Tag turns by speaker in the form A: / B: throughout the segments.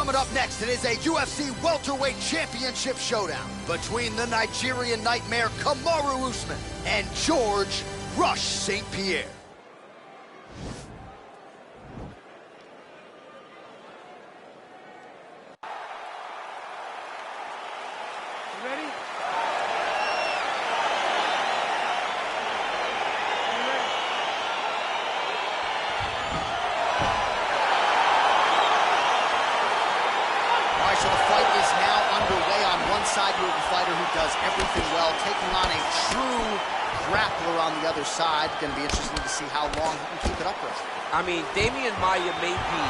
A: coming up next, it is a UFC welterweight championship showdown between the Nigerian Nightmare Kamaru Usman and George Rush St. Pierre.
B: You ready?
A: So the fight is now underway. On one side, you have a fighter who does everything well, taking on a true grappler on the other side. Going to be interesting to see how long he can keep it upright.
B: I mean, Damian Maia may be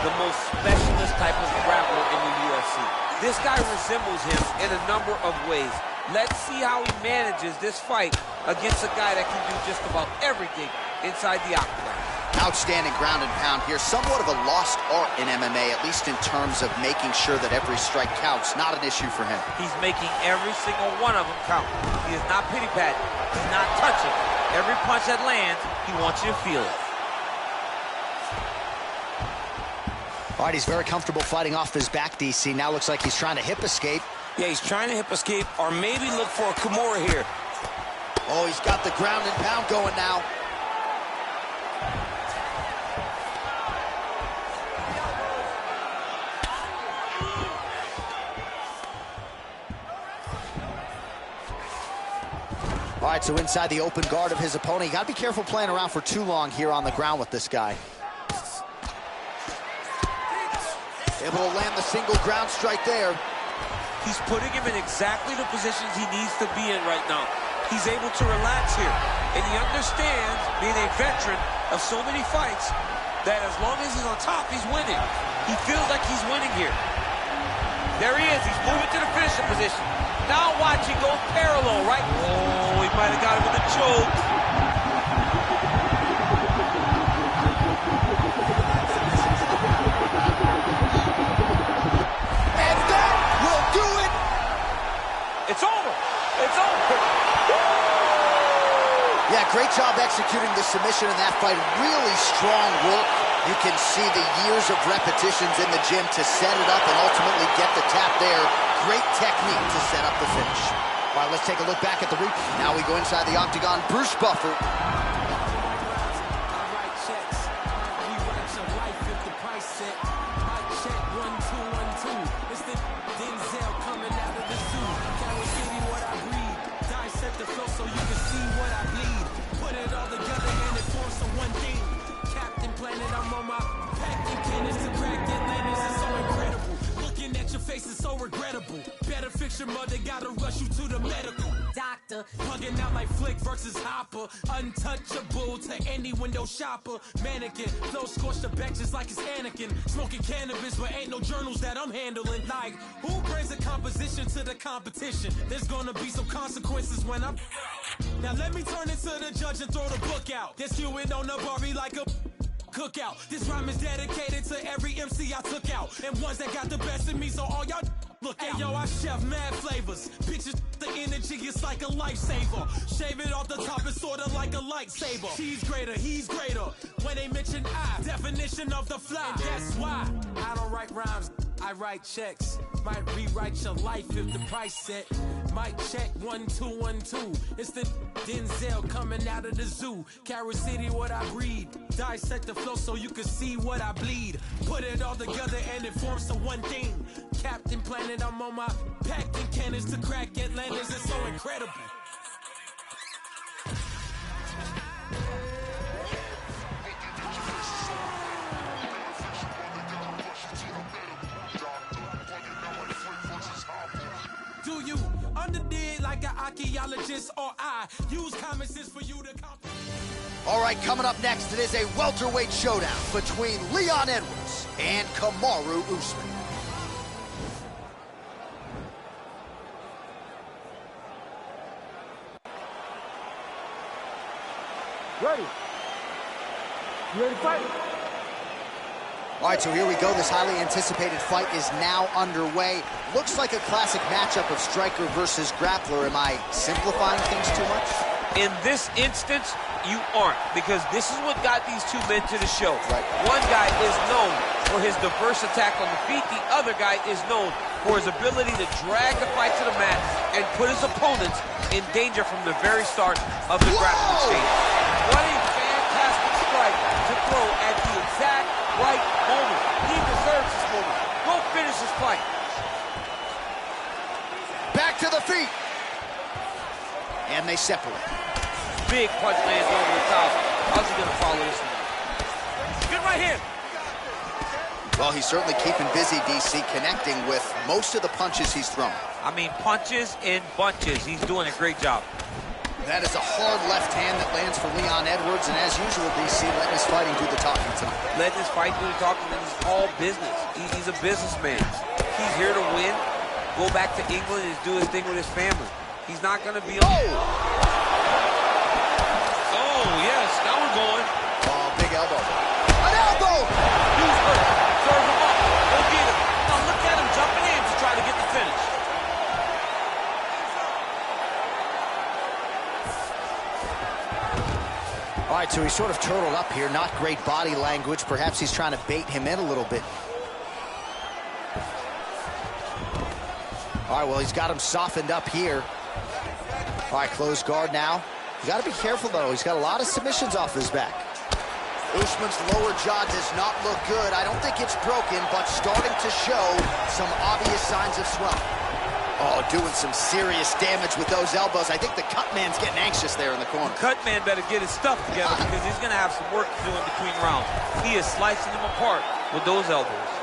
B: the most specialist type of grappler in the UFC. This guy resembles him in a number of ways. Let's see how he manages this fight against a guy that can do just about everything inside the octagon.
A: Outstanding ground and pound here. Somewhat of a lost art in MMA, at least in terms of making sure that every strike counts. Not an issue for him.
B: He's making every single one of them count. He is not pity-patting. He's not touching. Every punch that lands, he wants you to feel it.
A: All right, he's very comfortable fighting off his back, DC. Now looks like he's trying to hip escape.
C: Yeah, he's trying to hip escape or maybe look for a Kimura here.
A: Oh, he's got the ground and pound going now. All right, so inside the open guard of his opponent. You got to be careful playing around for too long here on the ground with this guy. Able to land the single ground strike there.
B: He's putting him in exactly the positions he needs to be in right now. He's able to relax here. And he understands, being a veteran of so many fights, that as long as he's on top, he's winning. He feels like he's winning here. There he is. He's moving to the finishing position. Now watch, he goes parallel, right? Oh, he might have got him with a choke.
A: And that will do it.
B: It's over. It's over.
A: Yeah, great job executing the submission in that fight. Really strong work. You can see the years of repetitions in the gym to set it up and ultimately get the tap there. Great technique to set up the finish. All right, let's take a look back at the replay. Now we go inside the octagon. Bruce Buffer.
D: Better fix your mother, gotta rush you to the medical doctor. Plugging out like Flick versus Hopper. Untouchable to any window shopper. Mannequin, flow scorched the benches like it's Anakin. Smoking cannabis, but ain't no journals that I'm handling. Like, who brings a composition to the competition? There's gonna be some consequences when I'm... Now let me turn it to the judge and throw the book out. There's skewing on the Barbie like a... cookout. This rhyme is dedicated to every MC I took out. And ones that got the best in me, so all y'all look out. Hey, yo, I chef mad flavors. Bitches, the energy is like a lifesaver. Shave it off the top, it's sorta like a lightsaber. She's greater, he's greater. When they mention I, definition of the fly. And that's why I don't write rhymes, I write checks. Might rewrite your life if the price set. Might check 1 2 1 2. It's the Denzel coming out of the zoo. Carrot City, what I breed. Dissect the flow so you can see what I bleed. Put it all together and it forms to one thing. Captain Planet, I'm on my packing cannons to crack Atlantis. It's so incredible. Do you underdig like an archaeologist, or I use common sense for you to comprehend? All right, coming up next, it is a welterweight showdown between Leon Edwards and Kamaru Usman.
E: Ready? You ready to fight?
A: All right, so here we go. This highly anticipated fight is now underway. Looks like a classic matchup of striker versus grappler. Am I simplifying things too much?
B: In this instance, you aren't, because this is what got these two men to the show.
A: Right.
B: One guy is known for his diverse attack on the feet. The other guy is known for his ability to drag the fight to the mat and put his opponents in danger from the very start of the grappling exchange. What a fantastic strike to throw at the exact right moment. He deserves this moment. Go finish this fight.
A: Back to the feet. And they separate.
B: Big punch lands over the top. How's he going to follow this one? Good right hand.
A: Well, he's certainly keeping busy, DC, connecting with most of the punches he's thrown.
B: I mean, punches in bunches. He's doing a great job.
A: That is a hard left hand that lands for Leon Edwards, and as usual, DC, letting his fighting do the talking tonight.
B: Letting his fight do the talking, and it's all business. He's a businessman. He's here to win, go back to England and do his thing with his family. He's not going to be on. Oh, yes, now we're going.
A: Oh, big elbow. An elbow!
B: He's hurt. Serve him up. Go get him. Now look at him jumping in to try to get the finish.
A: All right, so he's sort of turtled up here. Not great body language. Perhaps he's trying to bait him in a little bit. All right, well, he's got him softened up here. All right, closed guard now. You got to be careful, though. He's got a lot of submissions off his back. Usman's lower jaw does not look good. I don't think it's broken, but starting to show some obvious signs of swelling. Oh, doing some serious damage with those elbows. I think the cut man's getting anxious there in the corner.
B: The cut man better get his stuff together because he's going to have some work to do in between rounds. He is slicing them apart with those elbows.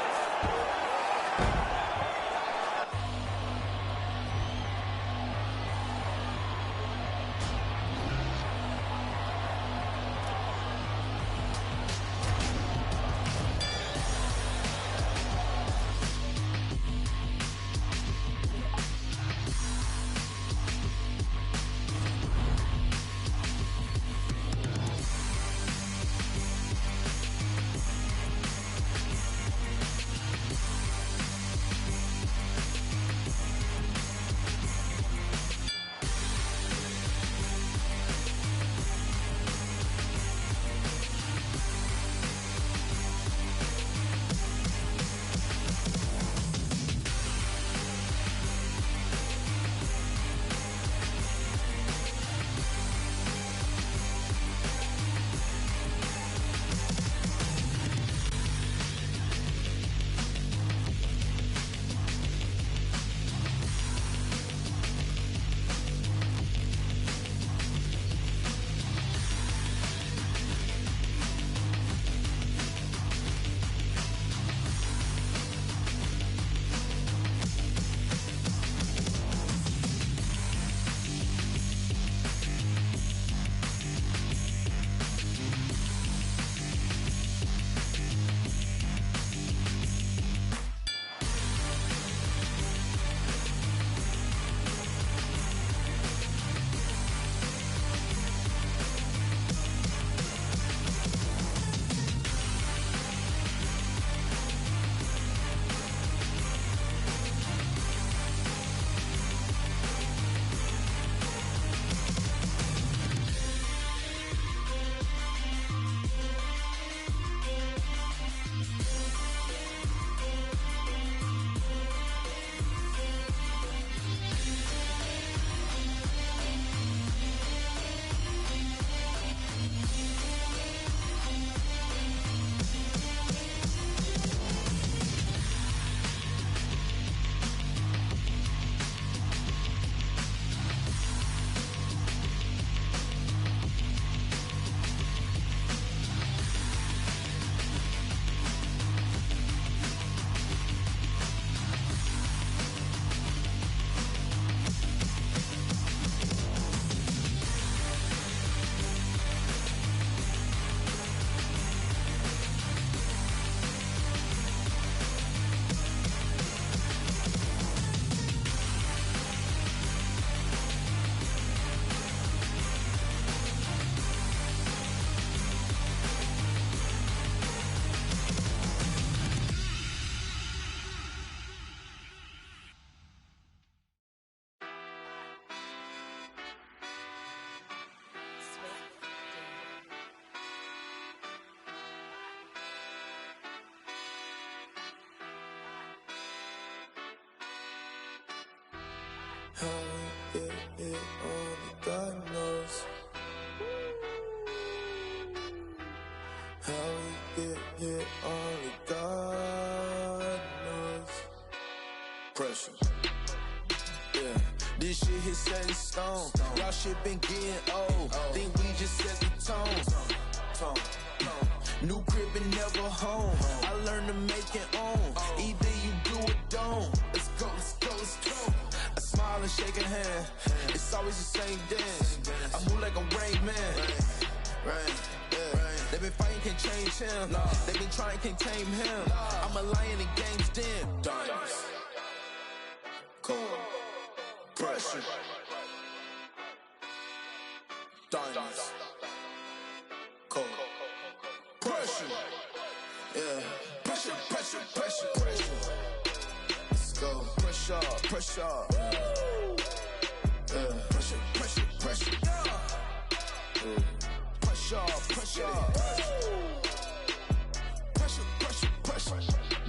F: How we get here, only God knows. How we get here, only God knows. Pressure. Yeah, this shit hit set in stone. Y'all shit been getting old. Think we just set the tone. New crib and never home. I learned to make it own. Either you do or don't. Let's go, let's go, let's go. I smile and shake a hand. It's always the same dance. I move like a Rain Man. Rain. They been fighting, can't change him. They been trying, can't tame him. I'm a lion in game's den. Diamonds. Cold. Pressure. Diamonds. Cold. Pressure. Yeah. Pressure, pressure, pressure, pressure. Let's go. Pressure, pressure. Yeah. Pressure, pressure, pressure. Pressure, pressure. Pressure, pressure, pressure.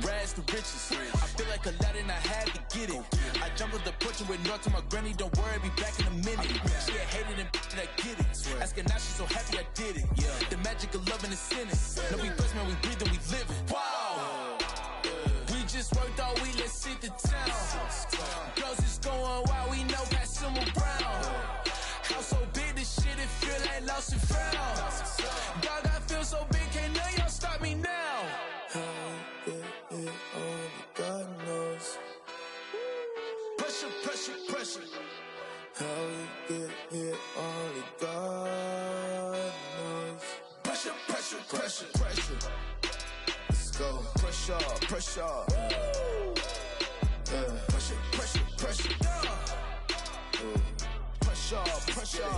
F: Rags to riches. I feel like Aladdin, I had to get it. I jumped on the porch and went north to my granny. Don't worry, be back in a minute. She had hated and I get it. Asking now, she's so happy I did it. The magic of loving is sinning. No, we blessed, man, we breathing, we living. Wow. We just worked all week, let's hit the town. Girls is going wild, we know pass them around. House so big, this shit, it feel like lost and found. Dog, I feel so big, can't none y'all stop me now. How we get here, only God knows. Pressure, pressure, pressure. How we get here, only God knows. Pressure, pressure, pressure, pressure. Let's go. Pressure, pressure. Yeah. Pressure, pressure, pressure. Pressure, pressure.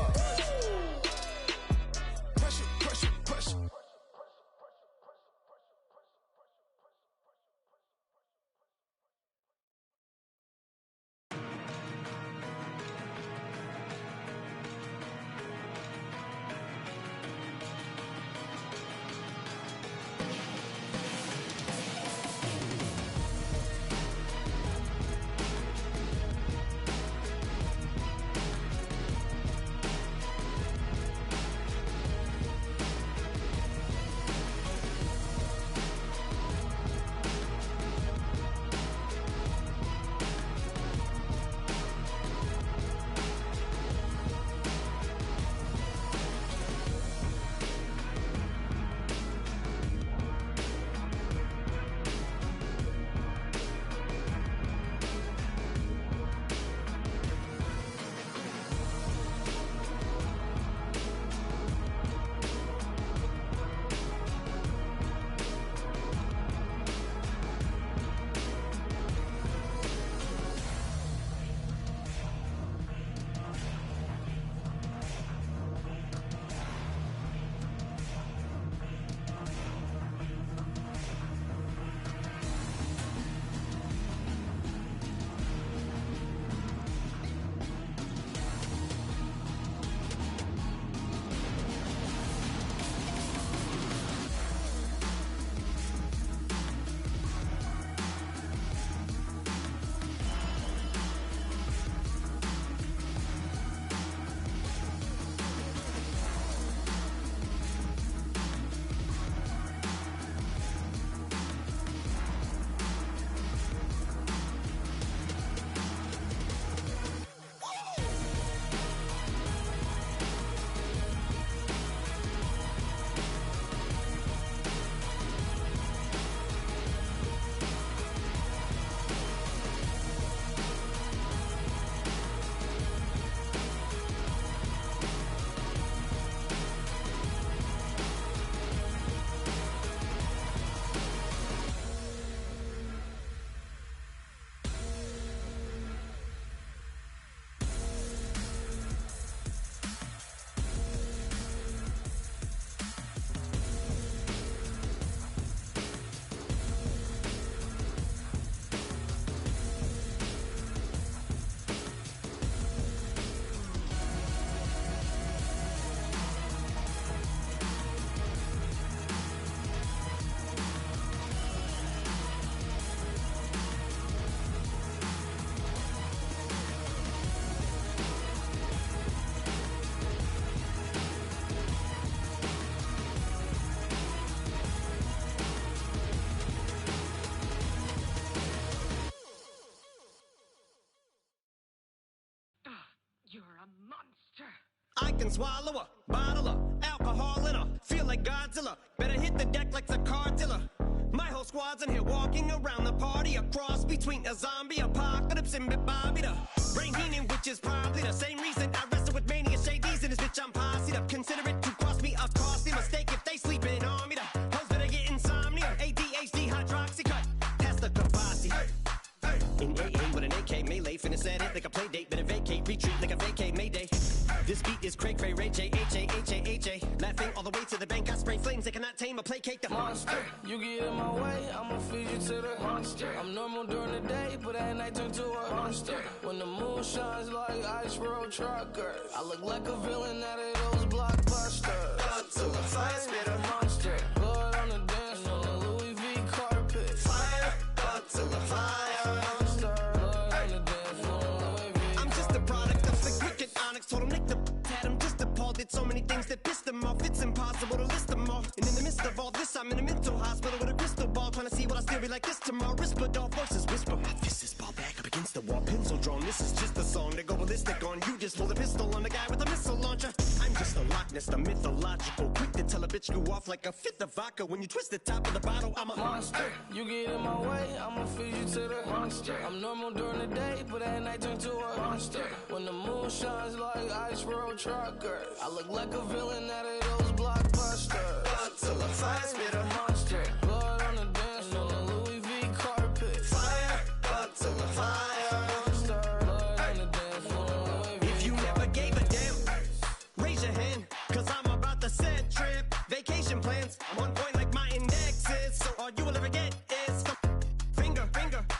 F: Pressure, pressure, pressure.
G: You're a monster.
H: I can swallow a bottle of alcohol in her. Feel like Godzilla. Better hit the deck like the car dealer. My whole squad's in here walking around the party. A cross between a zombie apocalypse and Bobby the Brain Heenan, which is probably the same reason I wrestle with mania shades in this bitch. I'm posse up. Consider it to cost me a costly mistake if they sleeping on me. The hoes better get insomnia. ADHD, hydroxy cut. Pass the Kavasi. In AA with an AK melee, finna set it like a play date. Better vacate, retreat like a vacate Mayday. This beat is cray cray, Ray J, H-A, laughing all the way to the bank. I spray flames, they cannot tame or placate the monster.
F: You get in my way, I'ma feed you to the monster. I'm normal during the day, but at night turn to a monster. When the moon shines like ice road truckers, I look like a villain out of those blockbusters. Up to the fire, spit a monster. Blood on the dance floor, on the Louis V carpet. Fire, up to the fire.
H: Told him Nick the had him just appalled. Did so many things that pissed him off. It's impossible to list them all. And in the midst of all this, I'm in a mental hospital with a crystal ball, trying to see what I still be like this tomorrow. Rispadol voices whisper. My fist is ball back up against the wall, pencil drawn. This is just a song to go ballistic on. You just pull a pistol on the guy with a missile launcher. I'm just a Loch Ness, the mythological. Quick to tell a bitch you off like a fifth of vodka. When you twist the top of the bottle, I'm a
F: monster. You get in my way, I'ma feed you to the monster. I'm normal during the day, but at night turn to a monster. When the moon shines like ice road truckers, I look like a villain out of those blockbusters. Up to the fire, spit a monster. Blood on the dance floor, on the Louis V carpet. Fire, up to the fire. Blood on the dance floor.
H: If you never gave a damn, raise your hand, cause I'm about to set trip. Vacation plans, I'm on point like my index is. So all you will ever get is finger,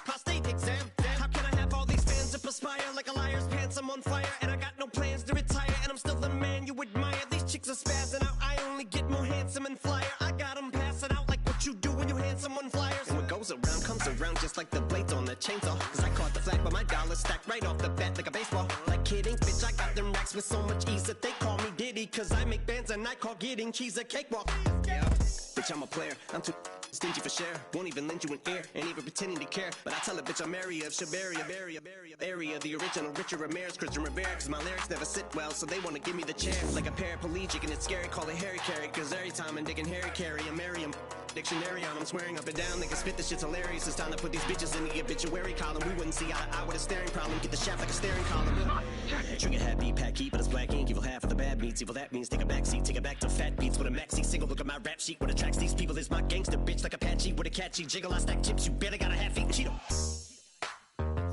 H: prostate exam. How can I have all these fans that perspire like a liar's pants? I'm on fire and I got no plans to retire, and I'm still the man you admire. These chicks are spazzing out, I only get more handsome and flyer. I got them passing out like what you do when you hand someone flyers. And what goes around comes around just like the blades on the chainsaw. Cause I caught the flag, but my dollar stacked right off the bat like a baseball. Like kidding, bitch, I got them racks with so much ease that they call me Diddy. Cause I make bands and I call getting cheese a cakewalk. Yeah, bitch, I'm a player, I'm too stingy for share. Won't even lend you an ear, ain't even pretending to care. But I tell a bitch I'm area of Shabaria, area, the original Richard Ramirez, Christian Rivera. Cause my lyrics never sit well, so they wanna give me the chair. Like a paraplegic and it's scary, call it Harry Carry. Cause every time I'm digging Harry Carry, I'm Merriam dictionary on, I'm swearing up and down. They can spit this shit's hilarious. It's time to put these bitches in the obituary column. We wouldn't see eye to eye with a staring problem. Get the shaft like a staring column. Trigger happy, packy, but it's black ink. Evil half of the bad meats. Evil that means take a back seat, take it back to fat beats with a maxi single. Look at my rap sheet. What attracts these people is my gangster bitch like Apache with a catchy jiggle. I stack chips. You better got a half-eaten Cheeto.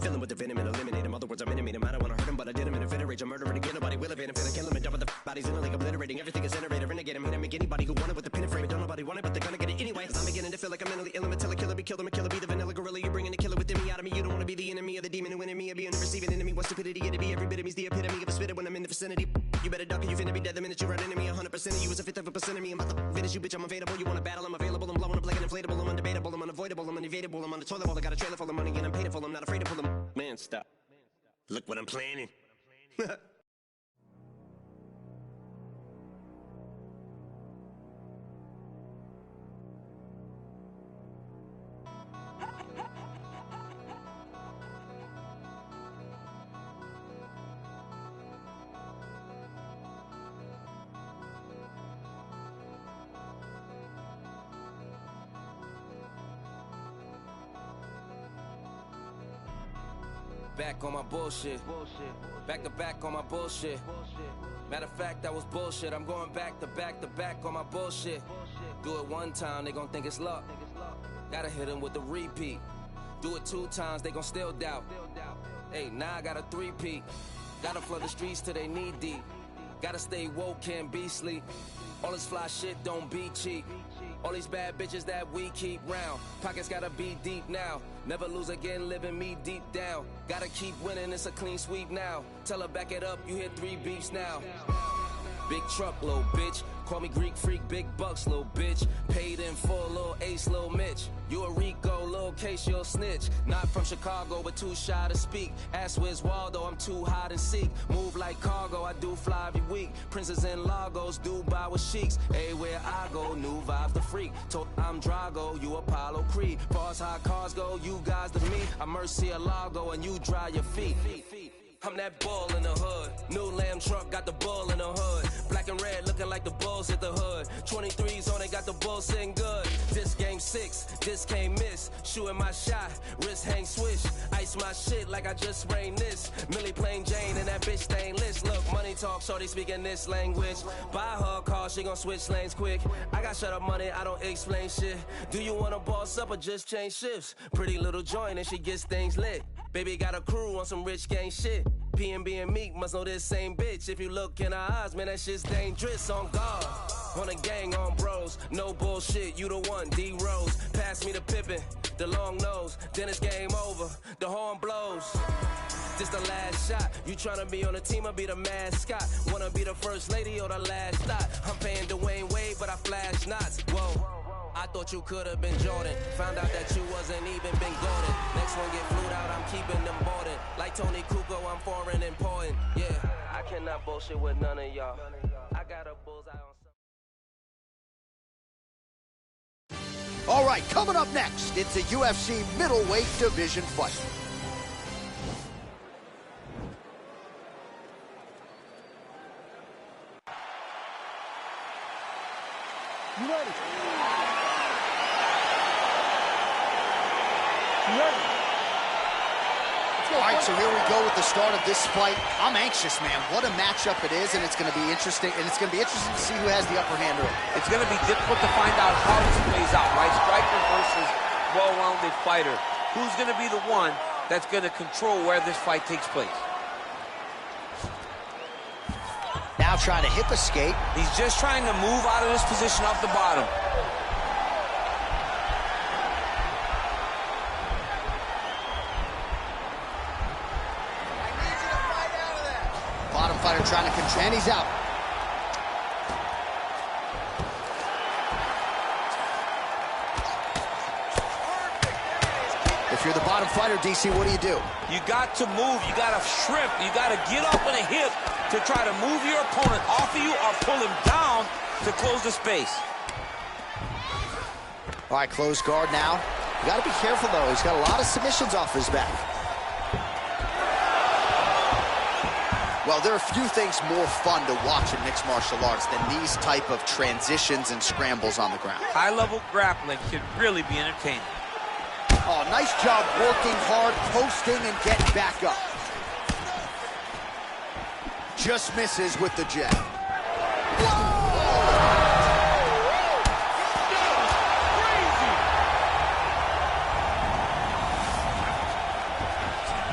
H: Fill him with the venom and eliminate him. Other words, I'm intimate him. I don't wanna hurt him, but I did him in a fit of rage. I'm murdering again. Nobody will evade him. Finna kill him and double the bodies in a lake, obliterating. Everything is iterated. Renegade him. Hit him. Make anybody who want it with the pin and frame. Don't nobody want it, but they're gonna get it anyway. Cause I'm beginning to feel like I'm mentally ill. Until a killer be killed. I'm a killer. Be the vanilla gorilla. You're bringing the killer within me out of me. You don't wanna be the enemy of the demon who in me. Or being the receiving enemy. What stupidity it'd be. Every bit of me's the epitome of a spitter when I'm in the vicinity. You better duck or you finna be dead the minute you run into me. 100% of you is a fifth of a percent of me. I'm about to finish you, bitch. I'm available. You wanna battle? I'm available. I'm blowing up like an inflatable. I'm undebatable. I'm unavoidable. I'm unevadable. I'm on the toilet bowl. I got a trailer full of money and I'm paid for. I'm not afraid to pull them. Man, stop. Look what I'm planning.
C: Back on my bullshit. Back to back on my bullshit. Matter of fact, that was bullshit. I'm going back to back on my bullshit. Do it one time, they gon' think it's luck. Gotta hit them with the repeat. Do it 2 times, they gon' still doubt. Hey, now I got a 3-peat. Gotta flood the streets till they knee deep. Gotta stay woke, can't be sleep. All this fly shit don't be cheap. All these bad bitches that we keep round. Pockets gotta be deep now. Never lose again, living me deep down. Gotta keep winning, it's a clean sweep now. Tell her back it up, you hit 3 beeps now. Big truck, little bitch. Call me Greek freak, big bucks, little bitch. Paid in full, little ace, little Mitch. You a Rico, little case, you'll snitch. Not from Chicago, but too shy to speak. Ask where's Waldo, I'm too hot and seek. Move like cargo, I do fly every week. Princes and Lagos, Dubai with sheiks. Everywhere I go, new vibes the freak. Told I'm Drago, you Apollo Creed. Far as how cars go, you guys to me. I'm Murcia Lago and you dry your feet. I'm that bull in the hood. New lamb truck, got the bull in the hood. Black and red, looking like the bulls at the hood. 23s on it, got the bull sitting good. This game 6, this can't miss. Shooting my shot, wrist hang swish. Ice my shit like I just sprained this. Millie plain Jane and that bitch stainless. Look, money talk, shorty speaking this language. Buy her a car, she gon' switch lanes quick. I got shut up money, I don't explain shit. Do you wanna boss up or just change shifts? Pretty little joint and she gets things lit. Baby got a crew on some rich gang shit. P&B and Meek must know this same bitch. If you look in her eyes, man, that shit's dangerous. On guard, on a gang, on bros. No bullshit, you the one, D-Rose. Pass me the Pippin, the long nose. Then it's game over, the horn blows. This the last shot. You tryna be on the team or be the mascot? Wanna be the first lady or the last thought? I'm paying Dwayne Wade, but I flash knots. Whoa. I thought you could've been Jordan. Found out that you wasn't even been Gordon. Next one get flued out, I'm keeping them boarding. Like Tony Kukoc, I'm foreign important. Yeah, I cannot bullshit with none of y'all. I got a bullseye on.
A: All right, coming up next, it's a UFC middleweight division fight.
E: You ready? You ready?
A: All right, so here we go with the start of this fight. I'm anxious, man. What a matchup it is, and it's going to be interesting. And it's going to be interesting to see who has the upper hand early.
B: It's going to be difficult to find out how this plays out, right? Striker versus well-rounded fighter. Who's going to be the one that's going to control where this fight takes place?
A: Now trying to hip escape.
B: He's just trying to move out of this position off the bottom.
A: Bottom fighter trying to control, and he's out. If you're the bottom fighter, DC, what do?
B: You got to move, you got to shrimp, you got to get up on a hip to try to move your opponent off of you or pull him down to close the space.
A: All right, close guard now. You got to be careful, though. He's got a lot of submissions off his back. Well, there are few things more fun to watch in mixed martial arts than these type of transitions and scrambles on the ground.
B: High-level grappling can really be entertaining.
A: Oh, nice job working hard, posting, and getting back up. Just misses with the jab.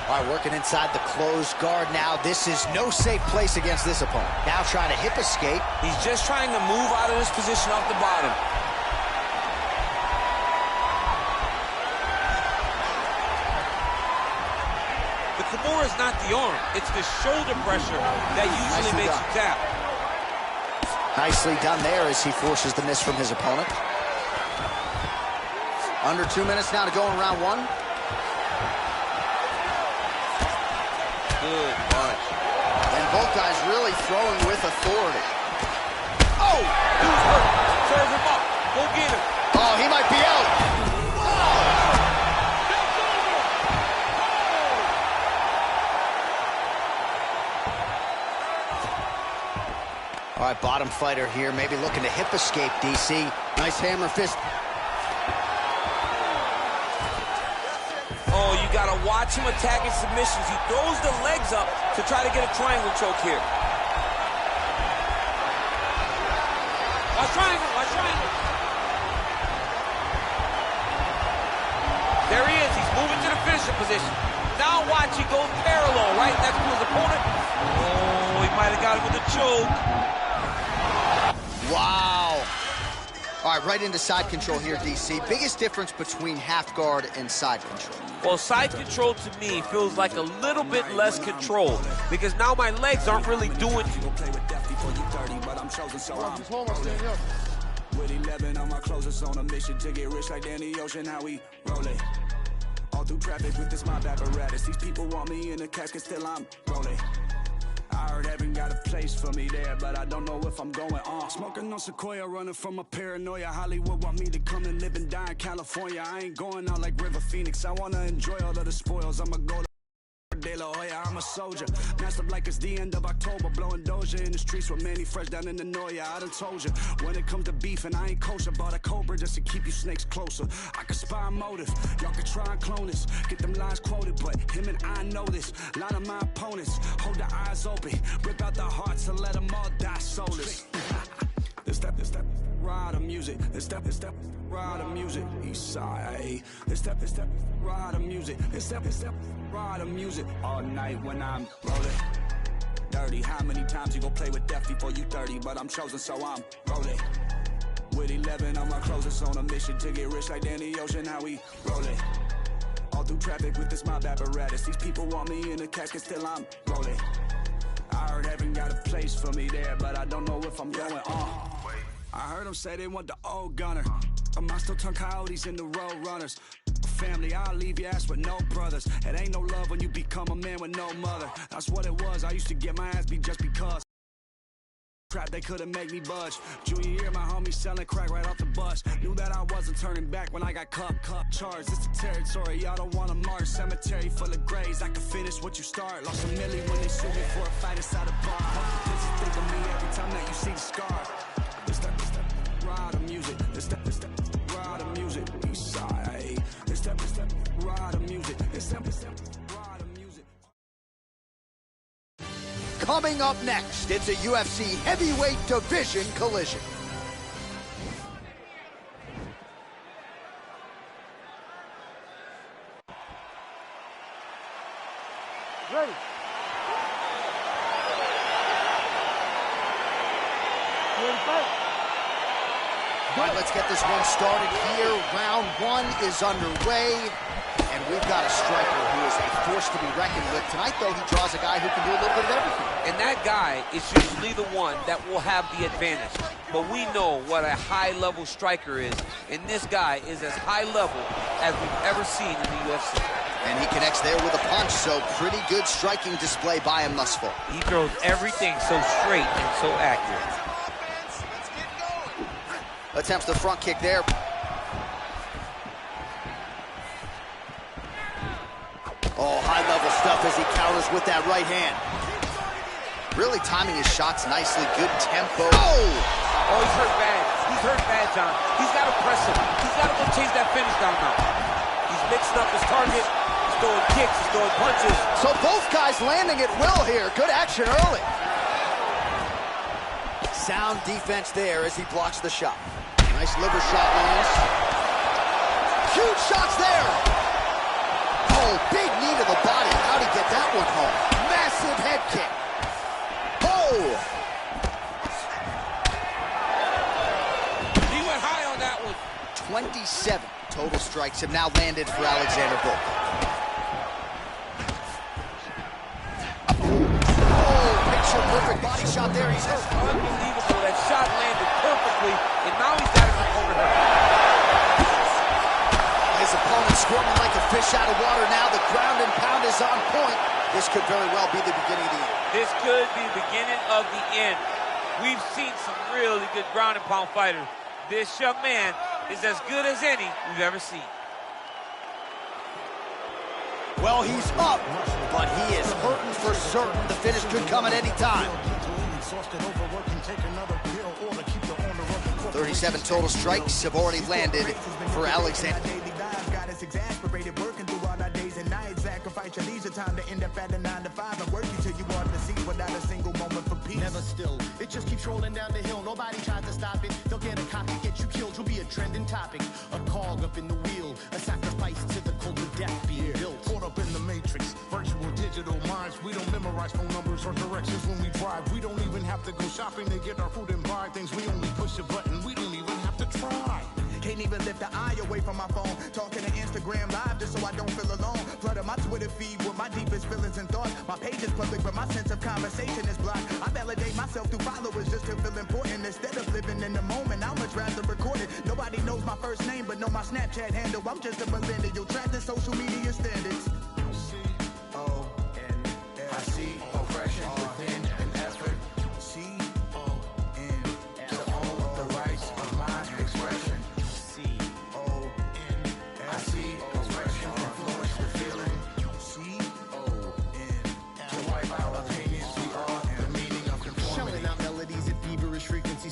A: All right, working inside the closed guard now. This is no safe place against this opponent. Now trying to hip escape.
B: He's just trying to move out of this position off the bottom. The Kimura is not the arm. It's the shoulder pressure that usually makes you tap.
A: Nicely done there as he forces the miss from his opponent. Under 2 minutes now to go in round one.
B: Good punch.
A: And both guys really throwing with authority.
B: Oh! Dude's hurt. Serve him up. Go get him.
A: Oh, he might be out. All right, bottom fighter here, maybe looking to hip escape, DC. Nice hammer fist.
B: Oh, you got to watch him attacking submissions. He throws the legs up to try to get a triangle choke here. Watch triangle, watch triangle. There he is. He's moving to the finisher position. Now watch, he goes parallel right next to his opponent. Oh, he might have got him with a choke.
A: Wow. All right, right into side control here, DC. Biggest difference between half guard and side control?
B: Well, side control to me feels like a little bit less control because now my legs aren't really doing
F: With 11 on my closest on a mission to get rich like Danny Ocean, how we roll it. All through traffic with this mob apparatus. These people want me in the casket, still I'm rolling. I heard heaven got a place for me there, but I don't know if I'm going on. Smoking on Sequoia, running from a paranoia. Hollywood want me to come and live and die in California. I ain't going out like River Phoenix. I wanna enjoy all of the spoils. I'ma go to
G: De La Hoya, I'm a soldier. Masked up like it's the end of October. Blowing Doja in the streets with Manny fresh down in the Noya. I done told you, when it comes to beef and I ain't kosher, bought a Cobra just to keep you snakes closer. I can spy a motive, y'all can try and clone this. Get them lines quoted, but him and I know this. Line of my opponents, hold the eyes open. Rip out the hearts and let them all die soulless. This step, ride the music. This step, ride the music. East side, this step, ride the music. This step, ride the music. All night when I'm rolling. Dirty, how many times you gon' play with death before you 30? But I'm chosen, so I'm rolling. With 11 on my clothes, on a mission to get rich like Danny Ocean. How we rolling? All through traffic with this mob apparatus. These people want me in a casket, still I'm rolling. I heard heaven got a place for me there, but I don't know if I'm going on. I heard them say they want the old gunner. Am I still turn coyotes into road runners? Family, I'll leave your ass with no brothers. It ain't no love when you become a man with no mother. That's what it was, I used to get my ass beat just because. Crap, they couldn't make me budge. Junior year, my homie selling crack right off the bus. Knew that I wasn't turning back when I got cup charged. It's the territory, y'all don't wanna march. Cemetery full of graves, I can finish what you start. Lost a milli when they sued me for a fight inside a bar. Hope you just think of me every time that you see the scar. This step, ride the music. This step, ride the music. East side. This step, ride the music. This step, ride the music.
A: Coming up next, it's a UFC heavyweight division collision.
E: Ready.
A: All right, let's get this one started here. Round one is underway. And we've got a striker who is a force to be reckoned with. Tonight, though, he draws a guy who can do a little bit of everything.
B: And that guy is usually the one that will have the advantage. But we know what a high-level striker is. And this guy is as high level as we've ever seen in the UFC.
A: And he connects there with a punch, so pretty good striking display by him thus far.
B: He throws everything so straight and so accurate.
A: Attempts the front kick there. Oh, high-level stuff as he counters with that right hand. Really timing his shots nicely. Good tempo. Oh,
B: he's hurt bad. He's hurt bad, John. He's got to press him. He's got to go chase that finish down now. He's mixing up his target. He's throwing kicks. He's throwing punches.
A: So both guys landing at will here. Good action early. Sound defense there as he blocks the shot. Nice liver shot lands. Huge shots there. Oh, big knee to the body. How'd he get that one home? Massive head kick. Oh!
B: He went high on that one.
A: 27 total strikes have now landed for Alexander Volk. Oh, picture perfect body shot there. He's hurt.
B: Unbelievable. That shot landed perfectly, and now he's got his opponent hurt.
A: His opponent squirming like a fish out of water now. The ground and pound is on point. This could very well be the beginning of the end.
B: This could be the beginning of the end. We've seen some really good ground and pound fighters. This young man is as good as any we've ever seen.
A: Well, he's up, but he is hurting for certain. The finish could come at any time. 37 total strikes have already landed for Alexander.
I: Exasperated, working through all our days and nights. Sacrifice your leisure time to end up at a 9 to 5 and work you till you want to see without a single moment for peace. Never still, it just keeps rolling down the hill. Nobody tries to stop it. They'll get a copy, get you killed. You'll be a trending topic, a cog up in the wheel, a sacrifice to the cult of death being built.
J: Caught up in the matrix, virtual digital minds. We don't memorize phone numbers or directions when we drive. We don't even have to go shopping to get our food and buy things. We only push a button. We don't even have to try.
I: Can't even lift the eye away from my phone. Talking to Instagram live just so I don't feel alone. Flooding my Twitter feed with my deepest feelings and thoughts. My page is public, but my sense of conversation is blocked. I validate myself through followers just to feel important. Instead of living in the moment, I much rather record it. Nobody knows my first name, but know my Snapchat handle. I'm just a millennial, trapped in social media standards.
J: I see oppression within an effort. C-O-N to own the rights of my expression. C-O-N I see oppression influence the feeling. C-O-N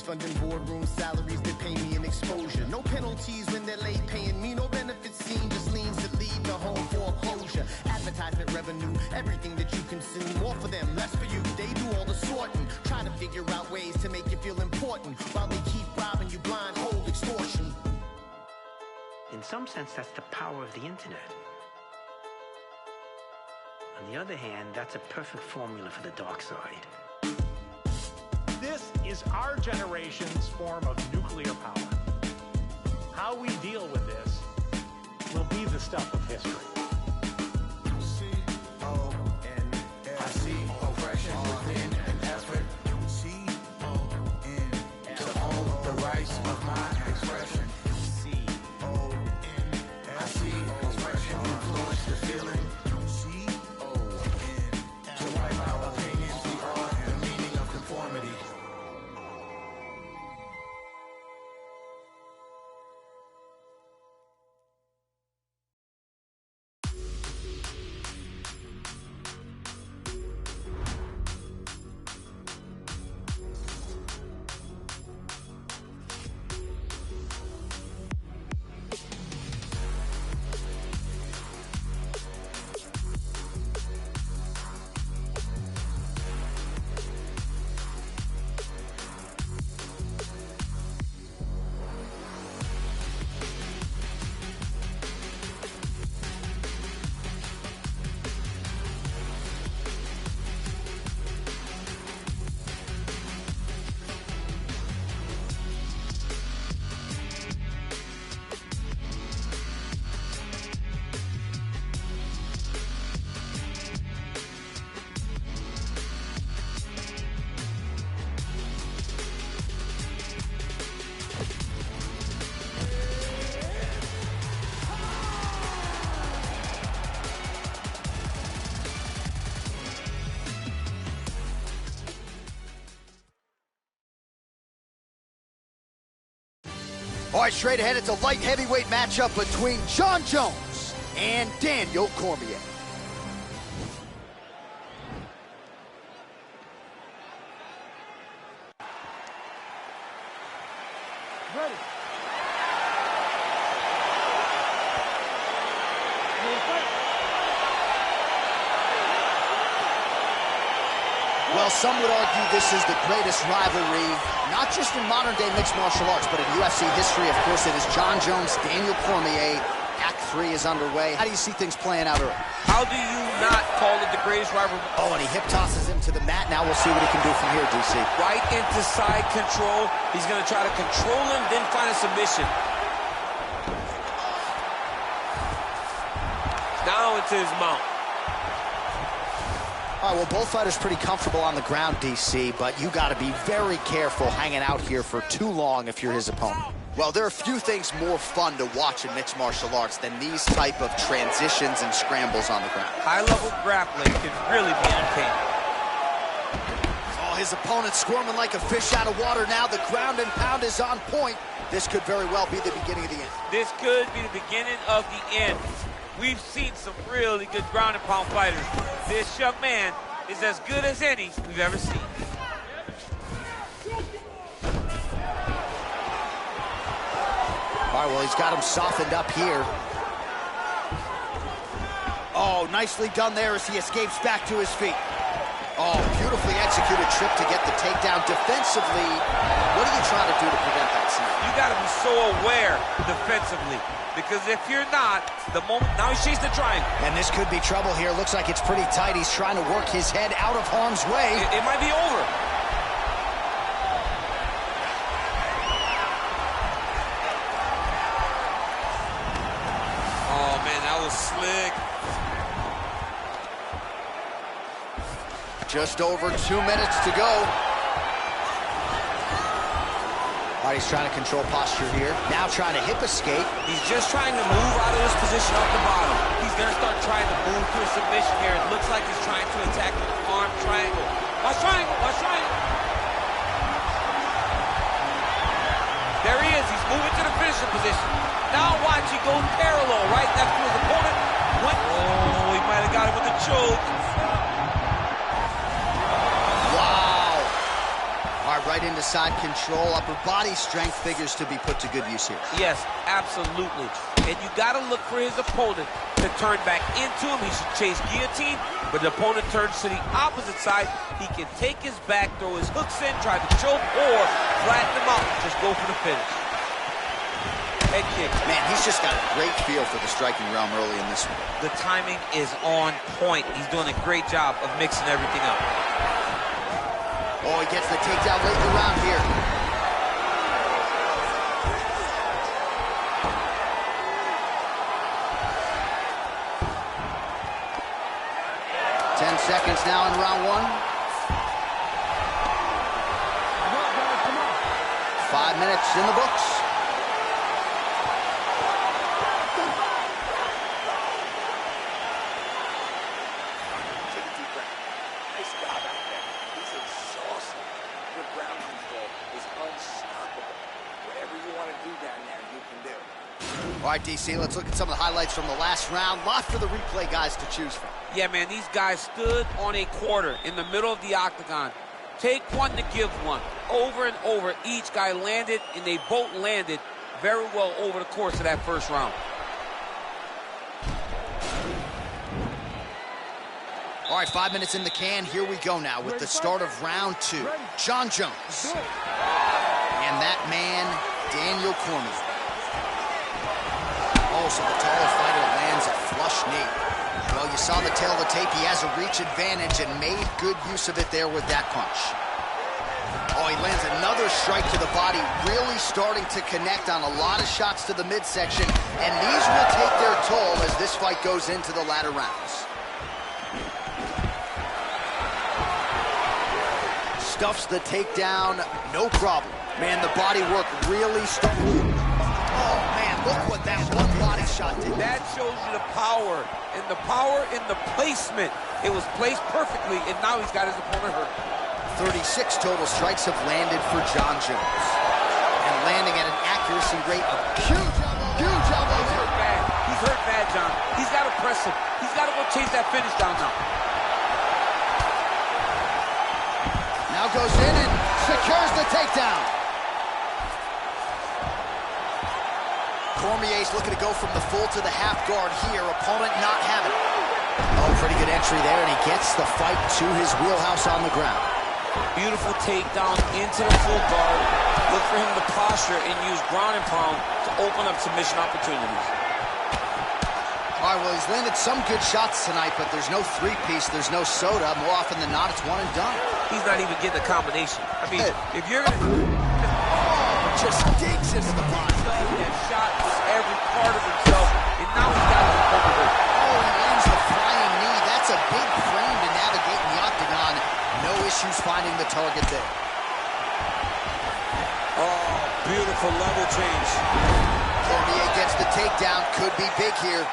K: funding boardroom salaries that pay me an exposure. No penalties when they're late paying me. No benefits seen, just leans to lead to home foreclosure. Advertisement revenue, everything that you consume. More for them, less for you. They do all the sorting. Try to figure out ways to make you feel important while they keep robbing you blind, cold extortion.
L: In some sense, that's the power of the internet. On the other hand, that's a perfect formula for the dark side.
M: This is our generation's form of nuclear power. How we deal with this will be the stuff of history.
I: I see oppression within an effort. C-O-N to own the rights of my expression. C-O-N I see expression influence the feeling. C-O-N to wipe out opinions, the art and meaning of conformity.
A: All right, straight ahead, it's a light heavyweight matchup between Jon Jones and Daniel Cormier.
E: Ready.
A: Well, some would argue this is the greatest rivalry, not just in modern-day mixed martial arts, but in UFC history. Of course, it is Jon Jones, Daniel Cormier. Act 3 is underway. How do you see things playing out early?
B: How do you not call it the greatest rivalry?
A: Oh, and he hip tosses him to the mat. Now we'll see what he can do from here, DC.
B: Right into side control. He's going to try to control him, then find a submission. Now into his mount.
A: All right, well, both fighters pretty comfortable on the ground, DC, but you got to be very careful hanging out here for too long if you're his opponent. Well, there are few things more fun to watch in mixed martial arts than these type of transitions and scrambles on the ground.
B: High-level grappling can really be entertaining.
A: Oh, his opponent squirming like a fish out of water now. The ground and pound is on point. This could very well be the beginning of the end.
B: This could be the beginning of the end. We've seen some really good ground and pound fighters. This young man is as good as any we've ever seen.
A: All right, well, he's got him softened up here. Oh, nicely done there as he escapes back to his feet. Oh, beautifully executed trip to get the takedown. Defensively, what are you trying to do to prevent that scene?
B: You got to be so aware defensively, because if you're not, the moment, now he's chasing the triangle.
A: And this could be trouble here. Looks like it's pretty tight. He's trying to work his head out of harm's way.
B: It might be over. Oh, man, that was slick.
A: Just over 2 minutes to go. All right, he's trying to control posture here. Now trying to hip escape.
B: He's just trying to move out of this position off the bottom. He's going to start trying to move to a submission here. It looks like he's trying to attack the arm triangle. Watch triangle, watch triangle. There he is. He's moving to the finishing position. Now watch, he goes parallel right next to his opponent. Oh, he might have got him with the choke.
A: Wow. All right, right right into side control. Upper body strength figures to be put to good use here.
B: Yes, absolutely. And you got to look for his opponent to turn back into him. He should chase guillotine, but the opponent turns to the opposite side. He can take his back, throw his hooks in, try to choke, or flatten him out and just go for the finish. Head kick.
A: Man, he's just got a great feel for the striking realm early in this one.
B: The timing is on point. He's doing a great job of mixing everything up.
A: Oh, he gets the takedown late in the round here. Seconds now in round one. 5 minutes in the books.
N: Take a deep breath. Nice job out there. He's exhausted. Your ground control is unstoppable. Whatever you want to do down there, you can do.
A: All right, DC, let's look at some of the highlights from the last round. Lot for the replay guys to choose from.
B: Yeah, man, these guys stood on a quarter in the middle of the octagon. Take one to give one. Over and over, each guy landed, and they both landed very well over the course of that first round.
A: All right, 5 minutes in the can. Here we go now with the start of round two. Jon Jones. And that man, Daniel Cormier. Oh, so the taller fighter lands a flush knee. Well, you saw the tail of the tape. He has a reach advantage and made good use of it there with that punch. Oh, he lands another strike to the body, really starting to connect on a lot of shots to the midsection, and these will take their toll as this fight goes into the latter rounds. Stuffs the takedown, no problem. Man, the body work really started. Oh, man, look what that one body shot did.
B: That shows you the power, and the power in the placement. It was placed perfectly, and now he's got his opponent hurt. 36 total strikes have landed for Jon Jones. And landing at an accuracy rate of huge elbows. He's hurt bad. He's hurt bad, John. He's got to press him. He's got to go chase that finish down now.
A: Now goes in and secures the takedown. Cormier's looking to go from the full to the half guard here. Opponent not having it. Oh, pretty good entry there, and he gets the fight to his wheelhouse on the ground.
B: Beautiful takedown into the full guard. Look for him to posture and use ground and pound to open up submission opportunities.
A: All right, well, he's landed some good shots tonight, but there's no three-piece, there's no soda. More often than not, it's one and done.
B: He's not even getting a combination. I mean, if you're going to...
A: just digs into the body.
B: That shot was every part of himself, and now he's got his opponent.
A: Oh, he lands the flying knee. That's a big frame to navigate in the octagon. No issues finding the target there.
B: Oh, beautiful level change.
A: Cormier gets the takedown. Could be big here.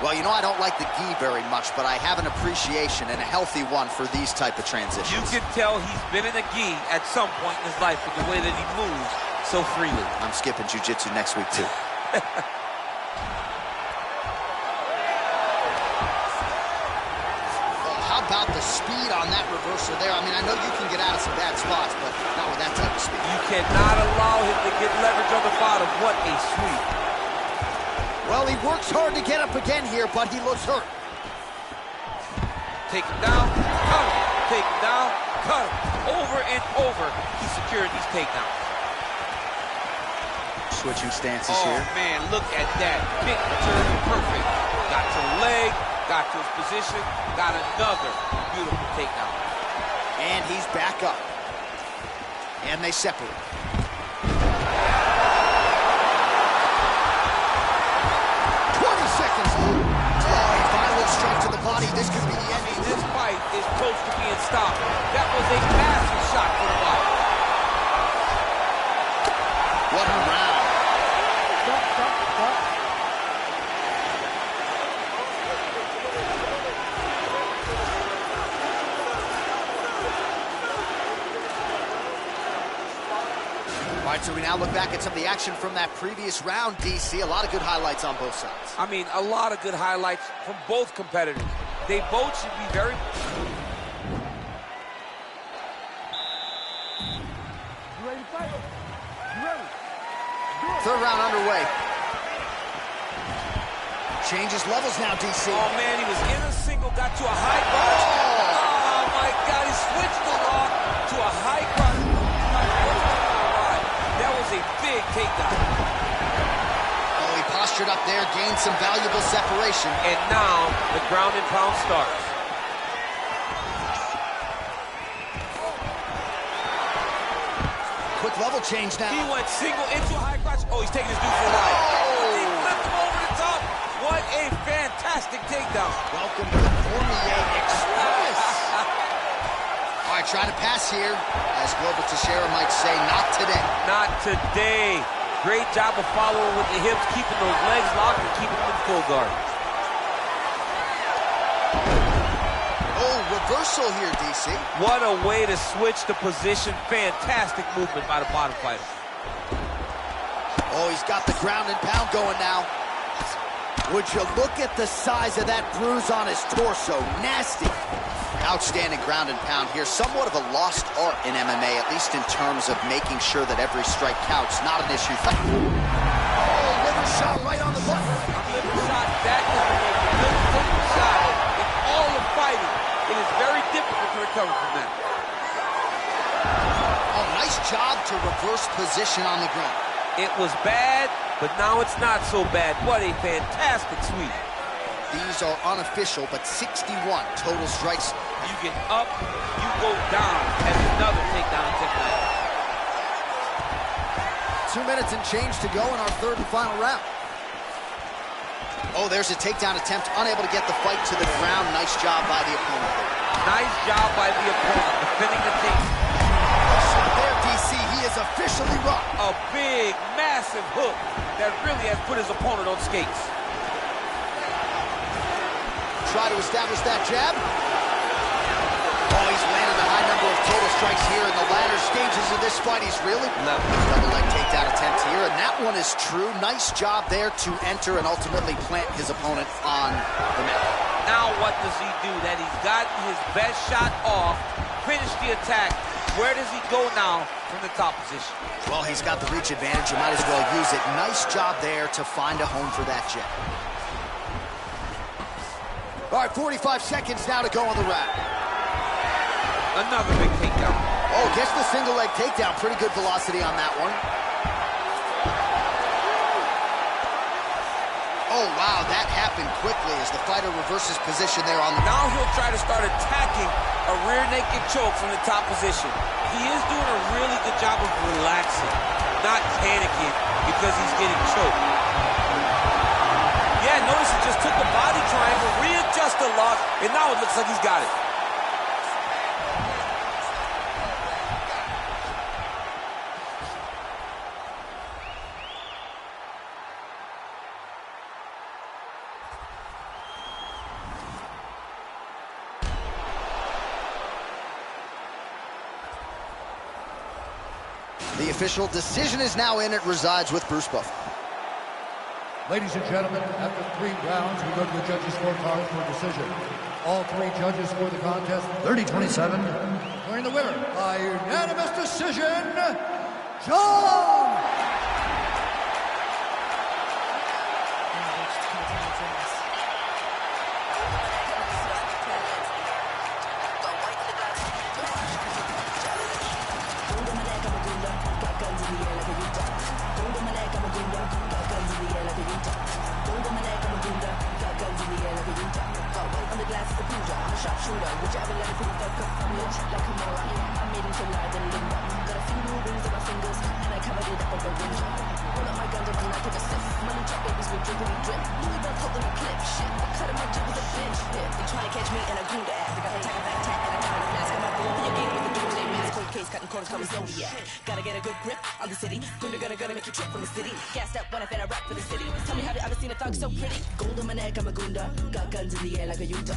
A: Well, you know, I don't like the gi very much, but I have an appreciation and a healthy one for these type of transitions.
B: You can tell he's been in a gi at some point in his life with the way that he moves so freely.
A: I'm skipping jiu-jitsu next week, too. How about the speed on that reversal there? I mean, I know you can get out of some bad spots, but not with that type of speed.
B: You cannot allow him to get leverage on the bottom. What a sweep.
A: Well, he works hard to get up again here, but he looks hurt.
B: Take him down, cut him. Take him down, cut him. Over and over, he's securing these takedowns.
A: Switching stances here.
B: Oh, man, look at that. Big turn, perfect. Got to the leg, got to his position, got another beautiful takedown.
A: And he's back up. And they separate. 20 seconds. Oh, violent strike to the body. This could be the end.
B: This fight is close to being stopped. That was a massive shot to the body.
A: What a round. All right, so we now look back at some of the action from that previous round, DC. A lot of good highlights on both sides.
B: I mean, a lot of good highlights from both competitors. They both should be very...
A: round underway. Changes levels now, DC.
B: Oh, man, he was in a single, got to a high cross. Oh, my God, he switched the lock to a high cross. That was a big takedown.
A: Oh, he postured up there, gained some valuable separation.
B: And now the ground and pound starts.
A: Quick level change now.
B: He went single into a high cross. Oh, he's taking his dude for a ride. Oh, he flipped him over the top. What a fantastic takedown.
A: Welcome to the Cormier Express. All right, trying to pass here. As Global Teixeira might say, not today.
B: Not today. Great job of following with the hips, keeping those legs locked and keeping them in full guard.
A: Oh, reversal here, DC.
B: What a way to switch the position. Fantastic movement by the bottom fighter.
A: Oh, he's got the ground and pound going now. Would you look at the size of that bruise on his torso? Nasty. Outstanding ground and pound here. Somewhat of a lost art in MMA, at least in terms of making sure that every strike counts. Not an issue. Oh, liver shot right on the button.
B: Liver shot, that is the most difficult shot in all of fighting. It is very difficult to recover from that.
A: Oh, nice job to reverse position on the ground.
B: It was bad, but now it's not so bad. What a fantastic sweep.
A: These are unofficial, but 61 total strikes.
B: You get up, you go down. That's another takedown attempt.
A: 2 minutes and change to go in our third and final round. Oh, there's a takedown attempt, unable to get the fight to the ground. Nice job by the opponent.
B: Nice job by the opponent, defending the takedown.
A: There, DC, he is officially rocked.
B: A big, massive hook that really has put his opponent on skates.
A: Try to establish that jab. Oh, he's landed a high number of total strikes here in the latter stages of this fight. He's really double leg takedown attempt here, and that one is true. Nice job there to enter and ultimately plant his opponent on the mat.
B: Now what does he do? That he's gotten his best shot off, finished the attack. Where does he go now from the top position?
A: Well, he's got the reach advantage. You might as well use it. Nice job there to find a home for that jab. All right, 45 seconds now to go on the round.
B: Another big takedown.
A: Oh, gets the single leg takedown. Pretty good velocity on that one. Oh, wow, that happened quickly as the fighter reverses position there on the...
B: Now he'll try to start attacking a rear naked choke from the top position. He is doing a really good job of relaxing, not panicking because he's getting choked. Yeah, notice he just took the body triangle, readjust the lock, and now it looks like he's got it.
A: The official decision is now in. It resides with Bruce Buffer.
O: Ladies and gentlemen, after 3 rounds, we go to the judges' scorecard for a decision. All 3 judges scored the contest 30-27. Declaring the winner by unanimous decision, John!
P: Gotta get a good grip on the city. Gonna make you trip from the city. Gassed up when I fed I rap for the city. Tell me, have you ever seen a thug so pretty? Gold on my neck, I'm a gunda. Got guns in the air like a Utah.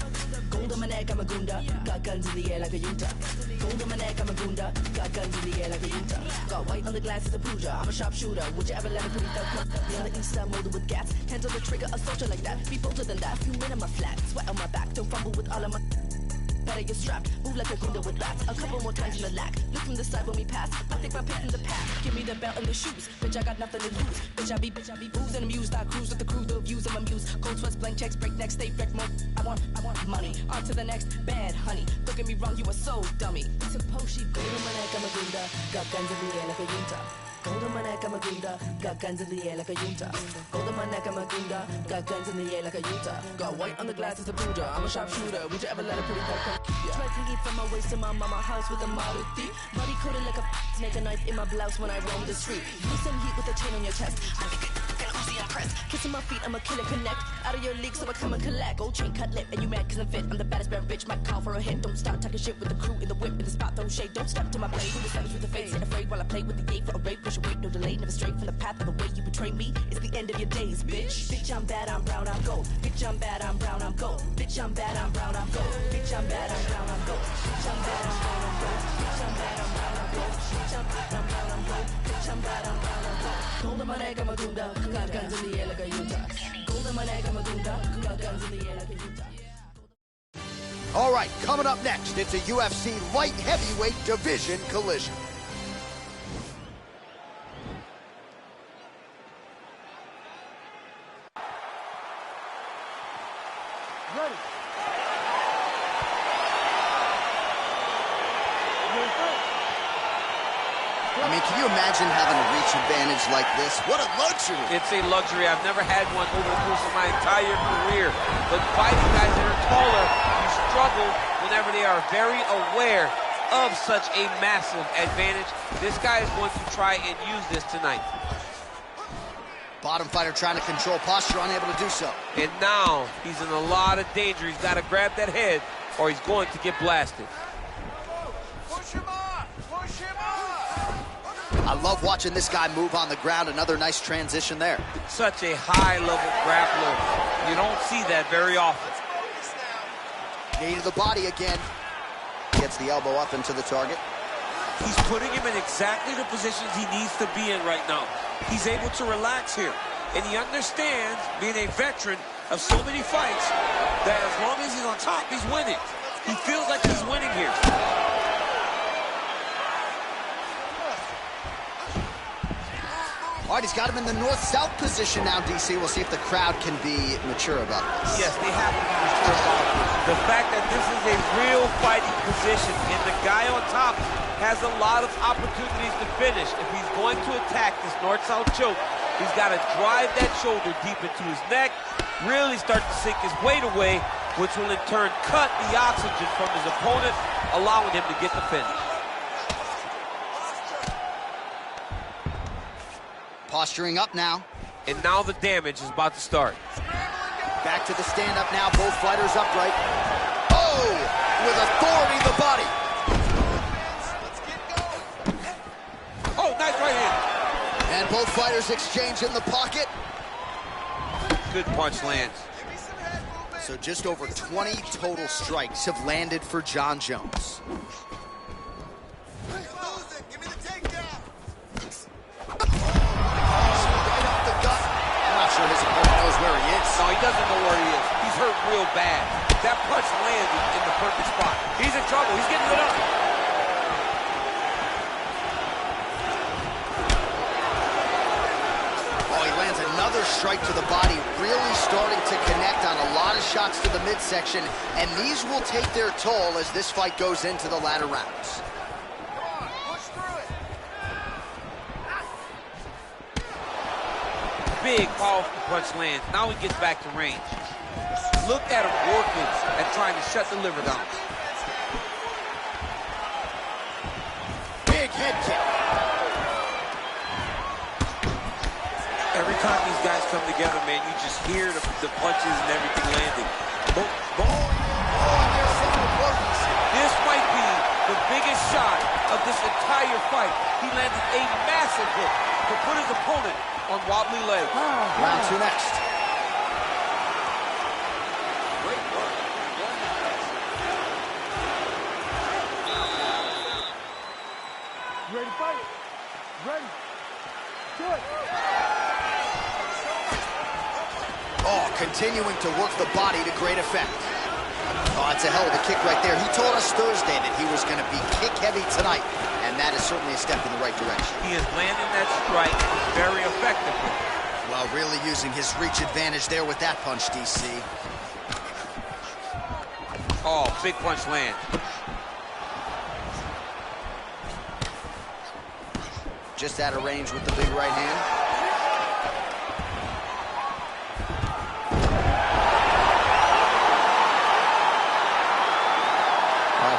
P: Gold on my neck, I'm a gunda. Got guns in the air like a Utah. Gold on my neck, I'm a gunda. Got guns in the air like a Utah. Got white on the glasses, a Pooja. I'm a sharpshooter. Would you ever let a pretty thug come? Me on the east side, molded with gas. Hands on the trigger, a soldier like that. Be bolder than that. Few men on my flat. Sweat on my back. Don't fumble with all of my... better you're strapped. Move like a gunda with bats. A couple more times in the lack. Look from the side when we pass. I think my pick in the path. Give me the belt and the shoes. Bitch, I got nothing to lose. Bitch, I be booze and amused. I cruise with the crew, the views of my muse. Cold sweats, blank checks, break neck, stay wrecked more. I want money. On to the next bad honey. Don't get me wrong, you are so dummy. Suppose she go to my neck, I'm a gunda. Got guns in the air like a yunta. Go to my neck, I'm a gunda. Got guns in the air like a yunta. Go to my neck, I'm a gunda. Got guns in the air like a yunta. Got white on the glass as a Buddha. I'm a sharpshooter. Would you ever let a pretty girl come? Try to take it from my waist to my mama house with a Model D. Body coated like a snake, a knife in my blouse when I roam the street. Use some heat with a chain on your chest. I think it's Uzi and press. Kissing my feet, I'm a killer connect. Out of your league, so I come and collect. Gold chain cut lip, and you mad cause I'm fit. I'm the baddest bad bitch, might call for a hit. Don't stop talking shit with the crew in the whip in the spot, throw shade. Don't step to my blade. Who the savage with the face? Ain't afraid while I play with the gate for a rape. Push away, no delay, never straight from the path of the way you betray me. It's the end of your days, bitch. Bitch, I'm bad, I'm brown, I'm gold. Bitch, I'm bad, I'm brown, I'm gold. Bitch, I'm bad, I'm brown, I'm gold. Bitch, I'm bad, I'm brown, I'm gold. Bitch, I'm bad, I'm brown, I'm gold. Bitch, I'm bad, I'm brown, I'm gold. Bitch, I'm bad, I'm brown, I'm gold. Bitch, I'm bad, I'm brown, I'm gold. Gold in my neck, I'm a gunda. Got guns in the air like a Utah. Gold in my neck, I'm a gunda. Got guns in the air like a Utah.
A: All right, coming up next, it's a UFC light heavyweight division collision.
E: Ready.
A: I mean, can you imagine having a reach advantage like this? What a luxury.
B: It's a luxury. I've never had one over the course of my entire career. But fighting guys that are taller, you struggle whenever they are very aware of such a massive advantage. This guy is going to try and use this tonight.
A: Bottom fighter trying to control posture, unable to do so.
B: And now he's in a lot of danger. He's got to grab that head or he's going to get blasted.
N: Push him off! Push him off!
A: I love watching this guy move on the ground. Another nice transition there.
B: Such a high-level grappler. You don't see that very often.
A: Knee to the body again. Gets the elbow up into the target.
B: He's putting him in exactly the positions he needs to be in right now. He's able to relax here. And he understands, being a veteran of so many fights, that as long as he's on top, he's winning. He feels like he's winning here.
A: All right, he's got him in the north-south position now, DC. We'll see if the crowd can be mature about this.
B: Yes, they have to be mature about this. The fact that this is a real fighting position and the guy on top has a lot of opportunities to finish. If he's going to attack this north-south choke, he's got to drive that shoulder deep into his neck, really start to sink his weight away, which will in turn cut the oxygen from his opponent, allowing him to get the finish.
A: Posturing up now.
B: And now the damage is about to start.
A: Back to the stand-up now, both fighters upright. Oh! With authority to the body.
B: Oh, nice right hand.
A: And both fighters exchange in the pocket.
B: Good punch lands.
A: So just over 20 total strikes have landed for Jon Jones. His opponent knows where he is.
B: No, he doesn't know where he is. He's hurt real bad. That punch landed in the perfect spot. He's in trouble. He's getting lit up.
A: Oh, he lands another strike to the body, really starting to connect on a lot of shots to the midsection, and these will take their toll as this fight goes into the latter rounds.
B: Big, powerful punch lands. Now he gets back to range. Look at him working at trying to shut the liver down.
A: Big head kick.
B: Every time these guys come together, man, you just hear the punches and everything landing. This might be the biggest shot of this entire fight. He landed a massive hit to put his opponent on wobbly legs.
A: Round two next.
N: Great work.
E: You ready to fight? Ready. Do it.
A: Oh, continuing to work the body to great effect. Oh, That's a hell of a kick right there. He told us Thursday that he was going to be kick-heavy tonight, and that is certainly a step in the right direction.
B: He is landing that strike very effectively.
A: Well, really using his reach advantage there with that punch, DC.
B: Oh, big punch land.
A: Just out of range with the big right hand.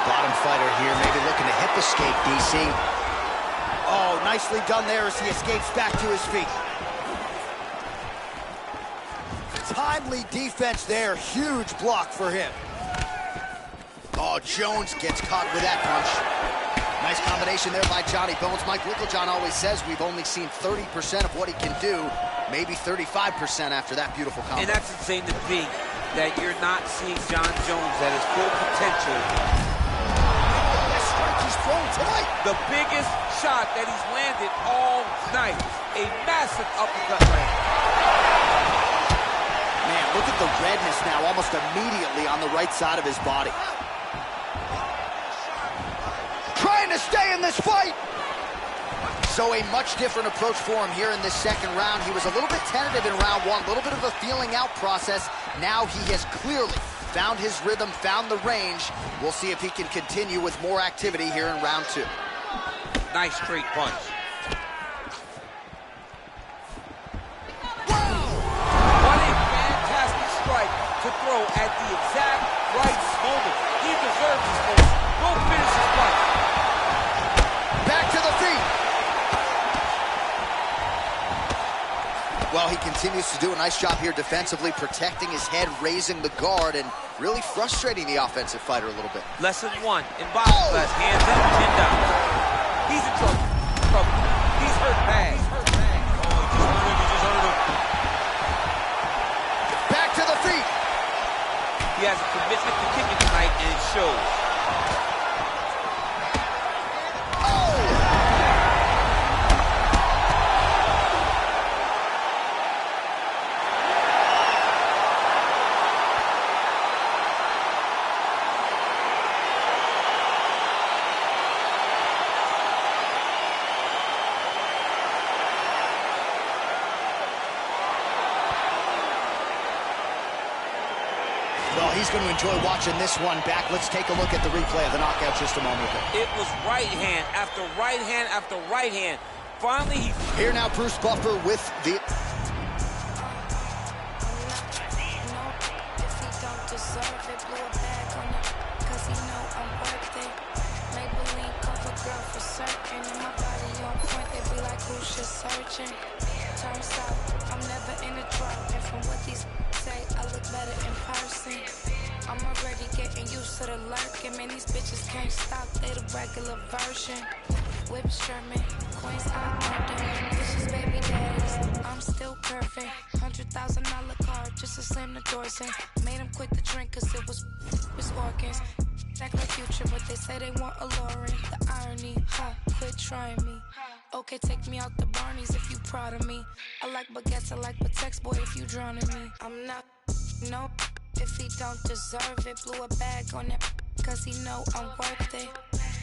A: Bottom fighter here, maybe looking to hip escape, DC. Oh, nicely done there as he escapes back to his feet. Timely defense there, huge block for him. Oh, Jones gets caught with that punch. Nice combination there by Johnny Bones. Mike Littlejohn always says we've only seen 30% of what he can do, maybe 35% after that beautiful combo.
B: And that's insane to think that you're not seeing John Jones at his full potential.
A: He's thrown tonight.
B: The biggest shot that he's landed all night. A massive uppercut land.
A: Man, look at the redness now, almost immediately on the right side of his body. Trying to stay in this fight. So a much different approach for him here in this second round. He was a little bit tentative in round one, a little bit of a feeling out process. Now he has clearly found his rhythm, found the range. We'll see if he can continue with more activity here in round two.
B: Nice straight punch.
A: Wow!
B: What a fantastic strike to throw at the exact right moment. He deserves this moment. Go finish his fight.
A: Back to the feet. Well, he continues to do a nice job here defensively, protecting his head, raising the guard, and really frustrating the offensive fighter a little bit.
B: Lesson one in boxing class, hands up, chin down. He's in trouble. He's hurt bad. Oh, he just hurt him.
A: Back to the feet.
B: He has a commitment to kicking tonight, and it shows.
A: Well, he's going to enjoy watching this one back. Let's take a look at the replay of the knockout just a moment ago.
B: It was right hand after right hand after right hand. Finally, he...
A: Here now, Bruce Buffer with the...
Q: Turns out I'm never in a drought, and from what these say, I look better in person. I'm already getting used to the lurking. Man, these bitches can't stop, they the regular version. Whip Sherman, Queens, I owned them. Bitches, baby daddies, I'm still perfect. $100,000 card just to slam the doors in. Made them quit the drink cause it was organs. Back in the future, but they say they want alluring. The irony, quit trying me. Okay, take me out the Barneys if you proud of me. I like baguettes, I like Patex, boy, if you drowning me. I'm not, no, if he don't deserve it. Blew a bag on it, cause he know I'm worth it.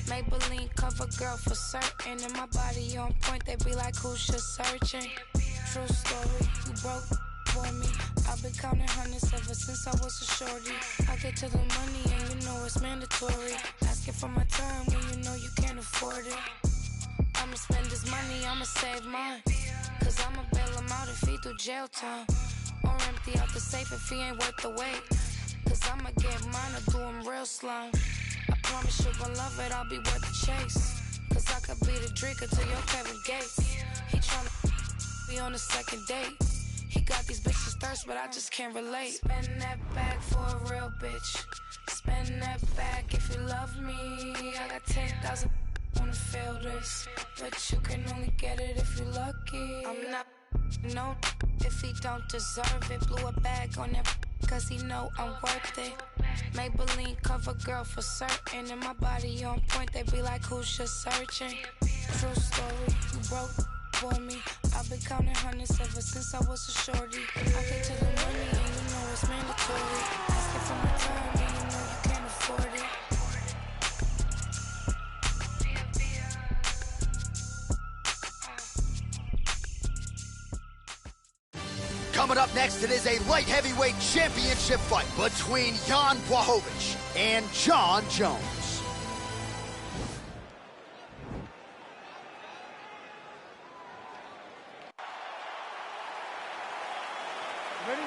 Q: Maybelline cover girl for certain. And my body on point, they be like, who's just searching? True story, you broke for me. I've been counting hundreds ever since I was a shorty. I get to the money and you know it's mandatory. Asking for my time when you know you can't afford it. I'ma spend this money, I'ma save mine. Cause I'ma bail him out if he do jail time. Or empty out the safe if he ain't worth the wait. Cause I'ma get mine or do him real slime. I promise you gon' love it, I'll be worth the chase. Cause I could be the drinker to your Kevin Gates. He tryna be on the second date. He got these bitches thirst, but I just can't relate. Spend that bag for a real bitch. Spend that bag if you love me. I got 10,000 wanna feel this, but you can only get it if you're lucky. I'm not, no, if he don't deserve it. Blew a bag on that, cause he know I'm worth it. Maybelline cover girl for certain. And my body on point, they be like, who's just searching? True story, you broke for me. I've been counting hundreds ever since I was a shorty. I get to the money and you know it's mandatory. Asking for my time and you know you can't afford it.
A: Coming up next, it is a light heavyweight championship fight between Jan Blachowicz and Jon Jones.
E: Ready?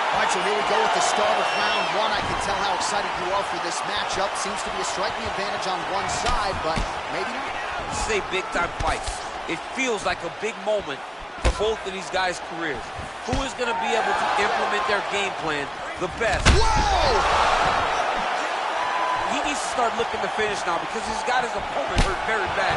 A: All right, so here we go with the start of round one. I can tell how excited you are for this matchup. Seems to be a striking advantage on one side, but maybe not.
B: This is a big-time fight. It feels like a big moment for both of these guys' careers. Who is going to be able to implement their game plan the best?
A: Whoa!
B: He needs to start looking to finish now because he's got his opponent hurt very bad.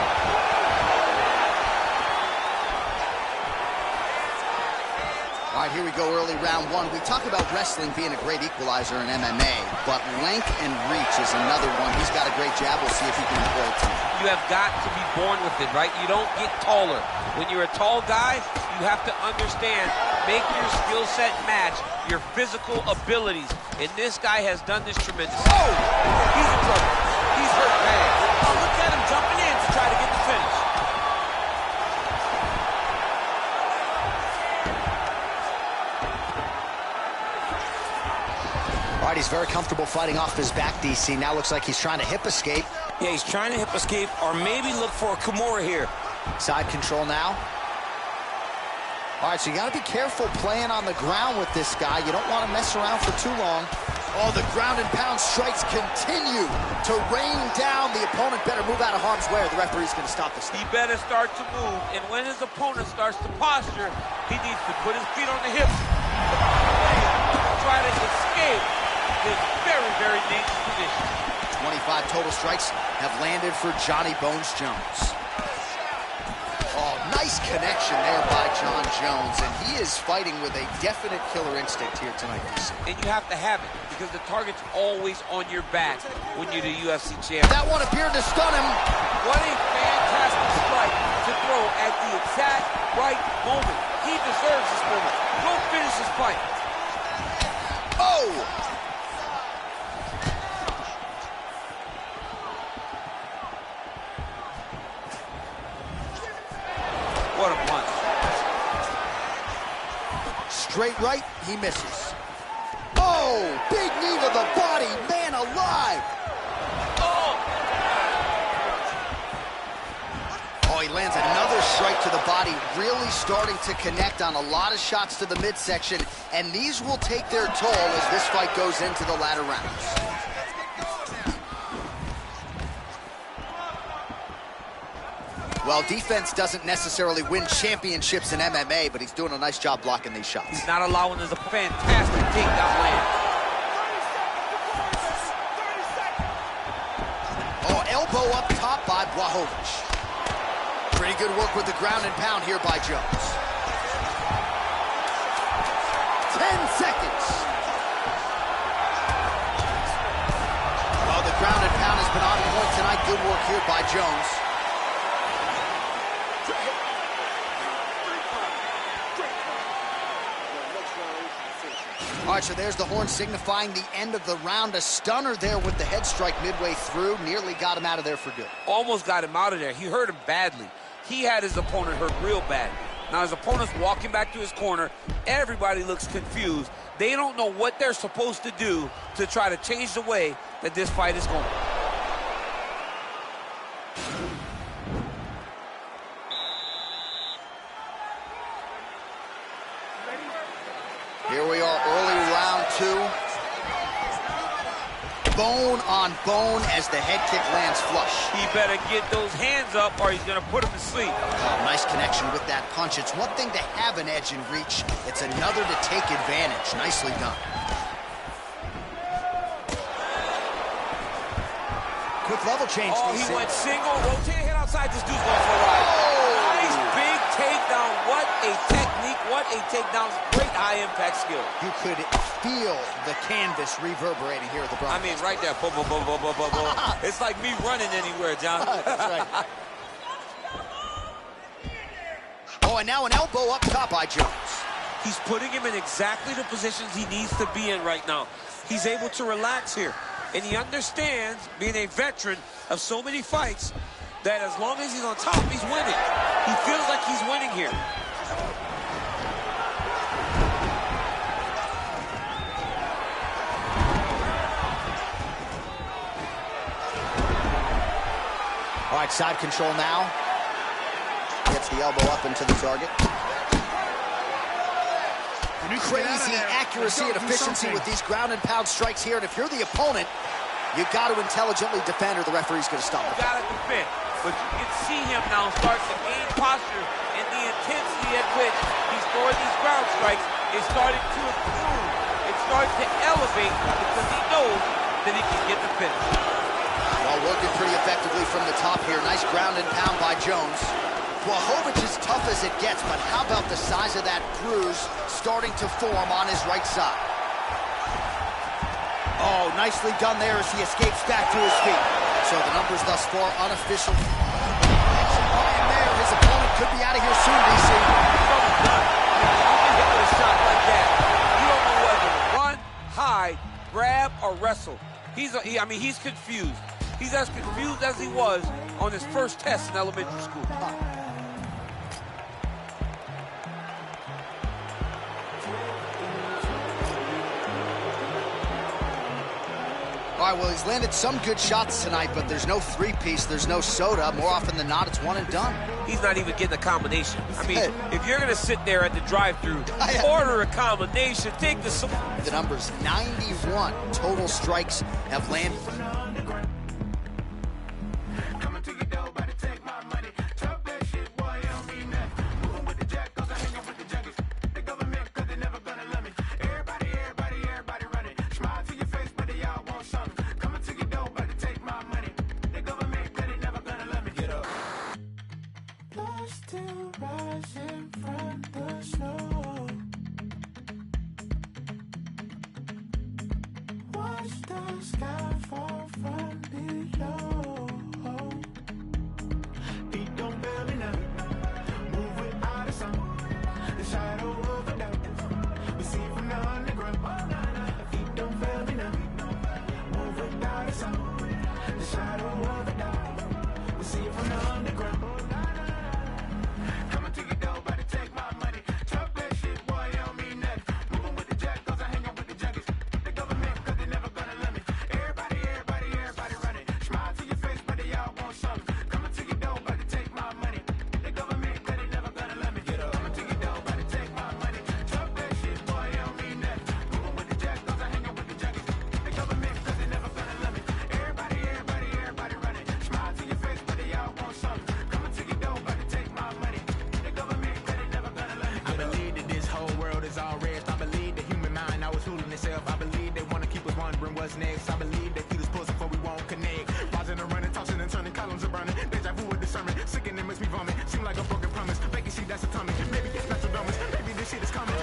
A: All right, here we go, early round one. We talk about wrestling being a great equalizer in MMA, but length and reach is another one. He's got a great jab. We'll see if he can employ it tonight.
B: You have got to be born with it, right? You don't get taller. When you're a tall guy, you have to understand, make your skill set match your physical abilities. And this guy has done this tremendously. Oh! He's in trouble. He's hurt bad. Oh, look at him jumping in to try to get the finish.
A: All right, he's very comfortable fighting off his back, DC. Now looks like he's trying to hip escape.
R: Yeah, he's trying to hip escape or maybe look for a Kimura here.
A: Side control now. All right, so you got to be careful playing on the ground with this guy. You don't want to mess around for too long. Oh, the ground and pound strikes continue to rain down. The opponent better move out of harm's way or the referee's going to stop this thing.
B: He better start to move, and when his opponent starts to posture, he needs to put his feet on the hips, try to escape this very, very dangerous position.
A: 25 total strikes have landed for Johnny Bones Jones. Oh, nice connection there by Jon Jones, and he is fighting with a definite killer instinct here tonight, DC.
B: And you have to have it, because the target's always on your back when you're the UFC champion.
A: That one appeared to stun him.
B: What a fantastic strike to throw at the exact right moment. He deserves this moment. Go finish this fight.
A: Oh!
B: What a punch.
A: Straight right, he misses. Oh, big knee to the body, man alive. Oh, he lands another strike to the body, really starting to connect on a lot of shots to the midsection, and these will take their toll as this fight goes into the latter rounds. Well, defense doesn't necessarily win championships in MMA, but he's doing a nice job blocking these shots.
B: He's not allowing this a fantastic takedown land.
A: Oh, elbow up top by Blachowicz. Pretty good work with the ground and pound here by Jones. 10 seconds. Oh, the ground and pound has been on point tonight. Good work here by Jones. All right, so there's the horn signifying the end of the round. A stunner there with the head strike midway through. Nearly got him out of there for good.
B: Almost got him out of there. He hurt him badly. He had his opponent hurt real bad. Now his opponent's walking back to his corner. Everybody looks confused. They don't know what they're supposed to do to try to change the way that this fight is going.
A: Here we are, early round two. Bone on bone as the head kick lands flush.
B: He better get those hands up or he's going to put him to sleep.
A: Oh, nice connection with that punch. It's one thing to have an edge and reach. It's another to take advantage. Nicely done. Quick level change.
B: Oh, he went single, rotate, hit outside. This dude's going for a ride. Oh. Nice big takedown. What a technique. What a takedown. Great high-impact skill.
A: You could feel the canvas reverberating here at the Bronx.
B: I mean, right there. Boom, boom, boom, boom, boom, boom, boom. It's like me running anywhere, John.
A: That's right. Oh, and now an elbow up top by Jones.
B: He's putting him in exactly the positions he needs to be in right now. He's able to relax here. And he understands, being a veteran of so many fights, that as long as he's on top, he's winning. He feels like he's winning here.
A: All right, side control now. Gets the elbow up into the target. Crazy accuracy and efficiency with these ground and pound strikes here. And if you're the opponent, you got to intelligently defend or the referee's going to stop it.
B: You got to defend. But you can see him now start to gain posture, and the intensity at which he's throwing these ground strikes is starting to improve. It's starting to elevate because he knows that he can get the finish.
A: Well, working pretty effectively from the top here. Nice ground and pound by Jones. Blachowicz is tough as it gets, but how about the size of that bruise starting to form on his right side? Oh, nicely done there as he escapes back to his feet. So the numbers thus far unofficial. Action by him there. His opponent could be out of here soon, DC.
B: Done. You can hit with a shot like that. You don't know whether to run, hide, grab, or wrestle. He's confused. He's as confused as he was on his first test in elementary school.
A: All right, well, he's landed some good shots tonight, but there's no three-piece, there's no soda. More often than not, it's one and done.
B: He's not even getting a combination. I mean, if you're going to sit there at the drive-thru, order a combination, take the...
A: The number's 91 total strikes have landed.
I: What's next? I believe they feed us pussy before we won't connect. Rising and running, tossing and turning, columns are burning. Deja vu with discernment, sick and it makes me vomit. Seem like a broken promise. Making shit that's atomic. Maybe it's special dumbest. Maybe this shit is coming.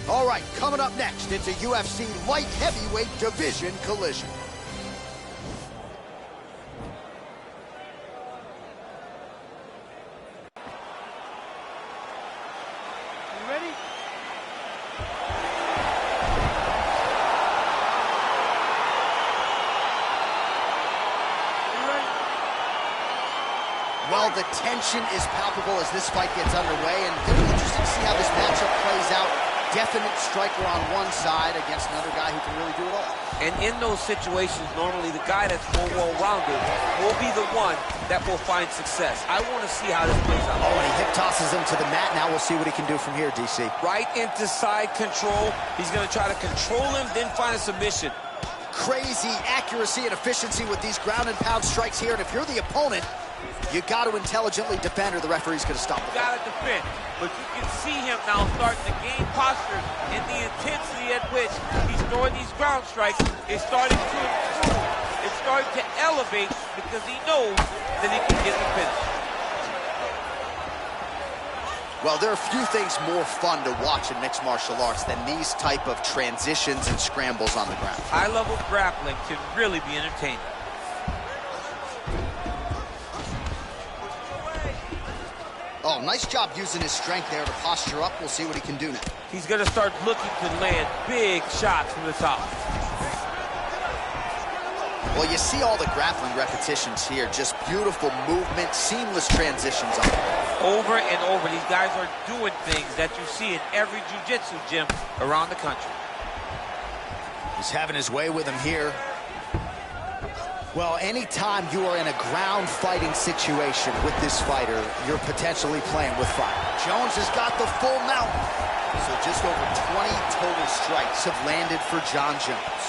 A: All right, coming up next, it's a UFC light heavyweight division collision. Well, the tension is palpable as this fight gets underway, and it'll be interesting to see how this matchup plays out. Definite striker on one side against another guy who can really do it all.
B: And in those situations, normally the guy that's more well-rounded will be the one that will find success. I want to see how this plays out.
A: Oh, and he hip tosses him to the mat. Now we'll see what he can do from here, DC.
B: Right into side control. He's going to try to control him, then find a submission.
A: Crazy accuracy and efficiency with these ground and pound strikes here. And if you're the opponent, you got to intelligently defend or the referee's going to stop it.
B: You got to defend. But you can see him now starting to gain posture, and the intensity at which he's throwing these ground strikes is starting to improve. It's starting to elevate because he knows that he can get the finish.
A: Well, there are few things more fun to watch in mixed martial arts than these type of transitions and scrambles on the ground.
B: High-level grappling can really be entertaining.
A: Oh, nice job using his strength there to posture up. We'll see what he can do now.
B: He's going to start looking to land big shots from the top.
A: Well, you see all the grappling repetitions here. Just beautiful movement, seamless transitions on it.
B: Over and over, these guys are doing things that you see in every jiu-jitsu gym around the country.
A: He's having his way with him here. Well, anytime you are in a ground fighting situation with this fighter, you're potentially playing with fire. Jones has got the full mount. So just over 20 total strikes have landed for Jon Jones.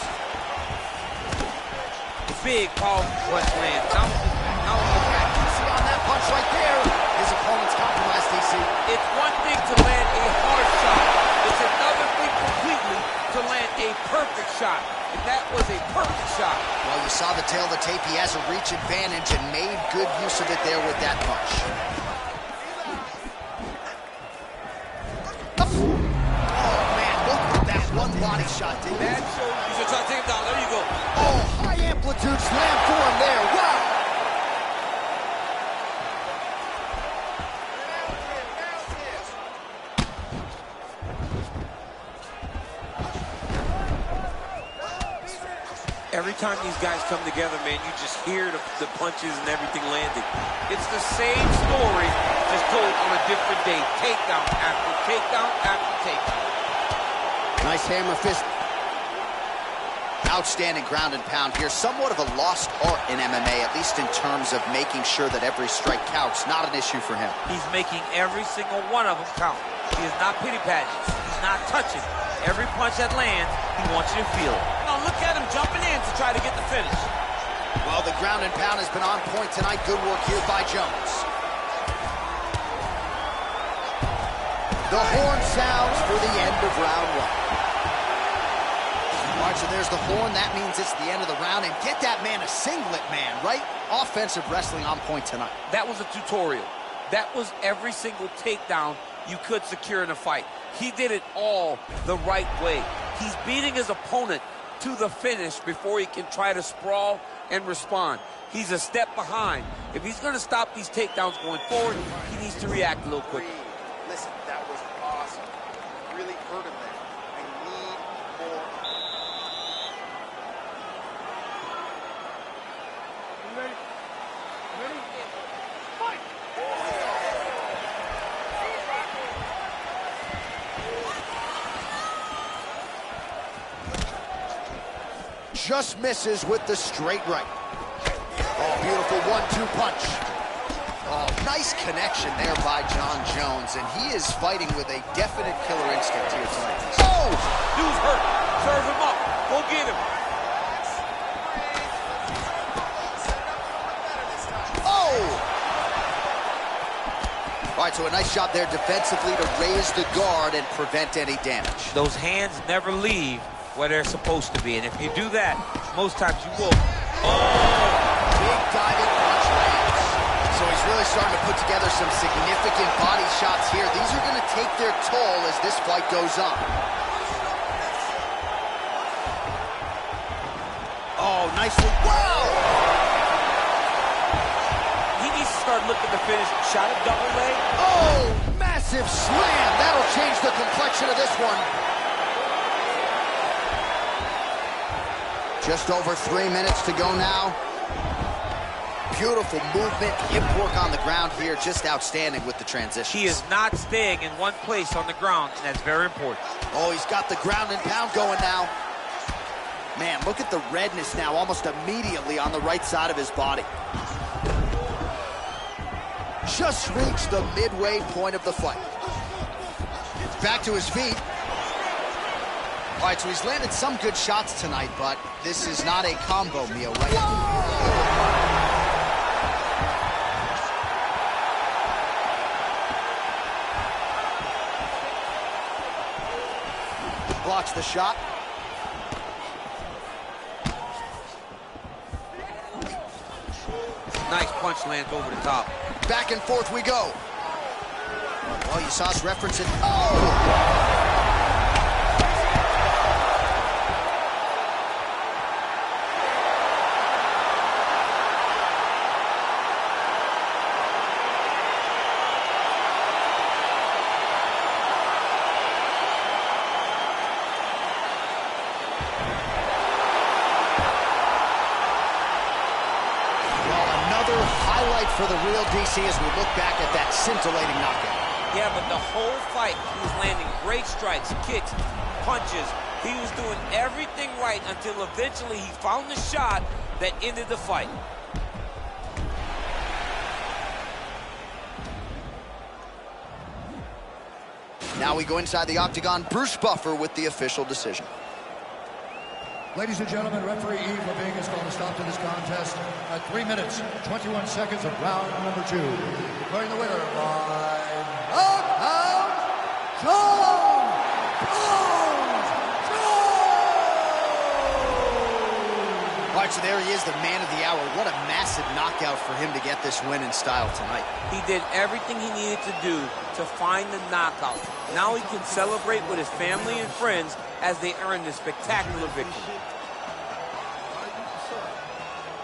B: Big, powerful punch land. Now
A: look at DC on that punch right there. His opponent's compromised, DC.
B: It's one thing to land a hard shot. It's another thing completely to land a perfect shot. And that was a perfect shot.
A: Well, you saw the tail of the tape. He has a reach advantage and made good use of it there with that punch. Oh, man, look at that one body shot, dude.
B: That shows you should try to take him down. There you go.
A: Oh, high amplitude slam for him there. Wow.
B: Every time these guys come together, man, you just hear the punches and everything landing. It's the same story, just told on a different day. Takedown after takedown after takedown.
A: Nice hammer fist. Outstanding ground and pound here. Somewhat of a lost art in MMA, at least in terms of making sure that every strike counts. Not an issue for him.
B: He's making every single one of them count. He is not pity-patting. He's not touching. Every punch that lands, he wants you to feel it. Now look at him jumping in to try to get the finish.
A: Well, the ground and pound has been on point tonight. Good work here by Jones. The horn sounds for the end of round one. All right, so there's the horn. That means it's the end of the round. And get that man a singlet, man, right? Offensive wrestling on point tonight.
B: That was a tutorial. That was every single takedown you could secure in a fight. He did it all the right way. He's beating his opponent to the finish before he can try to sprawl and respond. He's a step behind. If he's going to stop these takedowns going forward, he needs to react a little quicker.
N: Listen, that was awesome. Really hurt him there. I need more.
E: You ready? You ready? Fight!
A: Just misses with the straight right. Oh, beautiful 1-2 punch. Oh, nice connection there by Jon Jones, and he is fighting with a definite killer instinct here tonight.
B: Oh! Dude's hurt. Serve him up. Go get him.
A: Oh! All right, so a nice job there defensively to raise the guard and prevent any damage.
B: Those hands never leave where they're supposed to be, and if you do that, most times you will.
A: Oh! Big diving punch lands. So he's really starting to put together some significant body shots here. These are going to take their toll as this fight goes on. Oh, nicely. Wow!
B: He needs to start looking to finish. Shot a double leg.
A: Oh, massive slam. That'll change the complexion of this one. Just over 3 minutes to go now. Beautiful movement, hip work on the ground here, just outstanding with the transition.
B: He is not staying in one place on the ground, and that's very important.
A: Oh, he's got the ground and pound going now. Man, look at the redness now, almost immediately on the right side of his body. Just reached the midway point of the fight. Back to his feet. All right, so he's landed some good shots tonight, but this is not a combo meal right now. Blocks the shot.
B: Nice punch lands over the top.
A: Back and forth we go. Oh, you saw us reference it. Oh! for the real DC as we look back at that scintillating knockout.
B: Yeah, but the whole fight, he was landing great strikes, kicks, punches. He was doing everything right until eventually he found the shot that ended the fight.
A: Now we go inside the octagon. Bruce Buffer with the official decision.
O: Ladies and gentlemen, referee Eve Levine has called a stop to this contest at 3 minutes, 21 seconds of round number 2. Declaring the winner by knockout, John Jones!
A: All right, so there he is, the man of the hour. What a massive knockout for him to get this win in style tonight.
B: He did everything he needed to do to find the knockout. Now he can celebrate with his family and friends as they earn this spectacular victory.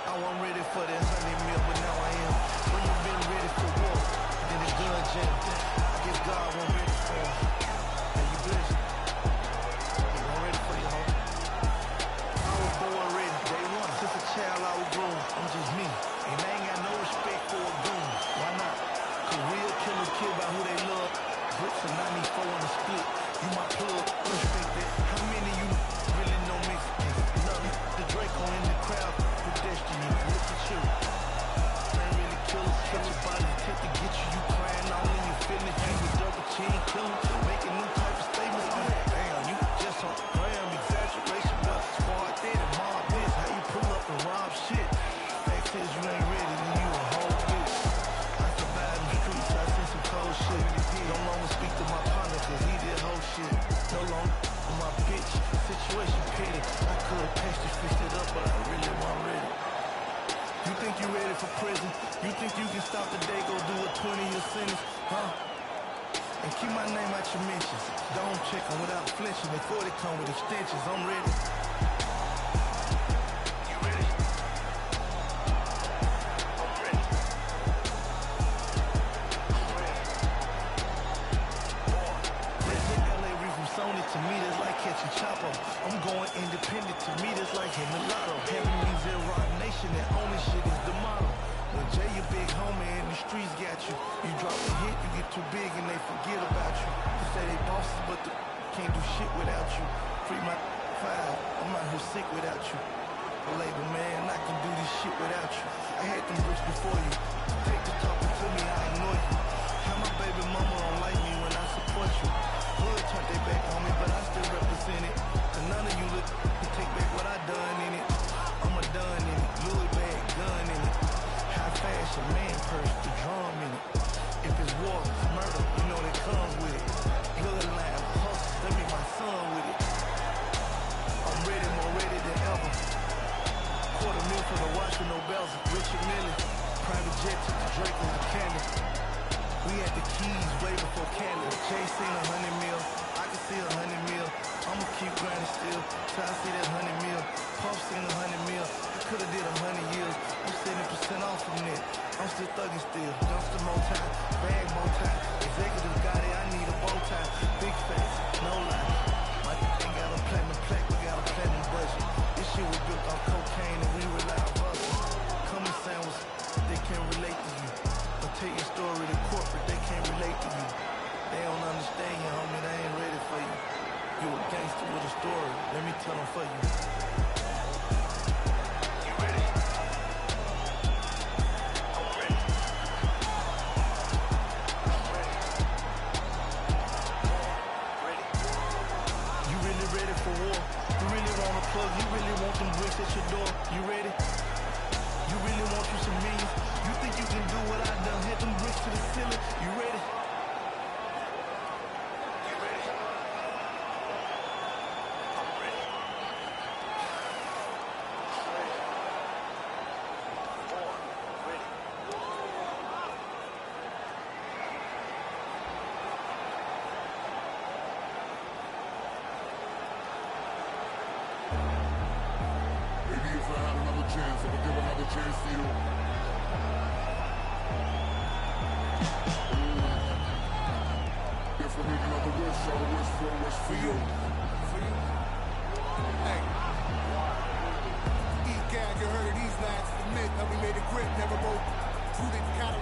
F: I wasn't ready for that 100 mil, but now I am. When you've been ready for war, then the gun jam. I guess God wasn't ready for him. And you blessed. He wasn't ready for you, homie. I was born ready, day one. Since a child I was grown. I'm just me. And I ain't got no respect for a goon. Why not? Cause real killers kill by who they love. Bricks and 94 on the split. You my plug, respect that. How many you really know Mexicans? None. The Draco in the crowd, pedestrian. Look at you. Man, really killers, catch your body, take to get you. You crying all in your feelings. You a double chin killer, making them type of statements. Oh, damn, you just on gram exaggeration. But smart dead and mob this. How you pull up and rob shit? Fact is you ain't ready, then you a whole bitch. I survived in the streets, I seen some cold shit. No longer speak to my partner, cause he did whole shit. No longer on my bitch, situation petty. I could've patched it, fixed it up, but I really wasn't ready. You think you ready for prison? You think you can stop the day, go do a 20-year sentence? Huh? And keep my name out your mentions. Don't check them without flinching. Before they come with extensions, I'm ready. You ready? I'm ready. Sony to me, that's like catching Chopper. I'm going independent, to me, that's like hitting the lotto. Heaven means they're Rock Nation, and only shit is the motto. When Jay, your big homie, and the streets got you. You drop a hit, you get too big, and they forget about you. They say they bosses, but they can't do shit without you. Free my 5, I'm out here sick without you. A label, man, I can do this shit without you. I had them bricks before you. Take the talking to me, I ignore you. How my baby mama don't like me when I support you. Hood turned their back on me, but I still represent it. And none of you look to take back what I done in it. I'm a done in it, Louis bag, gun in it. High fashion, man purse, the drum in it. If it's war, it's murder, you know that comes with it. Bloodline, hustle, let me my son with it. I'm ready, more ready than ever. $250,000 for the watch with no bells, Richard Mille. Private jet to the Drake and the candy. We had the keys way before Canada. Jay seen 100 mil, I can see 100 mil. I'ma keep grinding still, till I see that 100 mil. Puff seen 100 mil, I could've did 100 years. I'm 70% off from that, I'm still thugging still. Dumpster more time, bag more time. Executive got it, I need a bow tie. Big face, no lie. My ain't got a platinum plaque, we got a platinum budget. This shit was built on cocaine and we rely on hustle. Come and sandwich, they can't relate to you. Tell your story to corporate, they can't relate to you. They don't understand you, homie, they ain't ready for you. You a gangster with a story, let me tell them for you. You ready? I'm ready. I'm ready. Ready. You really ready for war? You really want a plug? You really want them bricks at your door? You ready? You really want you some millions? You think you can do what I done? Hit them bricks to the ceiling. You ready? You ready? I'm ready. Ready.
J: Maybe if I had another chance, I would give another chance to you. If I make another wish, I would wish for a wish for you.
F: For you? Hey. Eat gag, you heard of these lads. Admit that we made a grip, never broke. Prudent, kind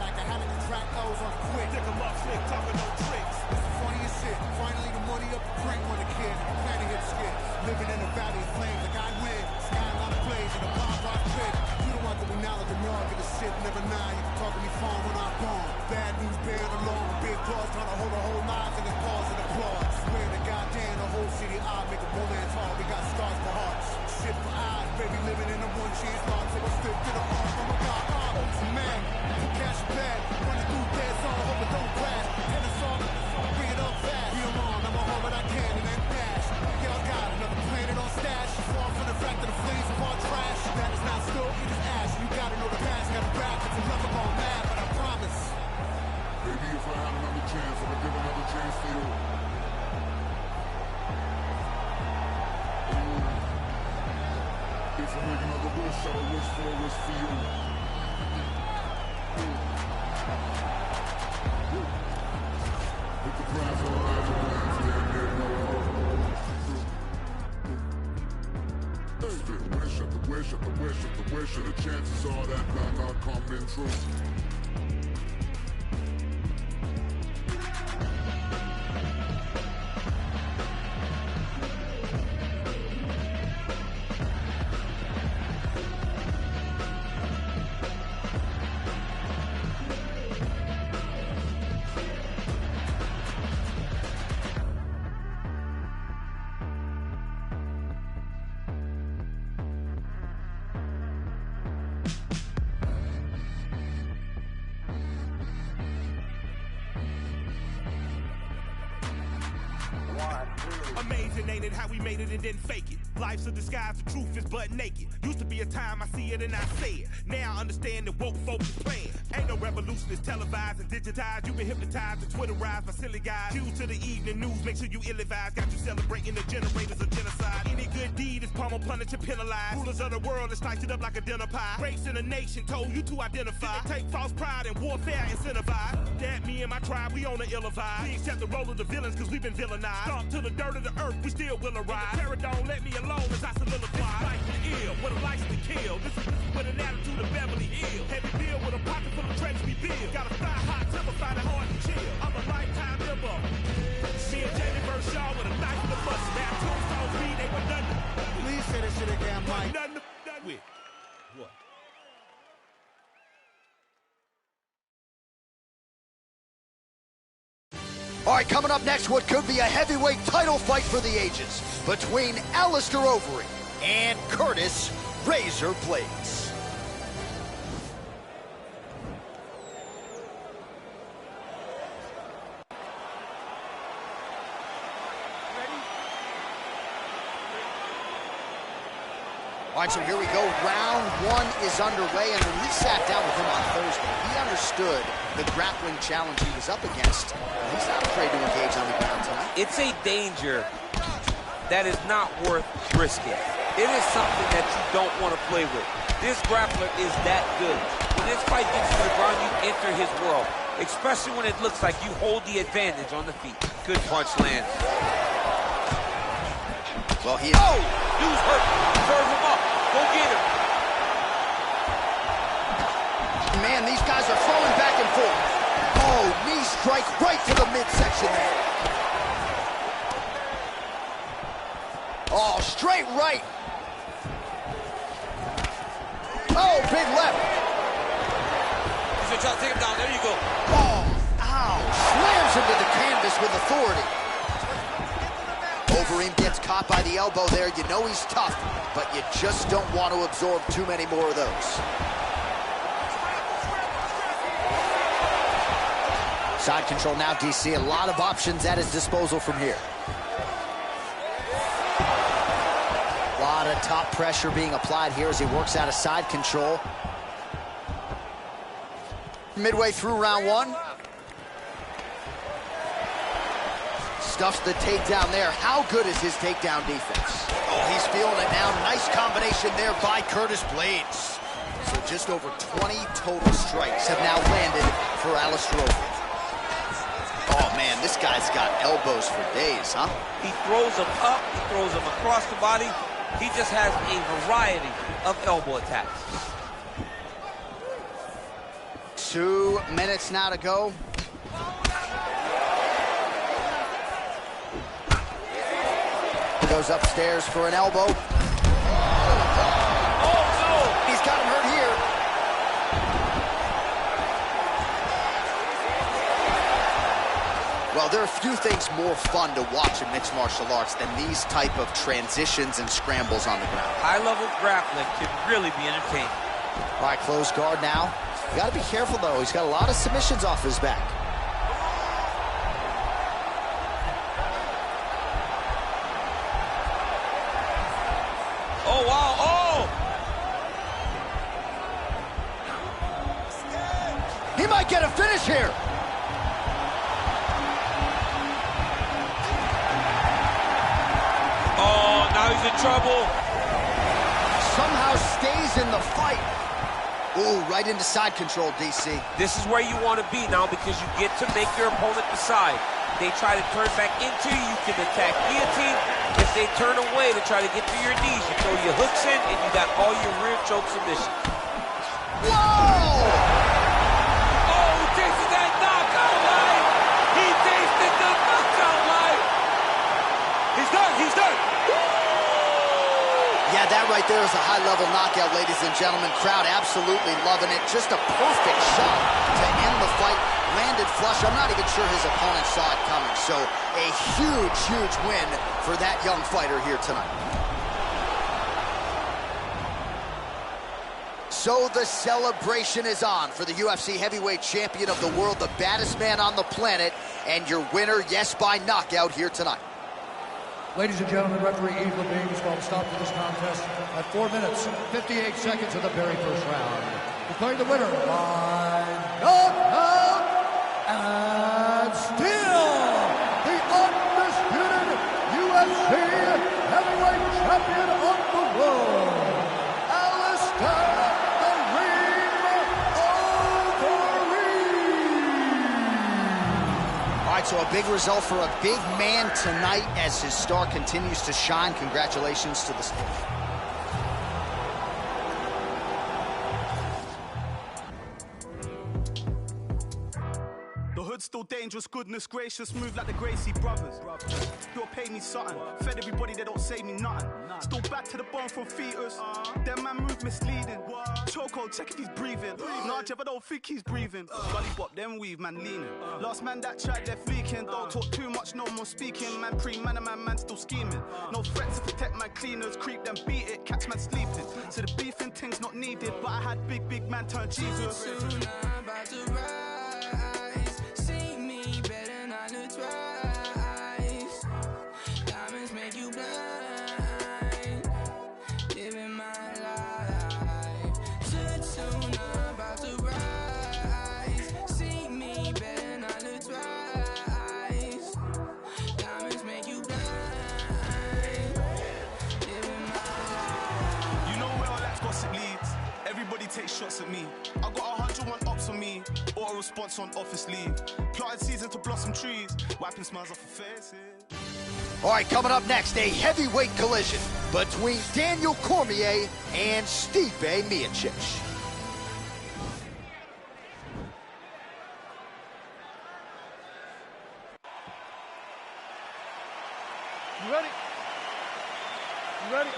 I: Baby living in a one chance box, so I stick to the arm. Oh my God, oh man, cash bad, running through dead zone, hope it don't crash. And the song, bring it up fast. Be alone, I'm a what I can and then dash. Yeah, I got another planet on stash. Far from the fact that the flames are all trash. That is not still, it is ash. You gotta know the past, gotta back. It's another long mad, but I promise.
J: Maybe if I had another chance, I would give another chance to you. If I make another wish, I would wish for a wish for you. With the prize on life, wish after wish after wish after wish, and the chances are that might not come in true.
D: Amazing, ain't it, how we made it and didn't fake it. Life's a disguise, the truth is butt naked. Used to be a time I see it and I say it. Now I understand that woke folks is playing. Ain't no revolution, it's televised and digitized. You've been hypnotized and Twitterized by silly guys. Due to the evening news, make sure you ill-advised. Got you celebrating the generators of genocide. Any good deed is pummel, punished, and penalized. Rulers of the world are sliced it up like a dinner pie. Race in a nation told you to identify. Take false pride and warfare incentivize. That me and my tribe, we on the ill vibe. We accept the role of the villains cause we've been villainized. Stomp to the dirt of the earth, we still will arrive. Terror don't let me alone as I solidify. Life is ill, with a license to kill. This is with an attitude of Beverly Hills. Heavy bill with a pocket full of trades we build. Got a fly hot temper, find it hard to chill. I'm a lifetime member. Me and Jamie Vershaw with a knife in the bust. Now tombstones me, they were nothing.
I: Please say that shit again, Mike.
D: Nothing with. What?
A: All right, coming up next, what could be a heavyweight title fight for the ages between Alistair Overeem and Curtis Razor Blades. All right, so here we go. Round one is underway, and when we sat down with him on Thursday, he understood the grappling challenge he was up against. He's not afraid to engage on the ground tonight.
B: It's a danger that is not worth risking. It is something that you don't want to play with. This grappler is that good. When this fight gets to the ground, you enter his world, especially when it looks like you hold the advantage on the feet. Good punch lands.
A: Well, he is...
B: Oh! Dude's hurt. Serve him up. Go get him.
A: Man, these guys are throwing back and forth. Oh, knee strike right to the midsection there. Oh, straight right. Oh, big left.
B: He's gonna try to take him down. There you go.
A: Oh, ow. Slams him to the canvas with authority. Overeem gets caught by the elbow there. You know he's tough, but you just don't want to absorb too many more of those. Side control now, DC. A lot of options at his disposal from here. A lot of top pressure being applied here as he works out of side control. Midway through round one. Stuffs the takedown there. How good is his takedown defense? Oh, he's feeling it now. Nice combination there by Curtis Blades. So just over 20 total strikes have now landed for Alistair Overeem. Oh, man, this guy's got elbows for days, huh?
B: He throws them up, he throws them across the body. He just has a variety of elbow attacks.
A: 2 minutes now to go. Goes upstairs for an elbow. Oh,
B: no!
A: He's got him hurt here. Well, there are few things more fun to watch in mixed martial arts than these type of transitions and scrambles on the ground.
B: High-level grappling can really be entertaining.
A: All right, close guard now. You got to be careful, though. He's got a lot of submissions off his back.
B: Oh, wow. Oh!
A: He might get a finish here.
B: Oh, now he's in trouble.
A: Somehow stays in the fight. Ooh, right into side control, DC.
B: This is where you want to be now because you get to make your opponent decide. They try to turn back into you, you can attack guillotine. If they turn away to try to get to your knees, you throw your hooks in and you got all your rear choke submissions.
A: Whoa!
B: Oh, he tasted that knockout life! He tasted the knockout life! He's done, he's done!
A: Yeah, that right there is a high-level knockout, ladies and gentlemen. Crowd absolutely loving it. Just a perfect shot to end the fight. Landed flush. I'm not even sure his opponent saw it coming. So a huge, huge win for that young fighter here tonight. So the celebration is on for the UFC heavyweight champion of the world, the baddest man on the planet, and your winner, yes, by knockout here tonight.
O: Ladies and gentlemen, referee Yves Levine has called a stop to this contest at 4 minutes, 58 seconds of the very first round. Declaring the winner by knockout and still the undisputed UFC heavyweight champion of the world, Alistair the Ring Overeem.
A: All right, so a big result for a big man tonight as his star continues to shine. Congratulations to the stage.
G: Still dangerous, goodness gracious, move like the Gracie brothers. You'll pay me something, fed everybody, they don't say me nothing. Still back to the bone from fetus, that man move misleading. Choco, check if he's breathing. Nah, Jeff, I don't think he's breathing. Gully bop, then weave, man leaning. Last man that tried left leaking. Don't talk too much, no more speaking. Man pre-man and man still scheming. No threats to protect my cleaners, creep them beat it, catch man sleeping. So the beefing thing's not needed, but I had big man turn Jesus.
S: Diamonds make you blind. Living my life. Too soon, I'm about to rise. See me better not to twice. Diamonds make you blind. Living my life.
G: You know where all that gossip leads. Everybody takes shots at me. I got 101 ops on me. Auto response on office leave. Planted season to blossom trees. Wiping smiles off the faces.
A: All right, coming up next, a heavyweight collision between Daniel Cormier and Stipe Miocic.
E: You ready? You ready?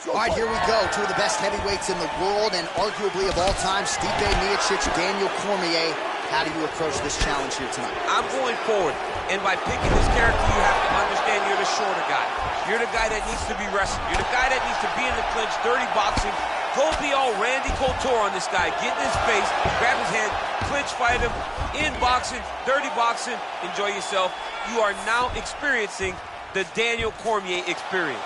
A: All right, here we go. Two of the best heavyweights in the world and arguably of all time, Stipe Miocic, Daniel Cormier. How do you approach this challenge here tonight?
B: I'm going forward, and by picking this character, you have to understand you're the shorter guy. You're the guy that needs to be wrestling. You're the guy that needs to be in the clinch, dirty boxing. Go be all Randy Couture on this guy. Get in his face, grab his hand, clinch fight him, in boxing, dirty boxing. Enjoy yourself. You are now experiencing the Daniel Cormier experience.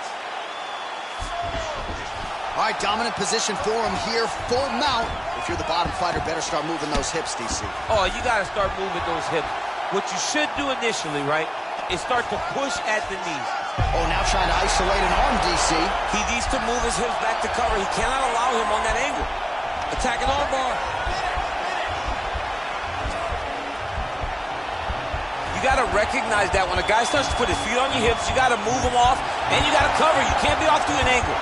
A: All right, dominant position for him here, full mount. If you're the bottom fighter, better start moving those hips, DC.
B: Oh, you got to start moving those hips. What you should do initially, right, is start to push at the knees.
A: Oh, now trying to isolate an arm, DC.
B: He needs to move his hips back to cover. He cannot allow him on that angle. Attacking armbar. You got to recognize that when a guy starts to put his feet on your hips, you got to move him off, and you got to cover. You can't be off to an angle.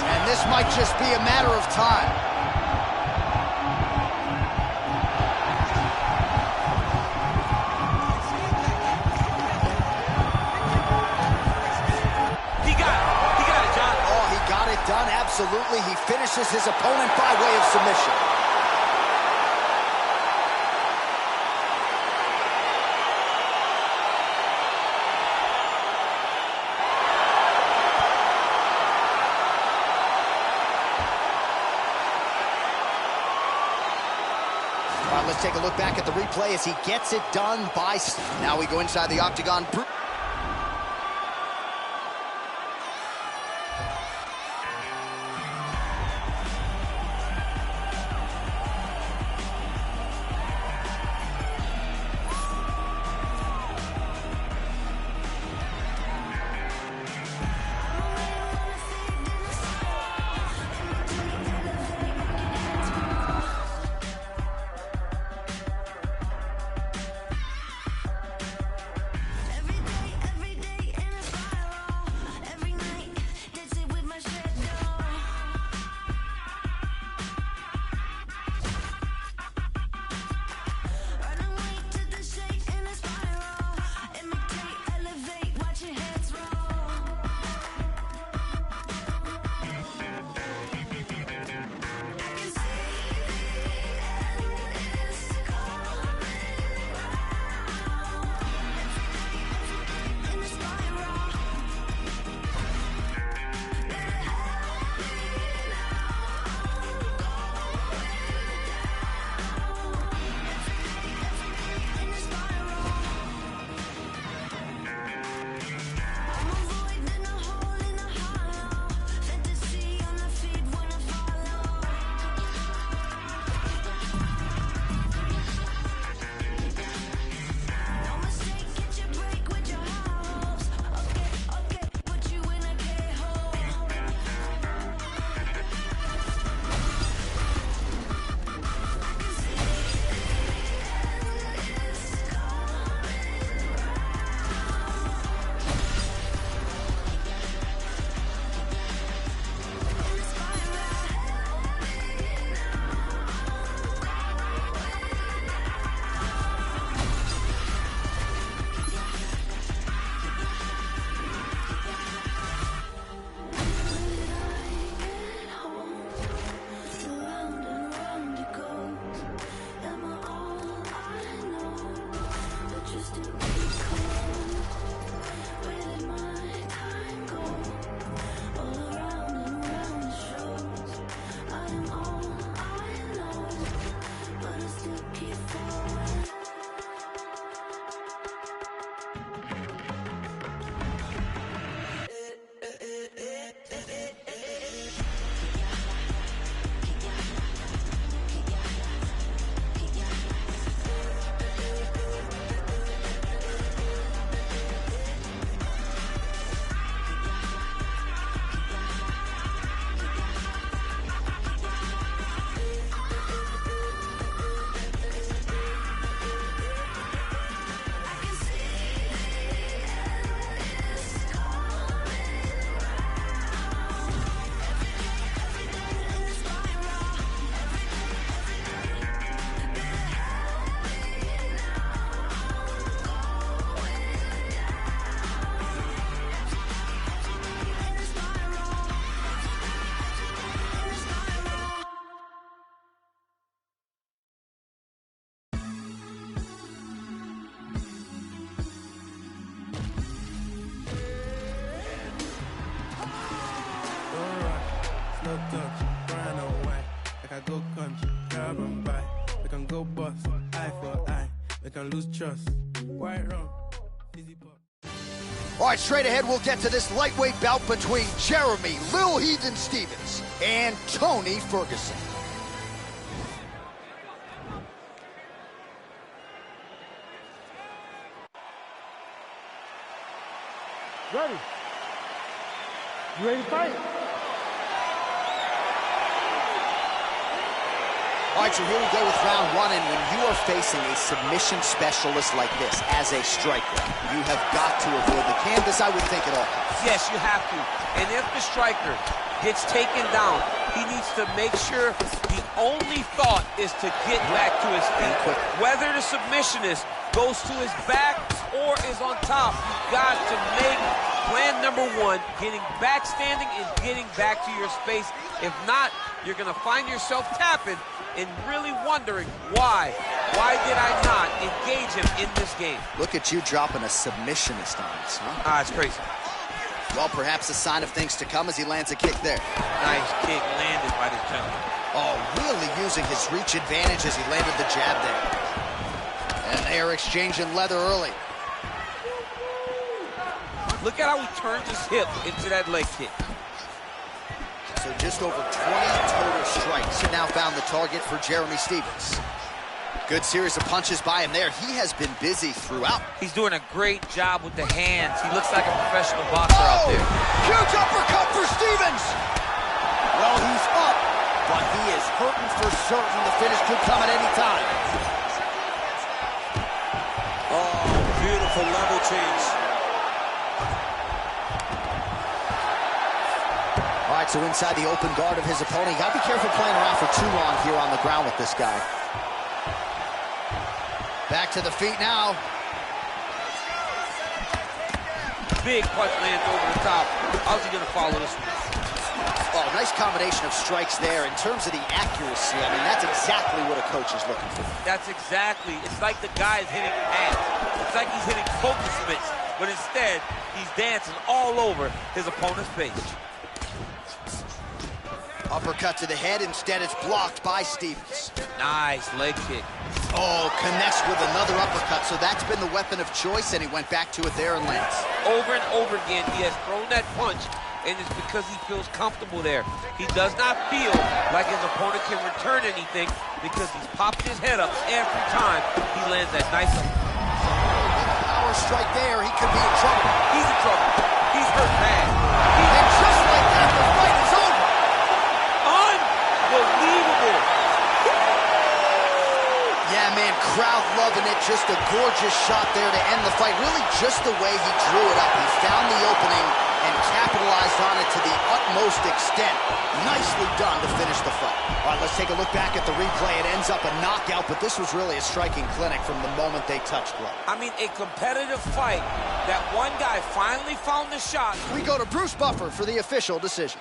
A: And this might just be a matter of time.
B: He got it, John.
A: Oh, he got it done, absolutely. He finishes his opponent by way of submission. let's take a look back at the replay as he gets it done by... Now we go inside the octagon.
T: no touch, grind away. Like I go country, grab and buy. We can go bust, eye for eye. We can lose trust. White rum, easy pop.
A: All right, straight ahead, we'll get to this lightweight bout between Jeremy Lil Heathen Stevens and Tony Ferguson.
E: Ready? You ready to fight?
A: All right, so here we go with round one, and when you are facing a submission specialist like this as a striker, you have got to avoid the canvas, I would think, at all costs.
B: Yes, you have to. And if the striker gets taken down, he needs to make sure the only thought is to get back to his feet. Whether the submissionist goes to his back or is on top, you've got to make plan number one, getting back standing and getting back to your space. If not, you're going to find yourself tapping and really wondering why. Why did I not engage him in this game?
A: Look at you dropping a submissionist on us, huh?
B: It's crazy.
A: Well, perhaps a sign of things to come as he lands a kick there.
B: Nice kick landed by this gentleman.
A: Oh, really using his reach advantage as he landed the jab there. And they are exchanging leather early.
B: Look at how he turns his hip into that leg kick.
A: So just over 20 total strikes. And now found the target for Jeremy Stephens. Good series of punches by him there. He has been busy throughout.
B: He's doing a great job with the hands. He looks like a professional boxer out there.
A: Huge uppercut for Stephens. Well, he's up, but he is hurting for certain. The finish could come at any time.
B: Oh, beautiful level change.
A: All right, so inside the open guard of his opponent. You gotta be careful playing around for too long here on the ground with this guy. Back to the feet now.
B: Big punch lands over the top. How's he gonna follow this one?
A: Oh, nice combination of strikes there. In terms of the accuracy, I mean, that's exactly what a coach is looking for.
B: That's exactly. It's like the guy is hitting pads. It's like he's hitting focus mitts, but instead, he's dancing all over his opponent's face.
A: Uppercut to the head. Instead, it's blocked by Stephens.
B: Nice leg kick.
A: Oh, connects with another uppercut. So that's been the weapon of choice, and he went back to it there and lands.
B: Over and over again, he has thrown that punch, and it's because he feels comfortable there. He does not feel like his opponent can return anything because he's popping his head up every time he lands that nice
A: power strike there. He could be in trouble.
B: He's in trouble. He's hurt bad.
A: And just like that, the fight is over.
B: Unbelievable.
A: Yeah, man, crowd loving it. Just a gorgeous shot there to end the fight. Really just the way he drew it up. He found the opening and capitalized on it to the utmost extent. Nicely done to finish the fight. All right, let's take a look back at the replay. It ends up a knockout, but this was really a striking clinic from the moment they touched glove.
B: I mean, a competitive fight that one guy finally found the shot.
A: We go to Bruce Buffer for the official decision.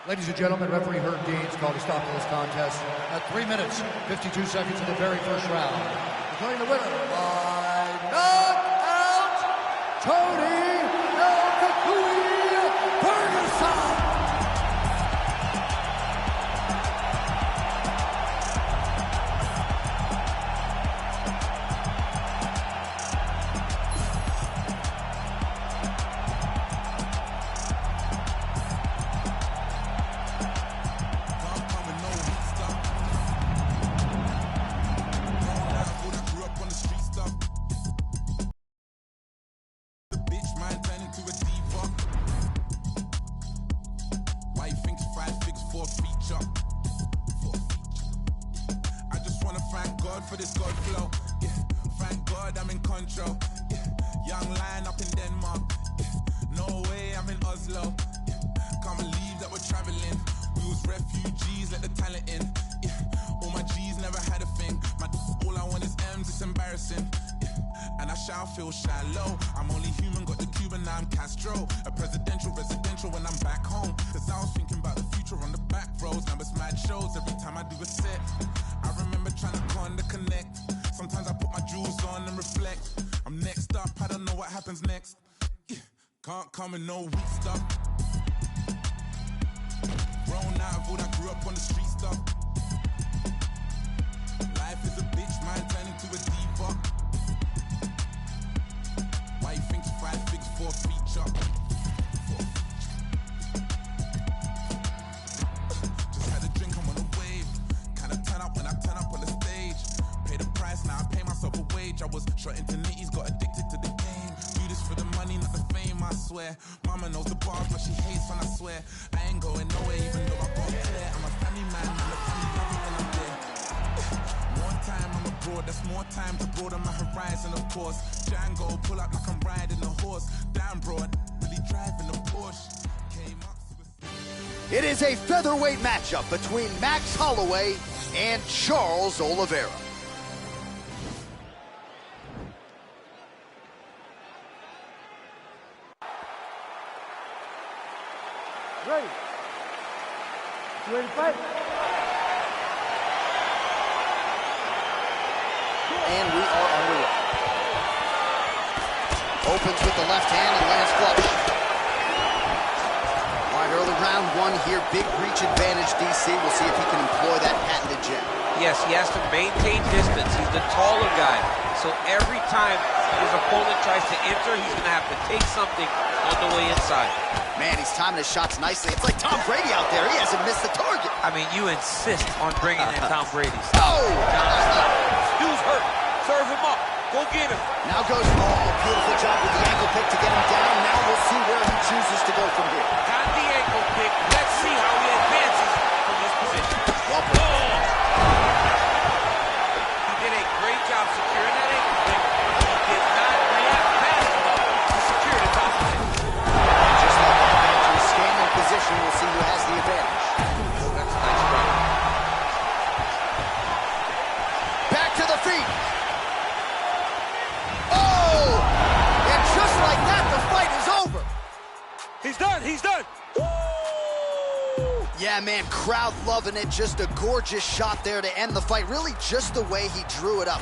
O: Ladies and gentlemen, referee Herb Deans called a stop to this contest at 3 minutes, 52 seconds of the very first round. Declaring the winner by knockout, Tony El Kakui Ferguson.
F: For this God flow, yeah. Thank God I'm in control, yeah. Young lion up in Denmark, yeah. No way I'm in Oslo, yeah. Can't believe that we're traveling. We was refugees, let the talent in, yeah. All my G's never had a thing. All I want is M's, it's embarrassing, yeah. And I shall feel shallow. I'm only human, got the Cuban, now I'm Castro. A residential when I'm back home. Cause I was thinking about the future on the back roads. Now it's mad shows every time I do a set. I remember trying to connect. Sometimes I put my jewels on and reflect. I'm next up, I don't know what happens next. Yeah. Can't come in no weak stuff. Grown out of all I grew up on the street stuff. Life is a bitch, man, turning to a diva. Why you think 5 figs for a feature? Just had a drink, I'm on a wave. Kinda turn up when I turn up on the stage. Pay the price, now I pay myself a wage. I was shot into nitties, got addicted to the game. Do this for the money, not the fame, I swear. Mama knows the bars, but she hates when I swear. I ain't going nowhere, even though I got clear. I'm a family man, and the family love me when I'm there. More time, I'm abroad, that's more time to broaden my horizon, of course. Django, pull up like I'm riding a horse. Damn, bro, I really driving a Porsche. Came up.
A: It is a featherweight matchup between Max Holloway and Charles Oliveira.
E: Ready? You ready to fight?
A: And we are underway. Opens with the left hand and lands flush. won here. Big reach advantage, DC. We'll see if he can employ that patented jab.
B: Yes, he has to maintain distance. He's the taller guy. So every time his opponent tries to enter, he's going to have to take something on the way inside.
A: Man, he's timing his shots nicely. It's like Tom Brady out there. He hasn't missed the target.
B: I mean, you insist on bringing in Tom Brady.
A: Oh!
B: Dude's hurt. Serve him up. Go get him.
A: Now goes, beautiful job with the ankle pick to get him down. Now we'll see where he chooses to go from here.
B: Got the ankle pick. Let's see how he advances from this position.
A: Well played.
B: He did a great job securing that ankle pick. He did not react fast enough to secure the top position.
A: Just like that, back to his standing position. We'll see who has the advantage.
B: That's a nice run.
A: Back to the feet. Oh! And just like that, the fight is over.
B: He's done. He's done.
A: Yeah, man, crowd loving it. Just a gorgeous shot there to end the fight. Really just the way he drew it up.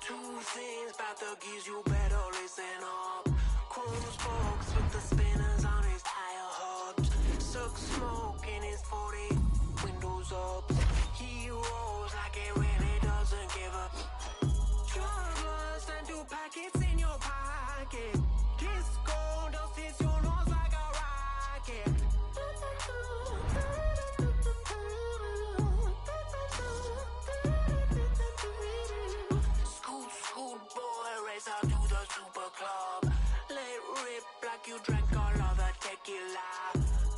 S: Two things about the geese, you better listen up. Chrome spokes with the spinners on his tire hubs. Suck smoke in his 40, windows up. He rolls like it really doesn't give up. Troublers and two packets in your pocket. Disco dust hits your nose like a rocket. Scoot, scoot, boy, race out to the super club. Let rip like you drank all of the tequila.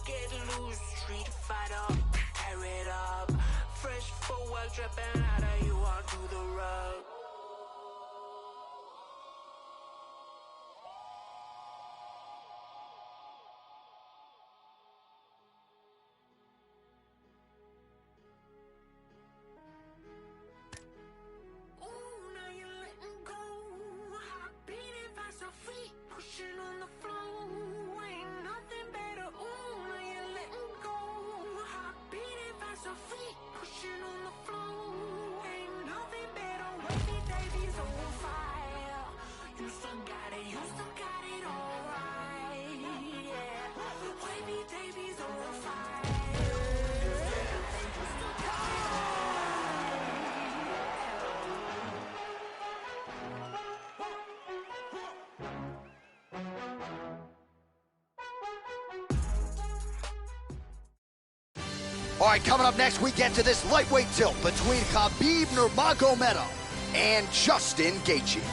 S: Get loose, street fighter, tear it up. Fresh forward, dripping out of you onto the rug. Pushing on the floor, ain't nothing better. Ooh, now you're letting go. Hot beating fast, your feet pushing on the floor, ain't nothing better. Wavy Davies on fire. You still got it, you still got it all right. Yeah, Wavy Davies on fire. You still got it, you still got it all right.
A: All right, coming up next, we get to this lightweight tilt between Khabib Nurmagomedov and Justin Gaethje.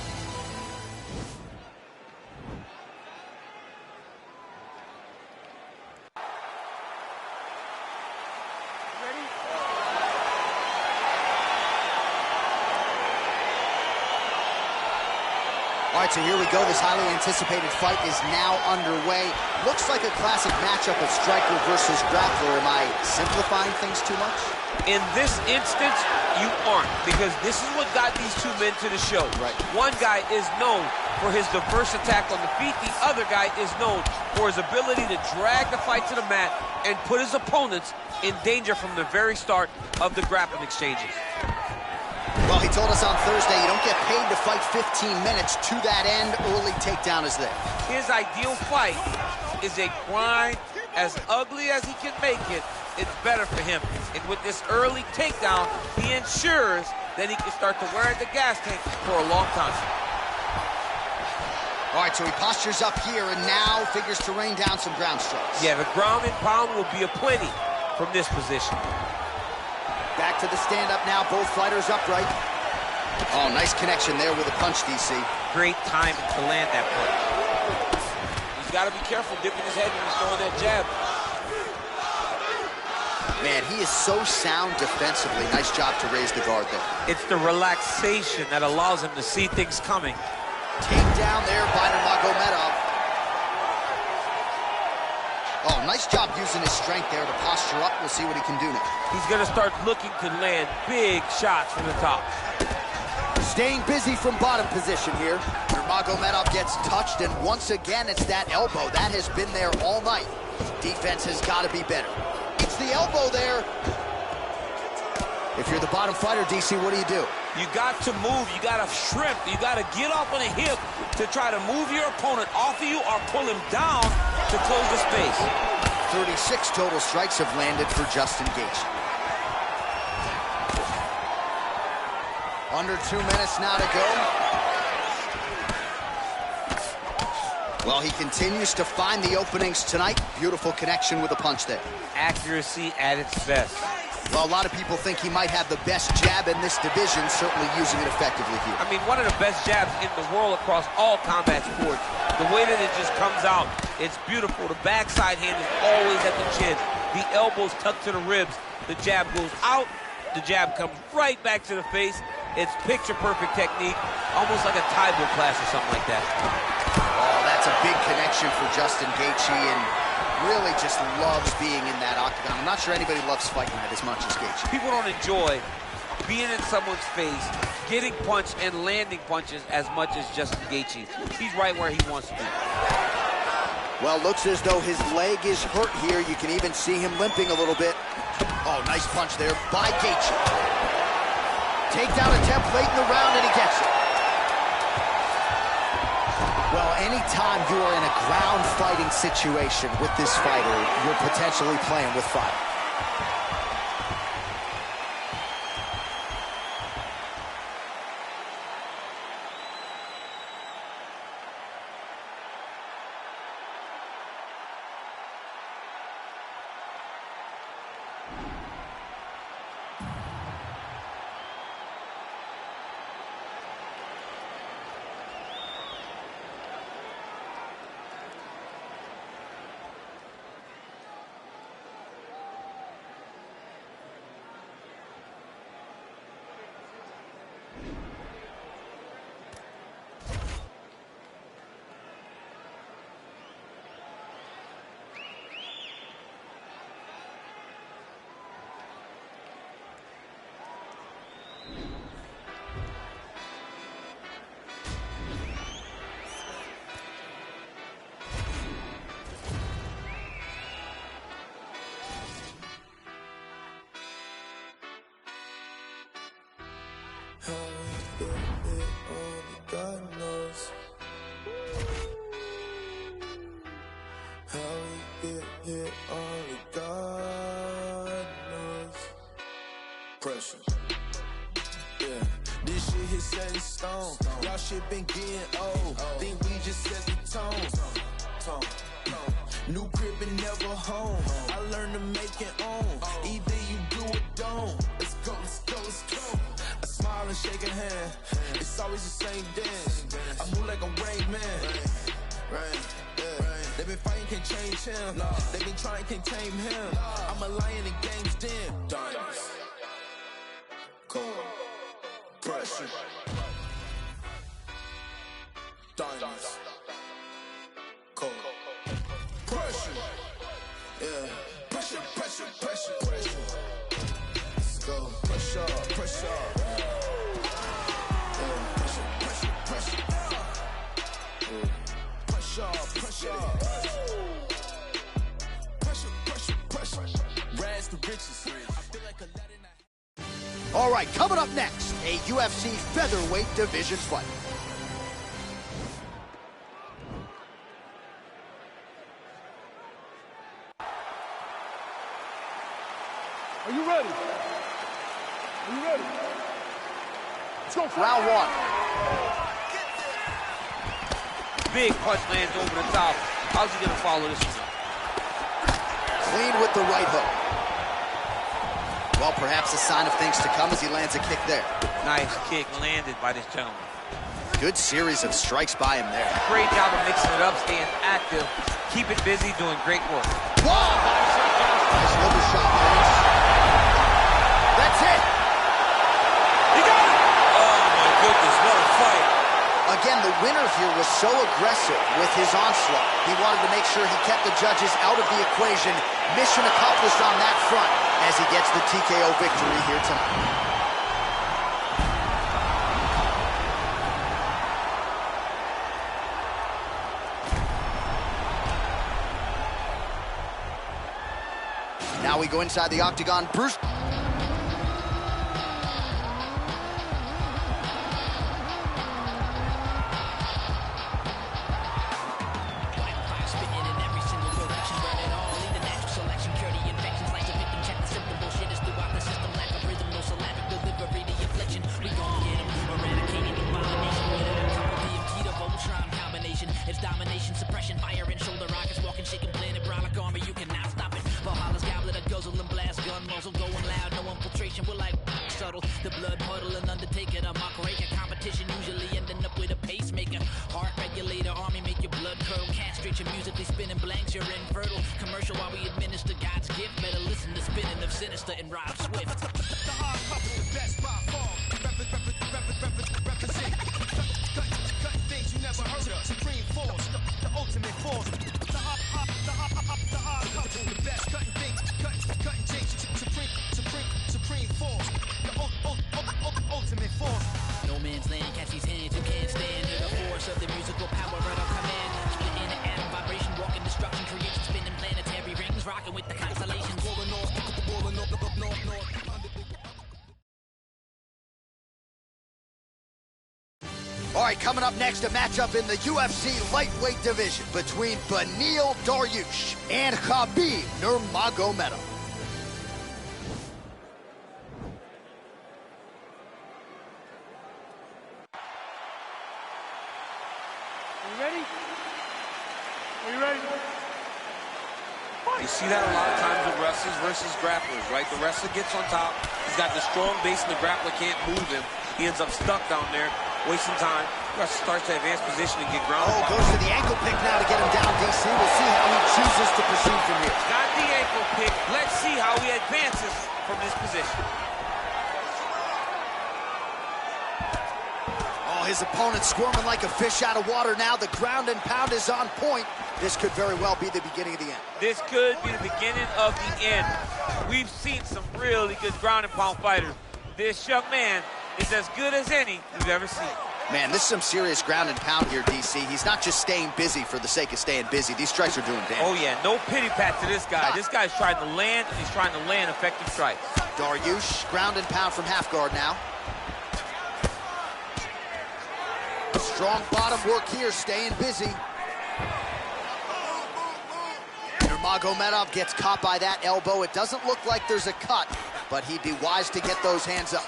A: All right, so here we go. This highly anticipated fight is now underway. Looks like a classic matchup of striker versus grappler. Am I simplifying things too much?
B: In this instance, you aren't, because this is what got these two men to the show.
A: Right.
B: One guy is known for his diverse attack on the feet. The other guy is known for his ability to drag the fight to the mat and put his opponents in danger from the very start of the grappling exchanges.
A: Well, he told us on Thursday you don't get paid to fight 15 minutes. To that end, early takedown is there.
B: His ideal fight is a grind. As ugly as he can make it, it's better for him. And with this early takedown, he ensures that he can start to wear the gas tank for a long time.
A: All right, so he postures up here and now figures to rain down some ground strikes.
B: Yeah, the ground and pound will be aplenty from this position.
A: Back to the stand-up now, both fighters upright. Oh, nice connection there with a punch, DC.
B: Great timing to land that punch. He's got to be careful dipping his head when he's throwing that jab.
A: Man, he is so sound defensively. Nice job to raise the guard there.
B: It's the relaxation that allows him to see things coming.
A: Takedown there by Nurmagomedov. Oh, nice job using his strength there to posture up. We'll see what he can do now.
B: He's going to start looking to land big shots from the top.
A: Staying busy from bottom position here. Nurmagomedov gets touched, and once again, it's that elbow. That has been there all night. Defense has got to be better. It's the elbow there. If you're the bottom fighter, DC, what do?
R: You got to move. You got to shrimp. You got to get off on a hip to try to move your opponent off of you or pull him down to close the space.
A: 36 total strikes have landed for Justin Gaethje. Under 2 minutes now to go. Well, he continues to find the openings tonight. Beautiful connection with a punch there.
R: Accuracy at its best.
A: Well, a lot of people think he might have the best jab in this division, certainly using it effectively here.
R: I mean, one of the best jabs in the world across all combat sports. The way that it just comes out, it's beautiful. The backside hand is always at the chin. The elbows tucked to the ribs. The jab goes out. The jab comes right back to the face. It's picture-perfect technique, almost like a Taibo class or something like that.
A: Oh, that's a big connection for Justin Gaethje, and really just loves being in that octagon. I'm not sure anybody loves fighting it as much as Gaethje.
R: People don't enjoy being in someone's face, getting punched and landing punches as much as Justin Gaethje. He's right where he wants to be.
A: Well, looks as though his leg is hurt here. You can even see him limping a little bit. Oh, nice punch there by Gaethje. Takedown attempt late in the round, and he gets it. Well, anytime you are in a ground fighting situation with this fighter, you're potentially playing with fire.
T: How we get it, only God knows. How we get here, only God knows. Pressure. Yeah, this shit hit set in stone. Y'all shit been getting old. Think we just set the tone. New crib and never home. I learned to make it own. Either you do or don't. Let's go, let's go, let's go. I smile and shake a hand. It's always the same dance. I move like a Rain Man. They been fighting, can't change him. They been trying, can't tame him. I'm a lion in game's den. Diamonds. Cold. Pressure. Diamonds. Cold. Pressure. Yeah. Pressure, pressure, pressure, pressure. Let's go. Pressure, pressure. Yeah. Pressure, pressure, pressure. Pressure, pressure. Pressure, pressure, pressure. Rags to riches. I feel like a Latin.
A: All right, coming up next, a UFC featherweight division fight.
E: Are you ready? Are you ready? Let's go.
A: Round one.
R: Big punch lands over the top. How's he gonna follow this one?
A: Clean with the right hook. Well, perhaps a sign of things to come as he lands a kick there.
R: Nice kick landed by this gentleman.
A: Good series of strikes by him there.
R: Great job of mixing it up, staying active. Keep it busy, doing great work.
A: Whoa! Nice liver shot lands. That's it!
R: He got it! Oh, my goodness, what a fight.
A: Again, the winner here was so aggressive with his onslaught. He wanted to make sure he kept the judges out of the equation. Mission accomplished on that front as he gets the TKO victory here tonight. Now we go inside the octagon. Bruce.
P: It's domination, suppression, fire and shoulder rockets, walking, shaking, planet, brolic armor, you cannot stop it. Valhalla's goblet, a guzzle and blast, gun muzzle going loud, no infiltration, we're like subtle. The blood puddle and undertaker, a mock raker, competition usually ending up with a pacemaker. Heart regulator, army make your blood curl, castrate your musically spinning blanks, you're infertile. Commercial while we administer God's gift, better listen to spinning of Sinister and Rob Swift.
H: The odd couple, the best by far. Represent. Cut things you never heard of. Supreme force, the ultimate force. The odd couple, the best cutting things, cutting things. Supreme force, the ultimate force.
P: No man's land, catch these hands, you can't stand to the force of the musical power right on command. Splitting the atom vibration, walking destruction, creation, spinning planetary rings, rocking with the constellations.
H: Rolling north.
A: All right, coming up next, a matchup in the UFC lightweight division between Beneil Dariush and Khabib Nurmagomedov.
E: Are you ready? Are you ready?
B: You see that a lot of times with wrestlers versus grapplers, right? The wrestler gets on top. He's got the strong base, and the grappler can't move him. He ends up stuck down there, wasting time. The wrestler starts to advance position and get grounded.
A: Oh, goes to the ankle pick now to get him down, DC. We'll see how he chooses to proceed from here.
B: Got the ankle pick. Let's see how he advances from this position.
A: Oh, his opponent squirming like a fish out of water now. The ground and pound is on point. This could very well be the beginning of the end.
B: This could be the beginning of the end. We've seen some really good ground and pound fighters. This young man is as good as any we've ever seen.
A: Man, this is some serious ground and pound here, DC. He's not just staying busy for the sake of staying busy. These strikes are doing damage.
B: Oh, yeah, no pity pat to this guy. This guy's trying to land, and he's trying to land effective strikes.
A: Dariush, ground and pound from half guard now. Strong bottom work here, staying busy. Nurmagomedov gets caught by that elbow. It doesn't look like there's a cut, but he'd be wise to get those hands up.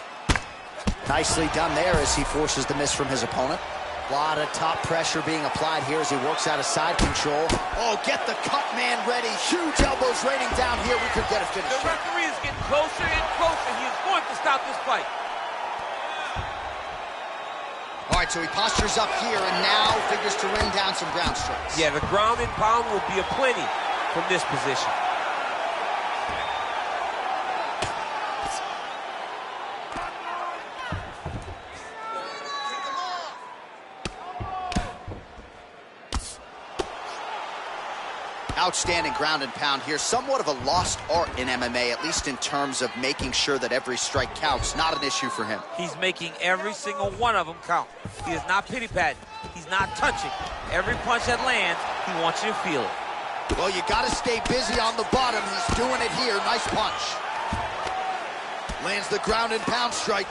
A: Nicely done there as he forces the miss from his opponent. A lot of top pressure being applied here as he works out of side control. Oh, get the cut man ready. Huge elbows raining down here. We could get a finish.
B: The referee is getting closer and closer. He is going to stop this fight.
A: All right, so he postures up here and now figures to rain down some ground strikes.
B: Yeah, the ground and pound will be aplenty from this position.
A: Outstanding ground and pound here. Somewhat of a lost art in MMA, at least in terms of making sure that every strike counts. Not an issue for him.
B: He's making every single one of them count. He is not pity-patting. He's not touching. Every punch that lands, he wants you to feel it.
A: Well, you got to stay busy on the bottom. He's doing it here. Nice punch. Lands the ground and pound strike.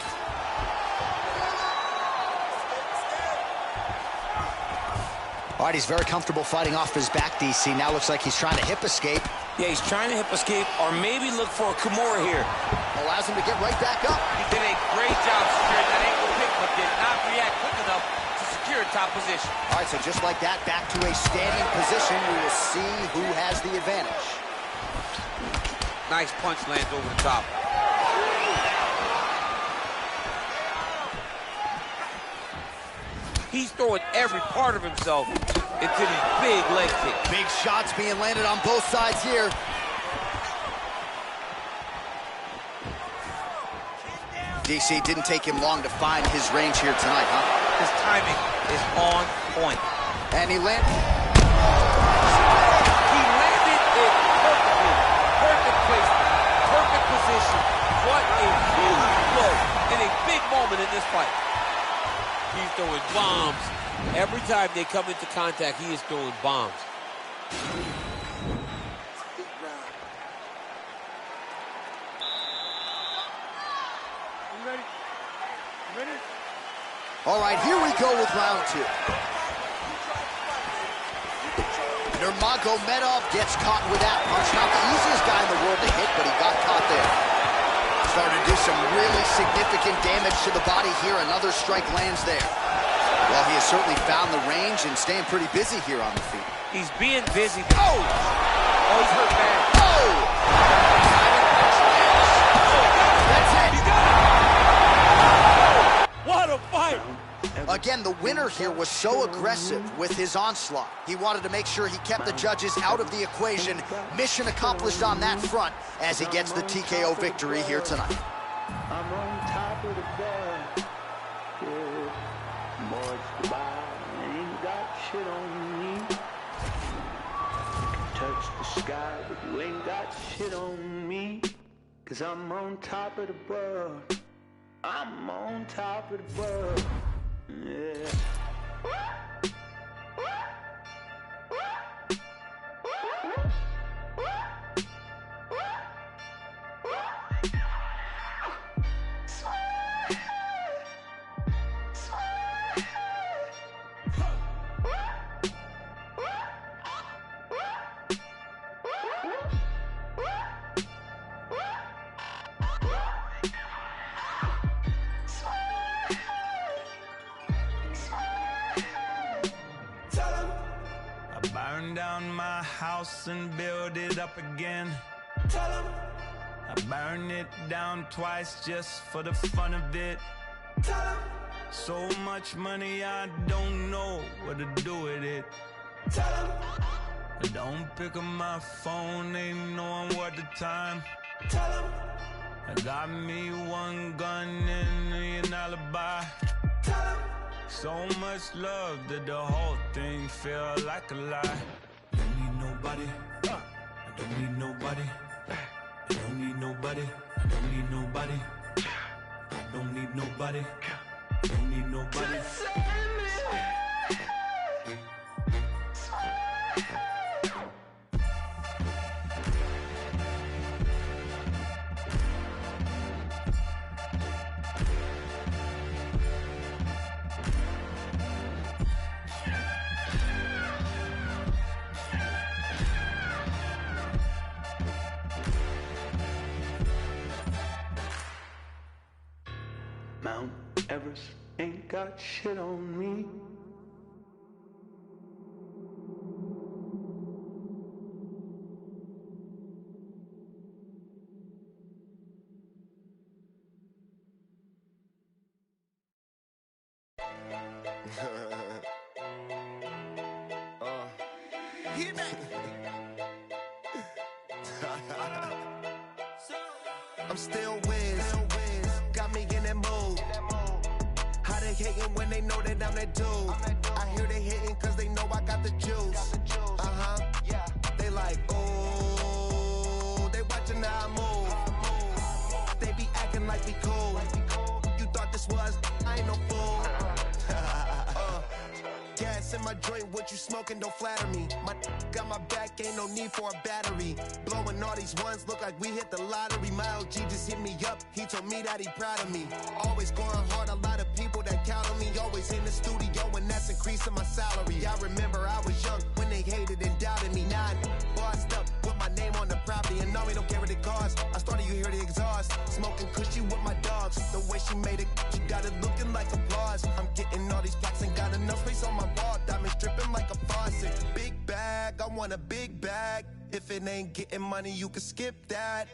A: All right, he's very comfortable fighting off his back, DC. Now looks like he's trying to hip escape.
U: Yeah, he's trying to hip escape or maybe look for a Kimura here.
A: Allows him to get right back up.
B: He did a great job securing that ankle pick, but did not react quick enough to secure a top position.
A: All right, so just like that, back to a standing position. We will see who has the advantage.
B: Nice punch lands over the top. He's throwing every part of himself into these big leg kicks.
A: Big shots being landed on both sides here. DC, didn't take him long to find his range here tonight, huh?
B: His timing is on point.
A: And he landed.
B: He landed it perfectly. Perfect placement. Perfect position. What a huge blow in a big moment in this fight. He's throwing bombs. Every time they come into contact, he is throwing bombs.
E: You ready? You ready?
A: All right, here we go with round two. Nurmagomedov gets caught with that punch. Not the easiest guy in the world to hit, but he got caught there. Starting to do some really significant damage to the body here. Another strike lands there. Well, he has certainly found the range and staying pretty busy here on the feet.
R: He's being busy. Oh! Oh, he's hurt bad.
A: Oh! That's it.
B: He got it. What a fight.
A: Again, the winner here was so aggressive with his onslaught. He wanted to make sure he kept the judges out of the equation. Mission accomplished on that front as he gets the TKO victory here tonight.
S: I'm on top of the world. Yeah. Boys, goodbye. Ain't got shit on me. You can touch the sky, but you ain't got shit on me. 'Cause I'm on top of the world. I'm on top of the world. Yeah.
D: Burn down my house and build it up again. Tell 'em I burn it down twice just for the fun of it. Tell 'em so much money I don't know what to do with it. Tell 'em I don't pick up my phone, ain't knowing what the time. Tell 'em I got me one gun and an alibi. Tell 'em so much love that the whole thing feel like a lie. Don't need nobody. I don't need nobody. I don't need nobody. I don't need nobody. I don't need nobody. I don't need nobody.
S: Mount Everest ain't got shit on me.
K: I'm still Wiz, got me in that mood. How they hating when they know that I'm that dude? I hear they hating cause they know I got the juice. They like, oh, they watching how I move. They be acting like we cool. You thought this was, I ain't no fool. Gas in my joint, what you smoking don't flatter me. My got my back, ain't no need for a battery. Blowing all these ones, look like we hit the lottery. My OG just hit me up, he told me that he proud of me. Always going hard, a lot of people that count on me. Always in the studio, and that's increasing my salary. I remember I was young when they hated and doubted me. Now I'm bossed up, with my name on the property, and no, we don't care what it costs. I started, you hear the exhaust, smoking cushy with my dogs. The way she made it, she got it looking like applause. I'm getting all these plaques and got enough space on my wall. Diamonds dripping like a faucet. Big bag, I want a big bag. If it ain't getting money, you can skip that.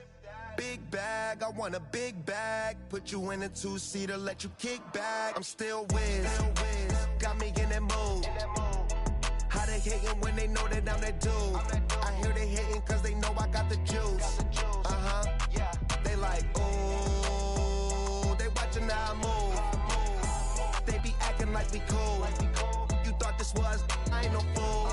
K: Big bag, I want a big bag. Put you in a two-seater, let you kick back. I'm still Wiz, got me in that mood. How they hating when they know that I'm that dude? I hear they hating cause they know I got the juice. They like, oh, they watching how I move. They be acting like we cool. You thought this was, I ain't no fool.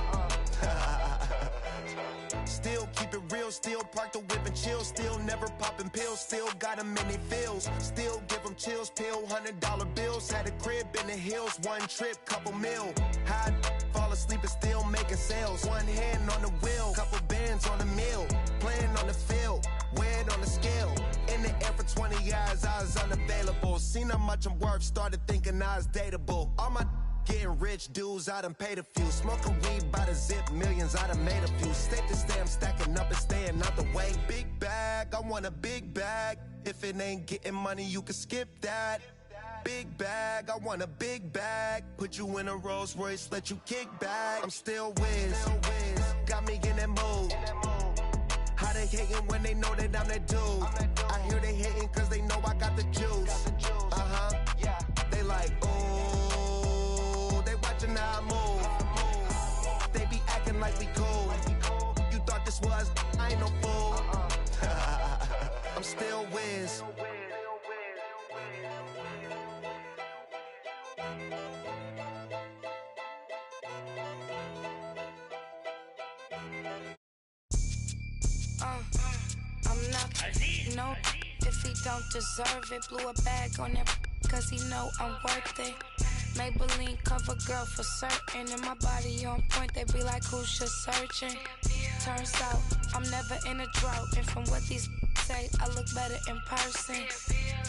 K: Still keep it real, still park the whip and chill. Still never popping pills, still got them in their feels. Still give them chills, pill, $100 bills. Had a crib in the hills, one trip, couple mil. High, fall asleep and still making sales. One hand on the wheel, couple bands on the mill. Playing on the field, weigh it on the scale. In the air for 20 years, I was unavailable. Seen how much I'm worth, started thinking I was dateable. All my getting rich dudes, I done paid a few. Smoking weed by the zip, millions, I done made a few. State to stay, I'm stacking up and staying out the way. Big bag, I want a big bag. If it ain't getting money, you can skip that. big bag, I want a big bag. Put you in a Rolls Royce, let you kick back. I'm still Wiz, got me in that mood. How they hating when they know that I'm that dude? I hear they hating cause they know I got the juice. They like, ooh, they watching how I move. They be acting like we cool. You thought this was, I ain't no fool. I'm still Wiz.
Q: I'm not no if he don't deserve it. Blew a bag on that cause he know I'm worth it. Maybelline cover girl for certain. And my body on point, they be like, who's just searching? Turns out, I'm never in a drought. And from what these say, I look better in person.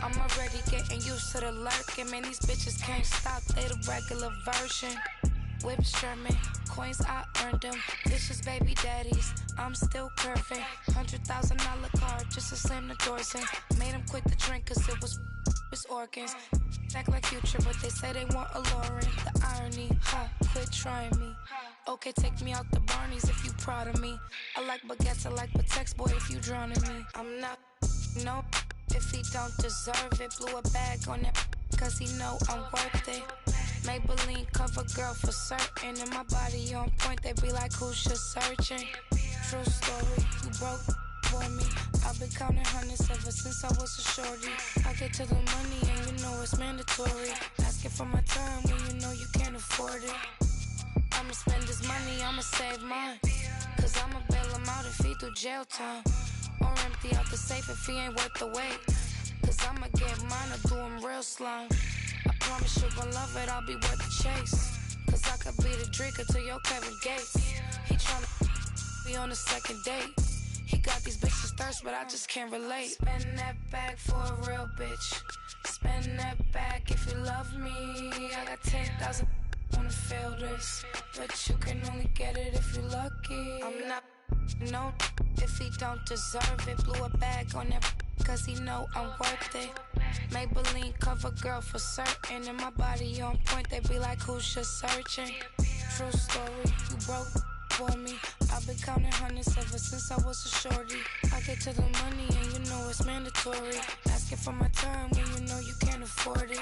Q: I'm already getting used to the lurking. Man, these bitches can't stop, they the regular version. Whips German, coins I earned them. Vicious baby daddies, I'm still curving. $100,000 car just to slam the doors in. Made him quit the drink cause it was his organs. Act like Future, but they say they want a Lauren. The irony, quit trying me. Okay, take me out the Barneys if you proud of me. I like baguettes, I like Patex, boy, if you drowning me. I'm not, no, if he don't deserve it. Blew a bag on that cause he know I'm worth it. Maybelline cover girl for certain. And my body on point, they be like, who's just searching? True story, you broke for me. I've been counting hundreds ever since I was a shorty. I get to the money and you know it's mandatory. Asking for my time when you know you can't afford it. I'ma spend this money, I'ma save mine. Cause I'ma bail him out if he do jail time. Or empty out the safe if he ain't worth the wait. Cause I'ma get mine or do him real slime. I promise you gon' love it, I'll be worth the chase. Cause I could be the drinker to your Kevin Gates. He tryna be on the second date. He got these bitches thirst, but I just can't relate. Spend that bag for a real bitch. Spend that bag if you love me. I got 10,000 wanna feel this, but you can only get it if you're lucky. I'm not no if he don't deserve it. Blew a bag on that cause he know I'm worth it. Maybelline cover girl for certain. And my body on point, they be like, who's just searching? True story, you broke for me. I've been counting hundreds ever since I was a shorty. I get to the money and you know it's mandatory. Asking for my time when you know you can't afford it.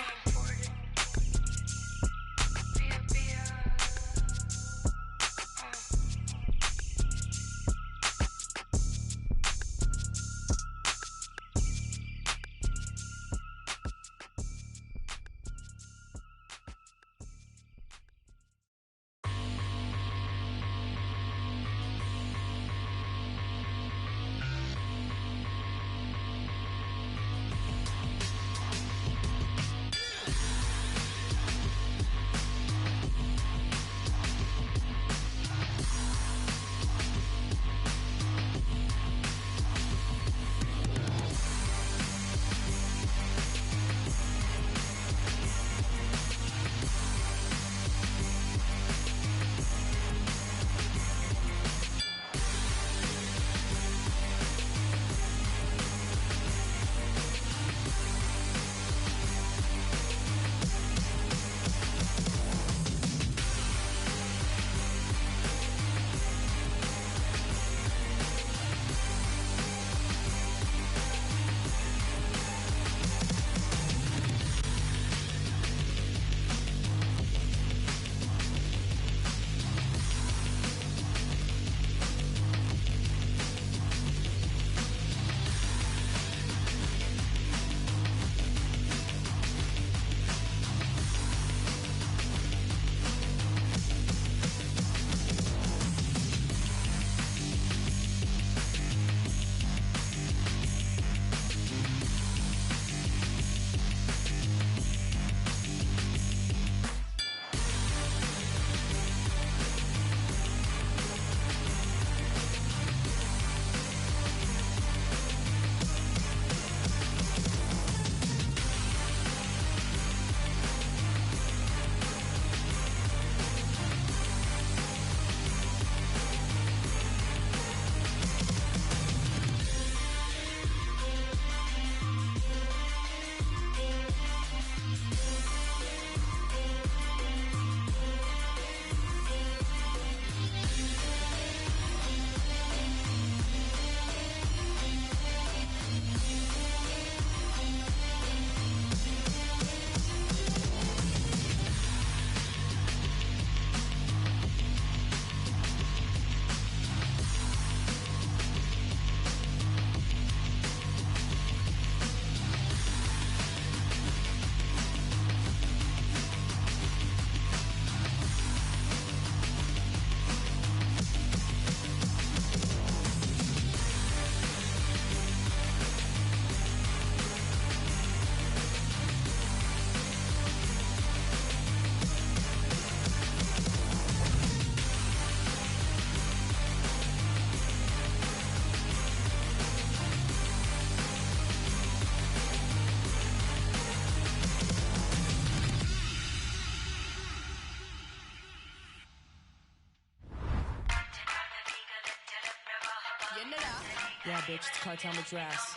P: Yeah, bitch, it's Cartel Madras.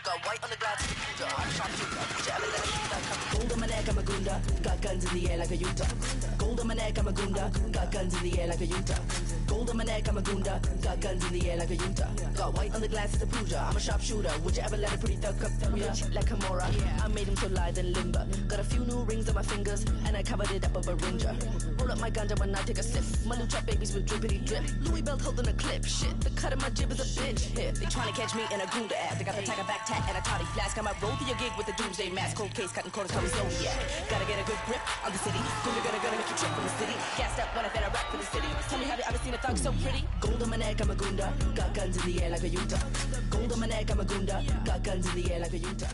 P: Got white on the glass, I'm sharpshooter. Gold on my neck, I'm a gunda. Got guns in the air like a Utah. Gold on my neck, I'm a gunda. Got guns in the air like a Utah. Gold on my neck, I'm a gunda. Got guns in the air like a Utah. Got white on the glass, it's a puja. I'm a sharpshooter. Would you ever let a pretty thug up to me like Kimura? I made him so lithe and limber. Got a few new rings on my fingers, and I covered it up with a ringer. Roll up my ganja when I take a sip. My new trap babies with drippity drip. Louis belt holding a clip. Shit, the cut of my jib is a bitch hip. They tryna catch me in a gunda ass. They got the tiger back tat and a toddy flask. I might roll through your gig with the doomsday mask. Cold case, cutting quarters, call me Zodiac. Gotta get a good grip on the city. Gonna make you trip from the city. Gassed up when I said I rap for the city. Tell me, have you ever seen a thug so pretty? Gold on my neck, I'm a gunda. Got guns in the air like a Utah. Gold on my neck, I'm a gunda. Got guns in the air like a Utah.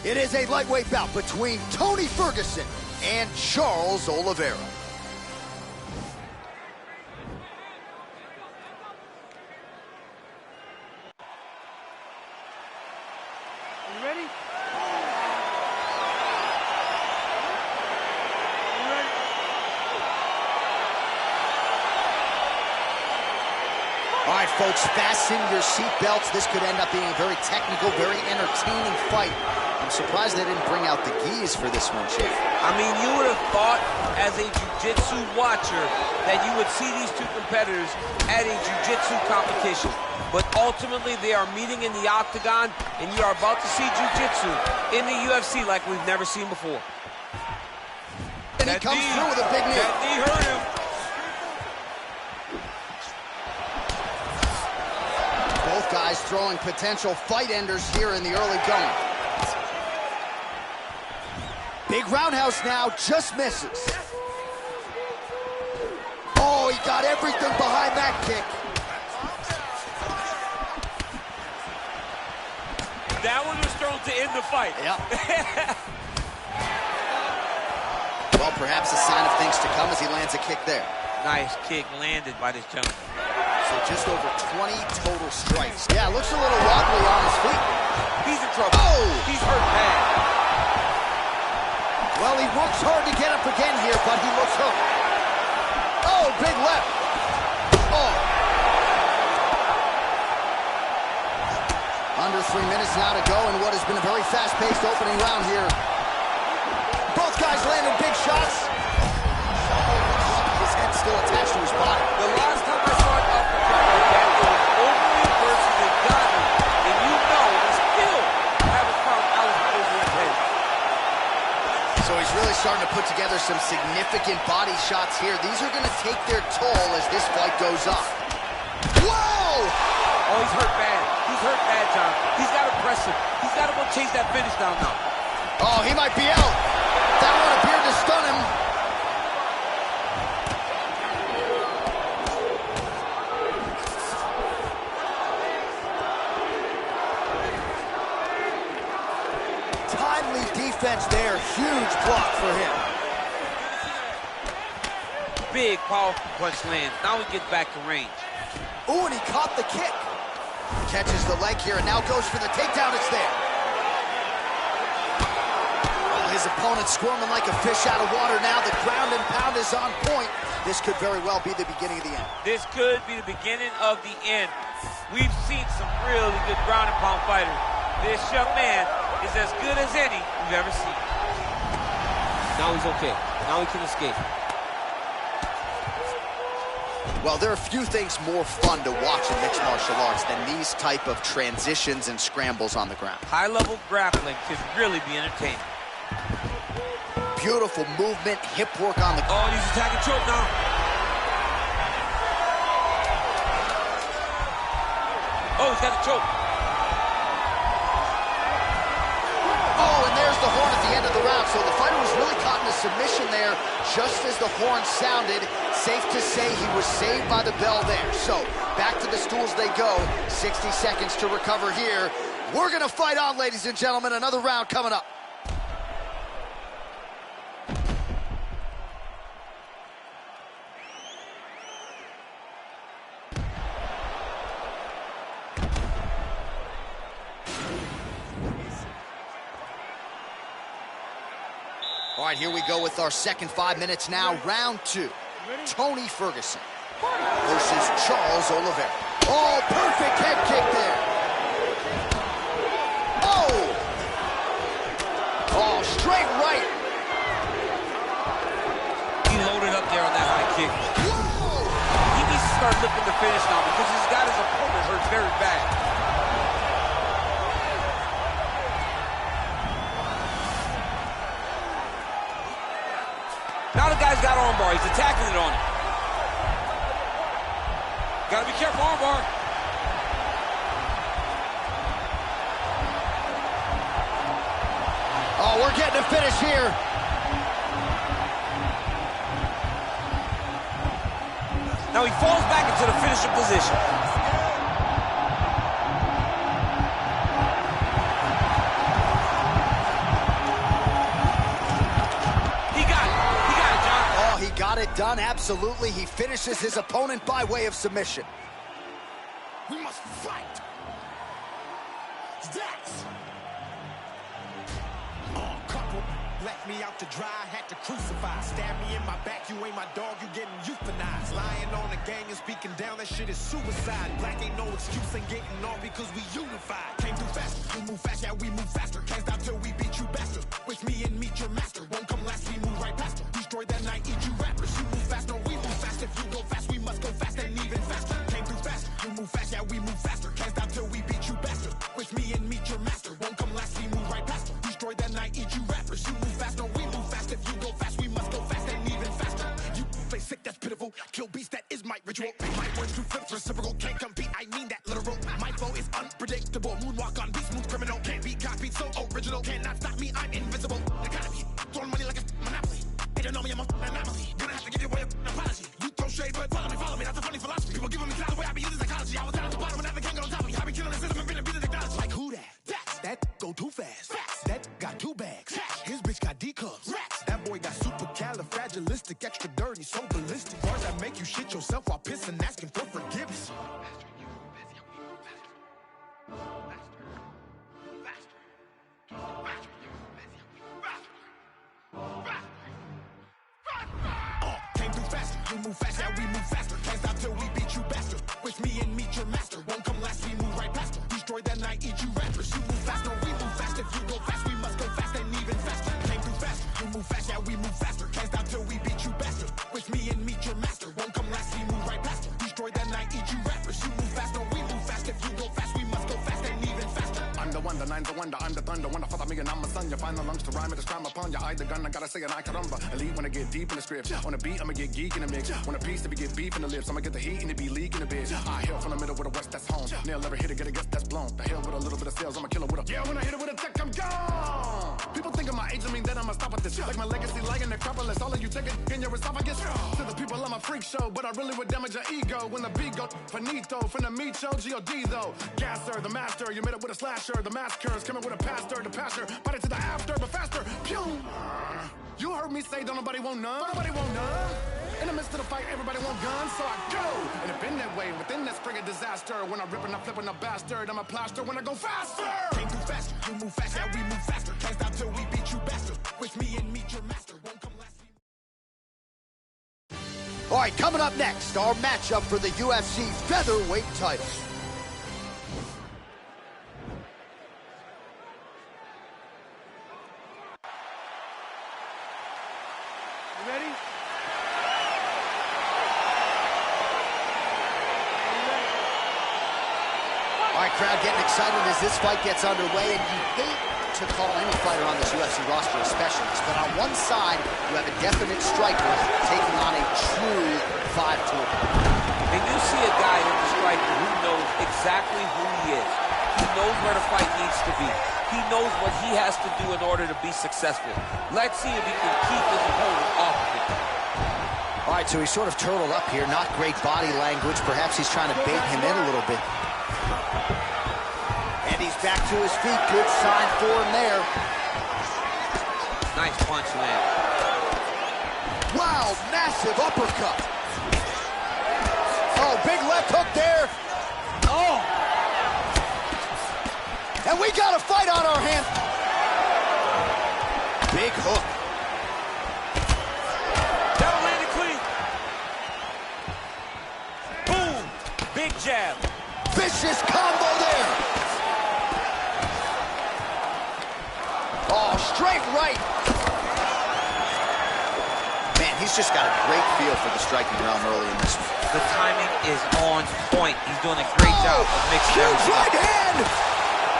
A: It is a lightweight bout between Tony Ferguson and Charles Oliveira.
E: You ready?
A: All right, folks, fasten your seatbelts. This could end up being a very technical, very entertaining fight. I'm surprised they didn't bring out the gis for this one, Chief.
R: I mean, you would have thought, as a jiu-jitsu watcher, that you would see these two competitors at a jiu-jitsu competition. But ultimately, they are meeting in the octagon, and you are about to see jiu-jitsu in the UFC like we've never seen before.
A: And he comes through with a big knee.
R: That knee hurt him.
A: Both guys throwing potential fight enders here in the early going. Big roundhouse now, just misses. Oh, he got everything behind that kick.
B: That one was thrown to end the fight.
A: Yep. Well, perhaps a sign of things to come as he lands a kick there.
R: Nice kick landed by this gentleman.
A: So just over 20 total strikes. Yeah, looks a little wobbly on his feet.
R: He's in trouble.
A: Oh!
R: He's hurt bad.
A: Well, he works hard to get up again here, but he looks hurt. Oh, big left. Oh. Under 3 minutes now to go in what has been a very fast-paced opening round here. Both guys landing big shots. His head still attached to his body.
R: The last time I saw an uppercut like that, it was overly versus a Ghana, and you know we still haven't found out over his head.
A: So he's really starting to put together some significant body shots here. These are going to take their toll as this fight goes on. Whoa!
R: Oh, he's hurt bad. He's hurt bad, John. He's got to press him. He's got to go chase that finish down now.
A: Oh, he might be out. That one appeared to stun him. Timely defense there. Huge block for him.
R: Big, powerful punch lands. Now he gets back to range.
A: Ooh, and he caught the kick. Catches the leg here and now goes for the takedown. It's there. Well, his opponent squirming like a fish out of water now. The ground and pound is on point. This could very well be the beginning of the end.
R: This could be the beginning of the end. We've seen some really good ground and pound fighters. This young man is as good as any we've ever seen. Now he's okay. Now he can escape.
A: Well, there are few things more fun to watch in mixed martial arts than these type of transitions and scrambles on the ground.
R: High-level grappling can really be entertaining.
A: Beautiful movement, hip work on the...
B: Oh, he's attacking choke now.
R: Oh, he's got a choke.
A: Oh, and there's the horn at the end of the round. So the fighter was really caught in a submission there just as the horn sounded. Safe to say he was saved by the bell there. So back to the stools they go. 60 seconds to recover here. We're going to fight on, ladies and gentlemen. Another round coming up. All right, here we go with our second 5 minutes now, round two. Tony Ferguson versus Charles Oliveira. Oh, perfect head kick there. Oh, straight right.
B: He loaded up there on that high kick. He needs to start looking to finish now because he's got his opponent hurt very bad. Now the guy's got armbar. He's attacking it on him. Gotta be careful, armbar.
A: Oh, we're getting a finish here.
B: Now he falls back into the finishing position.
A: Got it done, absolutely. He finishes his opponent by way of submission.
I: We must fight. That's couple left me out to dry, had to crucify. Stab me in my back, you ain't my dog, you getting euthanized. Lying on the gang and speaking down, that shit is suicide. Black ain't no excuse, ain't getting off because we unified. Came through fast, we move fast, yeah, we move faster. Can't stop till we beat you bastard. With me and meet your master. Won't come last, we move right past her. Destroy that night, eat you rappers. You move fast, no, we move fast. If you go fast, we must go fast and even faster. Came through fast, you move fast, yeah, we move faster. Can't stop till we beat you bastard. With me and meet your master. Won't come last, we move right past her. Destroy that night, eat you rappers. You move fast, no, we move fast. If you go fast, we must go fast and even faster. You play sick, that's pitiful. Kill beast, that is my ritual. My words do flip, reciprocal, can't compete. I mean that literal. My flow is unpredictable. Moonwalk on beat, smooth criminal. Can't be copied, so original. Cannot stop me, I'm invincible. Economy, throwing money like a monopoly. They don't know me, I'm an anomaly. Gonna have to give you away an apology. You throw shade, but follow me. That's a funny philosophy. People giving me clout the way I be using psychology. I was down at the bottom and now they can't get on top of me. I be killing the system and been a technology. Like who that? That go too fast. That got two bags. His bitch got D cups. That boy got supercalifragilistic, extra dirty, so ballistic. Bars that make you shit yourself while pissing, asking for forgiveness. Came through fast, you move fast, yeah, we move faster. Can't stop till we beat you bastard. With me and meet your master. Won't come last, we move right past her. Destroy that night, eat you rappers. You move fast, no, we move fast. If you go fast, we must go fast and even faster. Came through fast, you move fast, yeah, we move faster. Can't stop till we beat you bastard. With me and meet your master. Won't come last, we move right past her. Destroy that night, eat you rappers. You move fast, no, we move fast. If you go fast, we must go fast and even faster.
C: I'm the one, the nine, the wonder, I'm the thunder. When I fuck me and I'm a son, you find the lungs to rhyme it, to crime upon you. I the gun, I gotta say an I caramba. Elite when I get deep in the script. On the beat, I'ma get geek in the mix. On a piece, if you get beef in the lips, I'ma get the heat and it be leaking a bit. I hail from the middle with a west, that's home. Nail ever hit it, get a guess that's blown. The hell with a little bit of sales, I'm a killer with a yeah. When I hit it with a tech, I'm gone. People think of my age, I mean that I'ma stop at this. Like my legacy, like an Acropolis. All of you take it in your esophagus. To the people, I'm a freak show, but I really would damage your ego when the beat go finito. From the meat show, G.O.D. though. Gasser, the master, you made it with a slasher. The massacres coming with a pastor, the pastor. Bite it to the after, but faster. Pew! You heard me say, don't nobody want none. Nobody want none. In the midst of the fight, everybody want guns, so I go. And it been that way within that spring of disaster. When I rip and I flip and I bastard, I'm a plaster when I go faster.
I: Came through faster, you move fast, yeah, we move faster. Can't stop till we beat you bastard. With me and meet your master. Won't come last.
A: All right, coming up next, our matchup for the UFC featherweight title.
E: You ready?
A: All right, crowd getting excited as this fight gets underway, and you hate to call any fighter on this UFC roster a specialist, but on one side, you have a definite striker taking on a true 5-tool.
B: And you see a guy in the striker who knows exactly who he is. He knows where the fight needs to be. He knows what he has to do in order to be successful. Let's see if he can keep his opponent off of it.
A: All right, so he's sort of turtled up here. Not great body language. Perhaps he's trying to bait him in a little bit. And he's back to his feet. Good sign for him there.
B: Nice punch land.
A: Wow, massive uppercut. Oh, big left hook there. Oh. And we got a fight on our hands. Big hook.
B: That'll land it clean. jab.
A: Vicious combo there. Oh, straight right. Man, he's just got a great feel for the striking realm early in this one.
R: The timing is on point. He's doing a great job of mixing
A: huge
R: everything up.
A: right hand.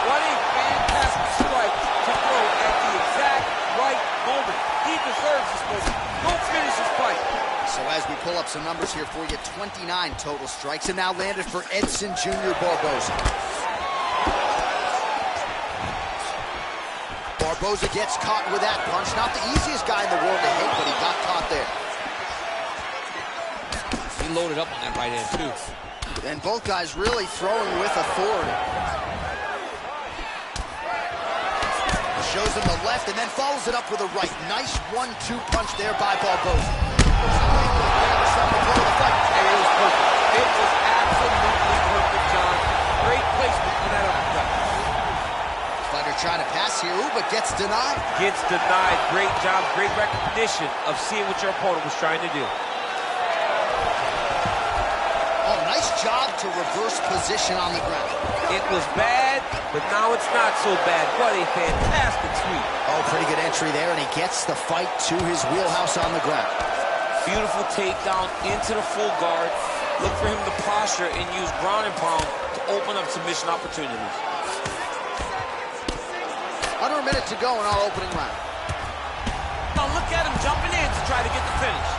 B: What a fantastic strike to throw at the exact right moment. He deserves this moment. Don't finish this fight.
A: So as we pull up some numbers here for you, 29 total strikes and now landed for Edson Jr. Barboza. Barboza gets caught with that punch. Not the easiest guy in the world to hit, but he got caught there.
R: He loaded up on that right hand, too.
A: And both guys really throwing with authority. Shows him the left and then follows it up with a right. Nice 1-2 punch there by Barboza.
B: It was perfect. It was absolutely perfect, John. Great placement on that uppercut.
A: Fighter trying to pass here, but gets denied.
B: Gets denied. Great job, great recognition of seeing what your opponent was trying to do.
A: Oh, nice job to reverse position on the ground.
B: It was bad, but now it's not so bad. What a fantastic sweep.
A: Oh, pretty good entry there, and he gets the fight to his wheelhouse on the ground.
R: Beautiful takedown into the full guard. Look for him to posture and use ground and pound to open up submission opportunities.
A: Under a minute to go in our opening round.
B: Now look at him jumping in to try to get the finish.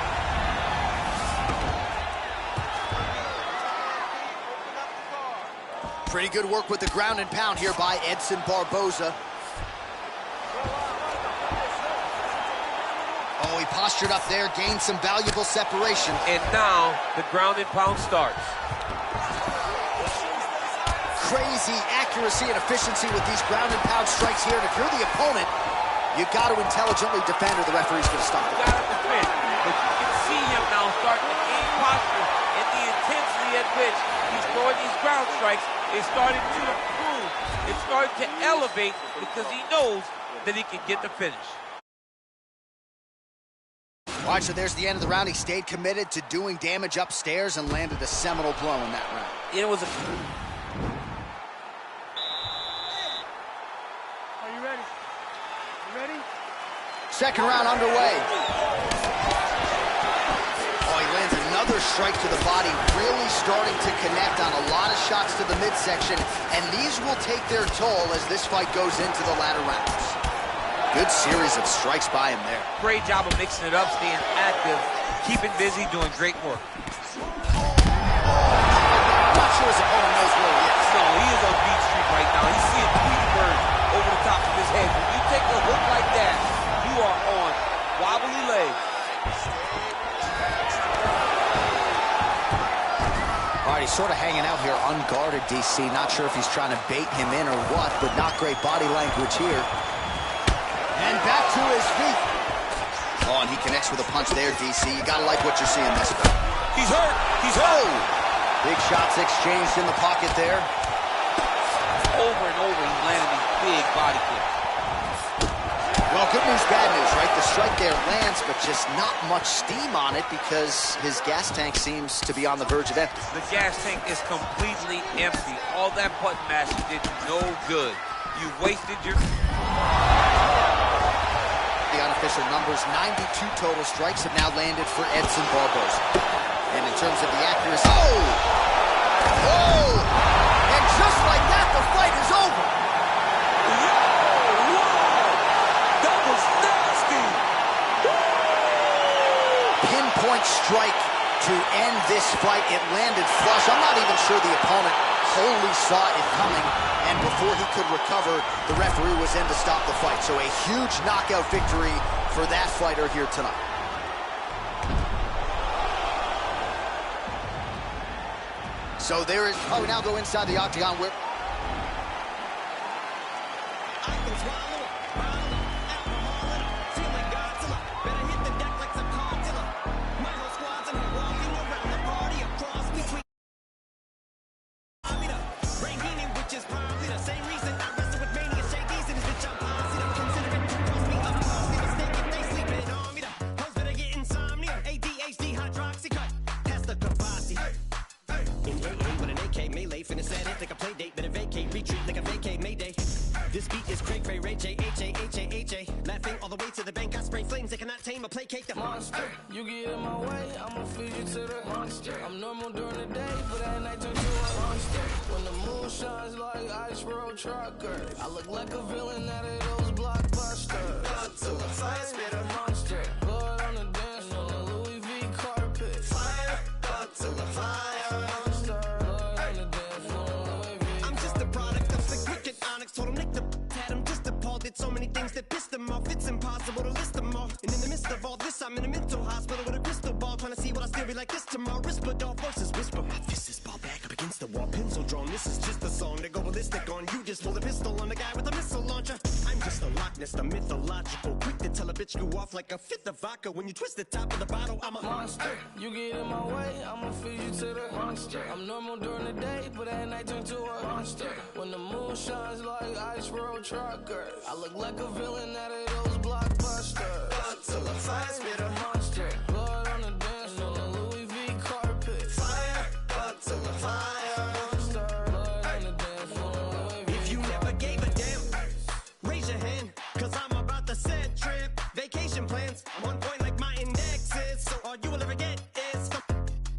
A: Pretty good work with the ground and pound here by Edson Barboza. Oh, he postured up there, gained some valuable separation.
B: And now the ground and pound starts.
A: Crazy accuracy and efficiency with these ground and pound strikes here. And if you're the opponent, you got to intelligently defend or the referee's going to stop it.
B: You got to defend. But you can see him now starting to gain posture, and the intensity at which he's throwing these ground strikes is starting to improve. It's starting to elevate because he knows that he can get the finish.
A: All right, so there's the end of the round. He stayed committed to doing damage upstairs and landed a seminal blow in that round.
B: It was a...
E: Are you ready? You ready?
A: Second round underway. Oh, he lands another strike to the body, really starting to connect on a lot of shots to the midsection, and these will take their toll as this fight goes into the latter rounds. Good series of strikes by him there.
B: Great job of mixing it up, staying active, keeping busy, doing great work.
A: I'm not sure his opponent knows where he is.
B: No, he is on Beach Street right now. He's seeing Tweety Bird over the top of his head. When you take a hook like that, you are on wobbly legs.
A: All right, he's sort of hanging out here unguarded, DC. Not sure if he's trying to bait him in or what, but not great body language here. And back to his feet. Oh, and he connects with a punch there, DC. You gotta like what you're seeing this time.
B: He's hurt. He's hurt.
A: Big shots exchanged in the pocket there.
B: Over and over, he's landing these big body kicks.
A: Well, good news, bad news, right? The strike there lands, but just not much steam on it because his gas tank seems to be on the verge of empty.
B: The gas tank is completely empty. All that button mashing did no good. You wasted your...
A: The unofficial numbers, 92 total strikes have now landed for Edson Barboza. And in terms of the accuracy... Oh! Oh! And just like that, the fight is over!
B: That was nasty!
A: Pinpoint strike to end this fight. It landed flush. I'm not even sure the opponent wholly saw it coming. And before he could recover, the referee was in to stop the fight. So a huge knockout victory for that fighter here tonight. So there is... Oh, we now go inside the octagon where...
K: make the monster.
L: You get in my way, I'ma feed you to the monster. I'm normal during the day, but at night turn to a monster. When the moon shines like ice road truckers, I look like a villain out of those blockbusters.
K: Up to the fire, spit a monster.
L: Blood on the dance floor, the Louis V carpet.
K: Fire, up to the fire.
L: Monster, blood on the dance floor, Louis V.
K: I'm just a product of the cricket onyx. Told him Nick the had him just appalled. Did so many things that pissed him off. It's impossible to list them all. And in the midst of all this, I'm in a mental hospital with a crystal ball, trying to see what I still be like this tomorrow. Rispadol voices whisper, my fist is ball back up against the wall, pencil drawn. This is just a song to go ballistic on. You just pull a pistol on the guy with a missile launcher. I'm just a Loch Ness, the mythological, quick to tell a bitch you off like a fifth of vodka. When you twist the top of the bottle, I'm a
L: monster. You get in my way, I'ma feed you to the monster. I'm normal during the day, but at night turn to a monster. When the moon shines like ice road truckers, I look like a villain out of those blockbusters.
K: Up to the fire, spit a
L: monster. Blood on the dance floor, the Louis V carpet.
K: Fire, up to the fire.
L: Monster, blood on the dance floor, Louis V.
K: If you never gave a damn, raise your hand, cause I'm about to set trip. Vacation plans, I'm on point like my index is. So all you will ever get is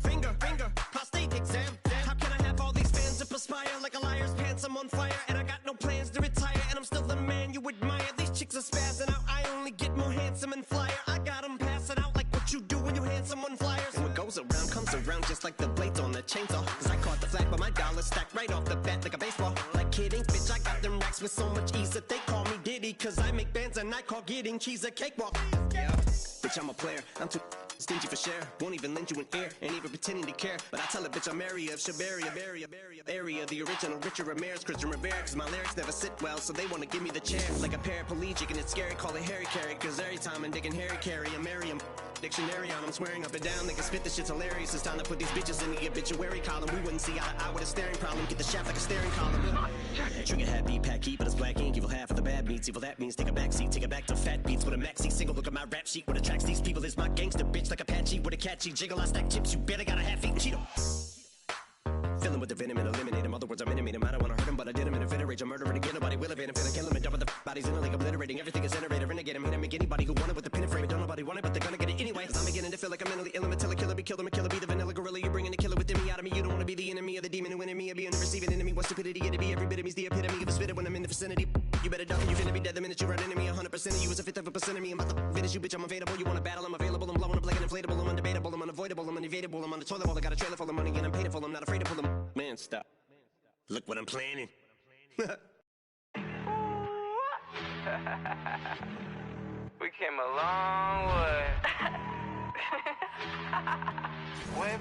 K: finger, prostate exam. How can I have all these fans that perspire like a liar's pants? I'm on fire and I got no plans to retire, and I'm still the man you admire. These chicks are spazzing out, I only get more handsome and flyer. I got them passing out like what you do when you hand someone flyers. And what goes around comes around just like the blades on the chainsaw. Cause I caught the flag, but my dollar stacked right off the bat like a baseball. Like kidding, bitch, I got them racks with so much ease that they call me Diddy. Cause I make bands and I call getting cheese a cakewalk. Yeah, bitch, I'm a player, I'm too stingy for share. Won't even lend you an ear, ain't even pretending to care. But I tell a bitch I'm area of Shabaria, area, the original Richard Ramirez, Christian Rivera. Cause my lyrics never sit well, so they wanna give me the chair. Like a paraplegic and it's scary, call it Harry Carry. Cause every time I'm digging Harry Carry, I marry him. Dictionary on, I'm swearing up and down, they can spit, this shit's hilarious. It's time to put these bitches in the obituary column. We wouldn't see eye to eye with a staring problem. Get the shaft like a staring column. Trigger happy, pack heat, but it's black ink. Evil half of the bad meats. Evil that means take a back seat, take it back to fat beats with a maxi single. Look at my rap sheet. What attracts these people is my gangster bitch, like Apache with a catchy jiggle. I stack chips, you better got a half-eaten Cheeto. Fill him with the venom and eliminate him. Other words, I'm intimate him. I don't wanna hurt him, but I did him in a fit of rage. I'm murdering again, nobody will evade him. Finna kill him and double the bodies in a league, obliterating everything is iterator. Renegade him, hit him, make anybody who want it with the pin and frame. Don't nobody want it, but they're gonna get it anyway. Cause I'm beginning to feel like I'm mentally ill. I'm until a killer be killed. I'm a killer, be the vanilla gorilla. You're bringing the killer within me out of me. You don't wanna be the enemy of the demon who in me. Or being the receiving enemy. What stupidity it'd be. Every bit of me's the epitome of a spitter when I'm in the vicinity. You better duck, you finna be dead the minute you run into me. 100% of you is a fifth of a percent of me. I'm about to finish you, bitch. I'm available. You wanna battle? I'm available. I'm blowing up like an inflatable. I'm undebatable. I'm unavoidable. I'm unevadable. I'm on the toilet bowl. I got a trailer full of money and I'm paid for. I'm not afraid to pull them. Man, stop. Look what I'm planning.
L: We came a long way. Whip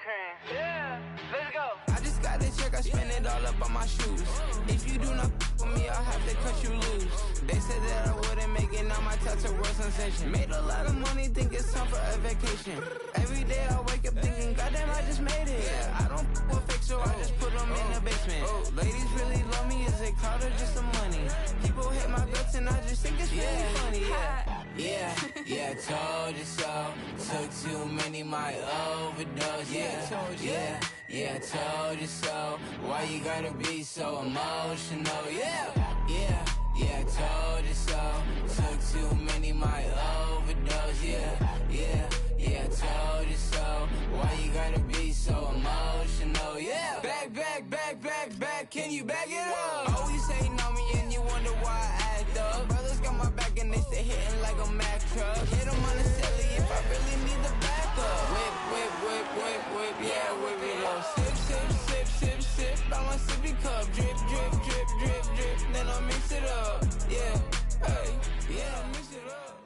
L: cream. Yeah, let's go. I just got this check, I spend it all up on my shoes. If you do not with me, I'll have to cut you loose. They said that I wouldn't make it, now my touch a world sensation. Made a lot of money, think it's time for a vacation. Every day I wake up thinking, goddamn, I just made it. Yeah, I don't with fake, so I just put them in the basement. Ladies really love me, is it clout or just some money? People hate my guts and I just think it's really funny. Yeah, told you so. Took too many, my overdose. Yeah, told you so. Why you gotta be so emotional? Yeah, told you so. Took too many, my overdose. Yeah, told you so. Why you gotta be so emotional? Yeah, back, can you back it up? Always hating on me and you wonder why I act up. Brothers got my back and they stay hitting like a Mack truck. Hit them on the celly if I really need the backup. Whip, yeah, whip it up. Sip, by my sippy cup. Drip, then I mix it up. Mix it up.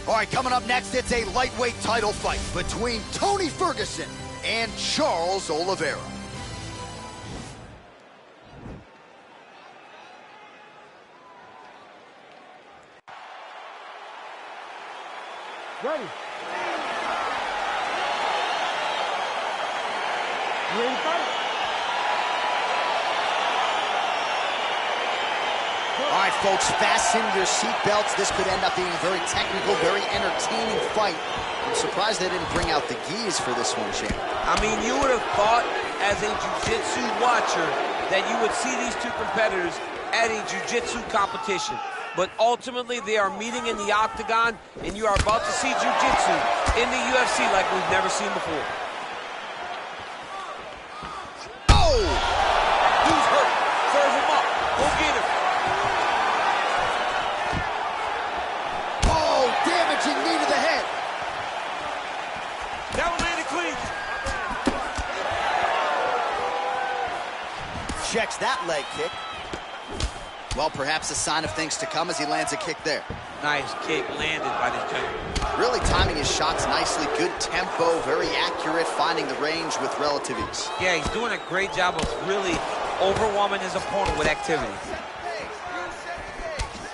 A: All right, coming up next, it's a lightweight title fight between Tony Ferguson and Charles Oliveira.
E: Ready. You ready to fight?
A: All right, folks, fasten your seatbelts. This could end up being a very technical, very entertaining fight. I'm surprised they didn't bring out the gis for this one, champ.
R: I mean, you would have thought, as a jiu-jitsu watcher, that you would see these two competitors at a jiu-jitsu competition. but ultimately they are meeting in the octagon, and you are about to see jiu-jitsu in the UFC like we've never seen before.
B: Oh! Dude's hurt. Serve him up. Go get him.
A: Oh, damaging knee to the head.
B: That one landed clean.
A: Checks that leg kick. Well, perhaps a sign of things to come as he lands a kick there.
R: Nice kick landed by this gentleman.
A: Really timing his shots nicely. Good tempo, very accurate, finding the range with relative ease.
R: Yeah, he's doing a great job of really overwhelming his opponent with activity.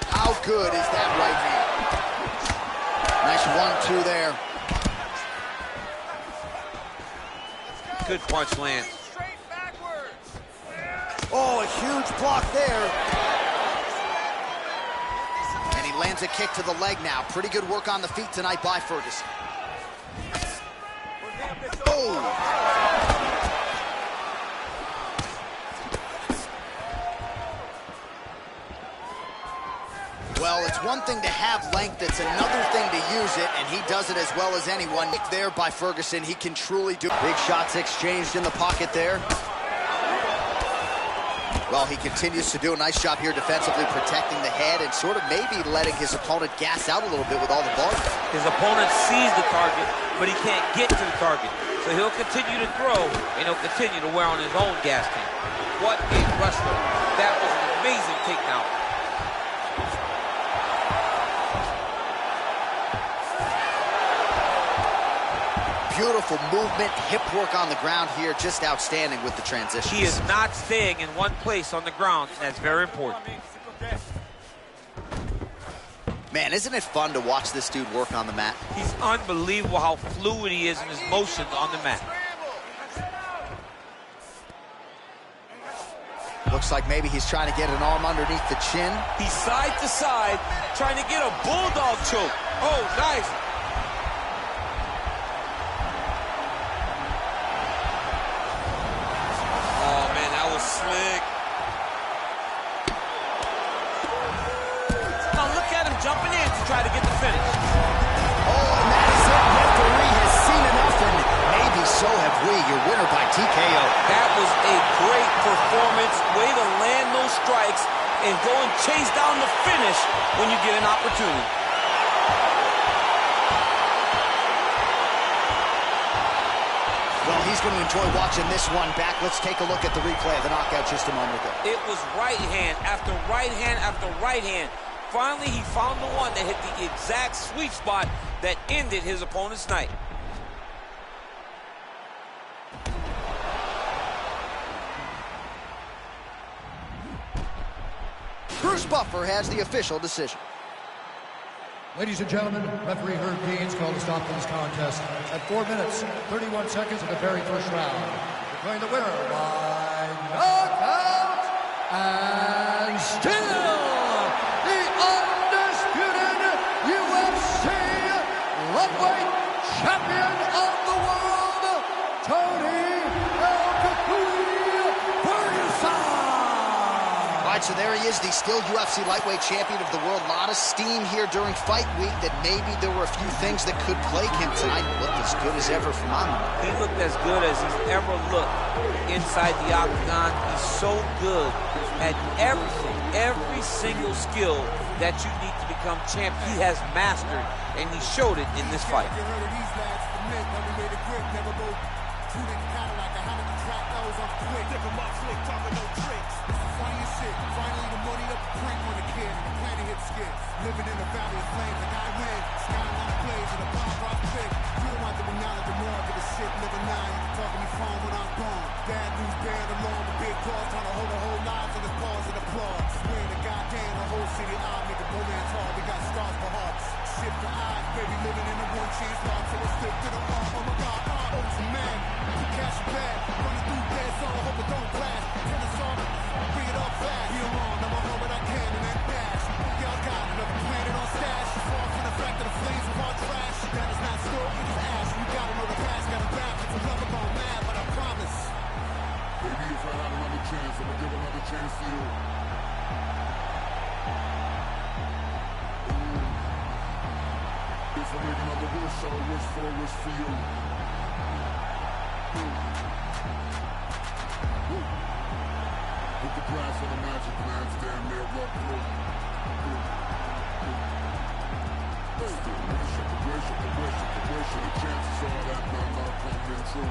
A: How good is that right hand? Nice 1-2 there.
R: Good punch lands.
A: Oh, a huge block there. And he lands a kick to the leg now. Pretty good work on the feet tonight by Ferguson. Oh! Well, it's one thing to have length, it's another thing to use it, and he does it as well as anyone. There by Ferguson, he can truly do. Big shots exchanged in the pocket there. Well, he continues to do a nice job here defensively, protecting the head and sort of maybe letting his opponent gas out a little bit with all the volume.
R: His opponent sees the target, but he can't get to the target. So he'll continue to throw, and he'll continue to wear on his own gas tank. What a wrestler. That was an amazing takedown.
A: Beautiful movement, hip work on the ground here, just outstanding with the transition.
R: He is not staying in one place on the ground, and that's very important.
A: Man, isn't it fun to watch this dude work on the mat?
R: He's unbelievable how fluid he is in his motions on the mat.
A: Looks like maybe he's trying to get an arm underneath the chin.
B: He's side to side, trying to get a bulldog choke. Oh, nice. Slick.
R: Now look at him jumping in to try to get the finish.
A: Oh, and that is it. Referee has seen enough, and maybe so have we. Your winner by TKO.
R: That was a great performance. Way to land those strikes and go and chase down the finish when you get an opportunity.
A: Well, he's going to enjoy watching this one back. Let's take a look at the replay of the knockout just a moment ago.
R: It was right hand after right hand after right hand. Finally, he found the one that hit the exact sweet spot that ended his opponent's night.
A: Bruce Buffer has the official decision.
O: Ladies and gentlemen, referee Herb Dean's called a stop to this contest at 4 minutes, 31 seconds of the very first round. Declaring the winner by knockout and still the undisputed UFC lightweight champion of the world, Tony Ferguson.
A: All right, so there he is, the still UFC lightweight champion of the world. A lot of steam here during fight week that maybe there were a few things that could plague him tonight. Looked as good as ever from on.
R: He looked as good as he's ever looked inside the octagon. He's so good at everything, every single skill that you need to become champ. He has mastered, and he showed it in this fight.
C: Finally, the money up print on the kid. The planet hit skid. Living in the valley of flames like I win. Skyline plays and a bomb rock pick. You don't want to acknowledge the market of shit. Never nine. You can talk to me phone when I'm gone. Bad news bearing along with big calls. Trying to hold the whole lives on the pause and applause. Swearing to goddamn the whole city I make a romance hard. We got stars for hearts. Shift the eyes, baby. Living in a one chance life. So let's stick to the heart. Oh my god, Ocean Man. Cash your bag. Running through dead song. Hope it don't blast. Turn the song. Bring it up fast. You're wrong. I'ma hold what I can and then dash. Y'all got another planet on stash. Far from the fact that the flames are all trash. That is not
J: So what's for you? With the brass on the magic plans, damn near rub through. The chances are that not coming true.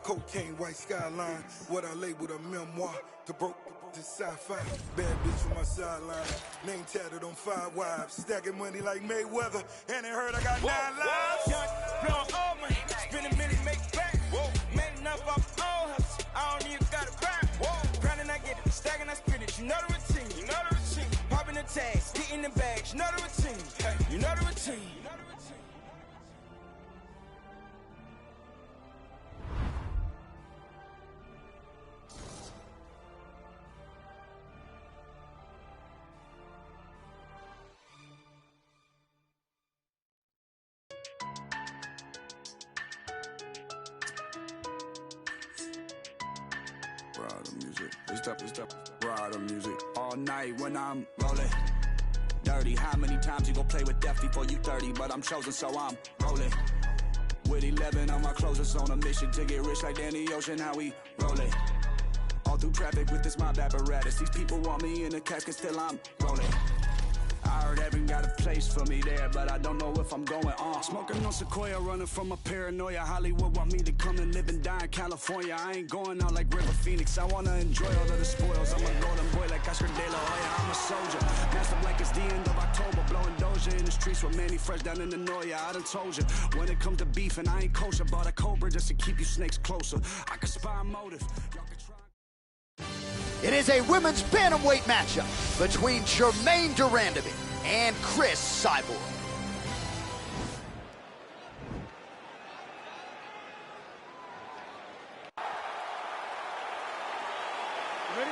T: Cocaine, white skyline, what I labeled a memoir. To broke to sci-fi, bad bitch from my sideline. Name tatted on 5 wives, stacking money like Mayweather. And they heard I got 9 lives.
F: Young, blowing all money, spend a minute, make back. Made enough off all hustle, I don't even gotta rap. Grinding, I get it, stacking, I spit it. You know the routine, you know the routine. Popping the tags, getting the bags, you know the routine. You know the routine.
G: Rider music all night when I'm rolling. Dirty, how many times you gon' play with death before you 30? But I'm chosen, so I'm rolling. With 11 on my closest, on a mission to get rich like Danny Ocean. How we rolling? All through traffic with this mob apparatus. These people want me in a casket, still I'm rolling. I heard heaven got a place for me there, but I don't know if I'm going on. Smoking on Sequoia, running from a paranoia. Hollywood want me to come and live and die in California. I ain't going out like River Phoenix. I wanna enjoy all of the spoils. I'm a golden boy like Oscar De La Hoya. I'm a soldier, masked up like it's the end of October. Blowing Doja in the streets with Manny Fresh down in the Noya. I done told you, when it comes to beef and I ain't kosher. Bought a Cobra just to keep you snakes closer. I can spy a motive.
A: It is a women's bantamweight matchup between Germaine Durandamy and Chris Cyborg.
E: Ready?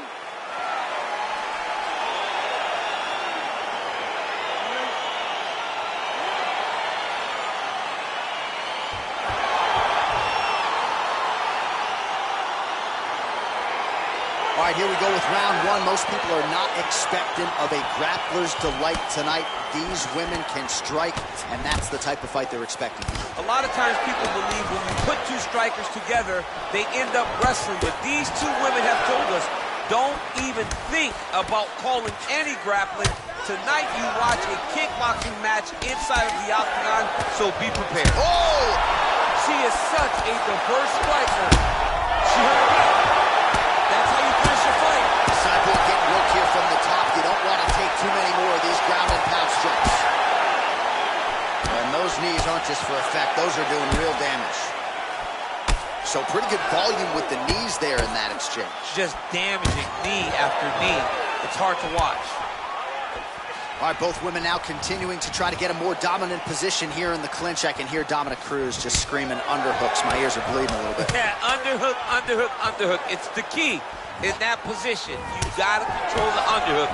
A: All right, here we go with round one. Most people are not expectant of a grappler's delight tonight. These women can strike, and that's the type of fight they're expecting.
R: A lot of times people believe when you put two strikers together, they end up wrestling. But these two women have told us, don't even think about calling any grappling. Tonight you watch a kickboxing match inside of the octagon, so be prepared.
A: Oh!
R: She is such a diverse striker. She heard me. That's how you finish a fight.
A: Cyborg getting work here from the top. You don't want to take too many more of these ground and pound strikes. And those knees aren't just for effect. Those are doing real damage. So pretty good volume with the knees there in that exchange.
R: Just damaging knee after knee. It's hard to watch.
A: All right, both women now continuing to try to get a more dominant position here in the clinch. I can hear Dominic Cruz just screaming underhooks. My ears are bleeding a little bit.
R: Yeah, underhook, underhook, underhook. It's the key in that position. You gotta control the underhook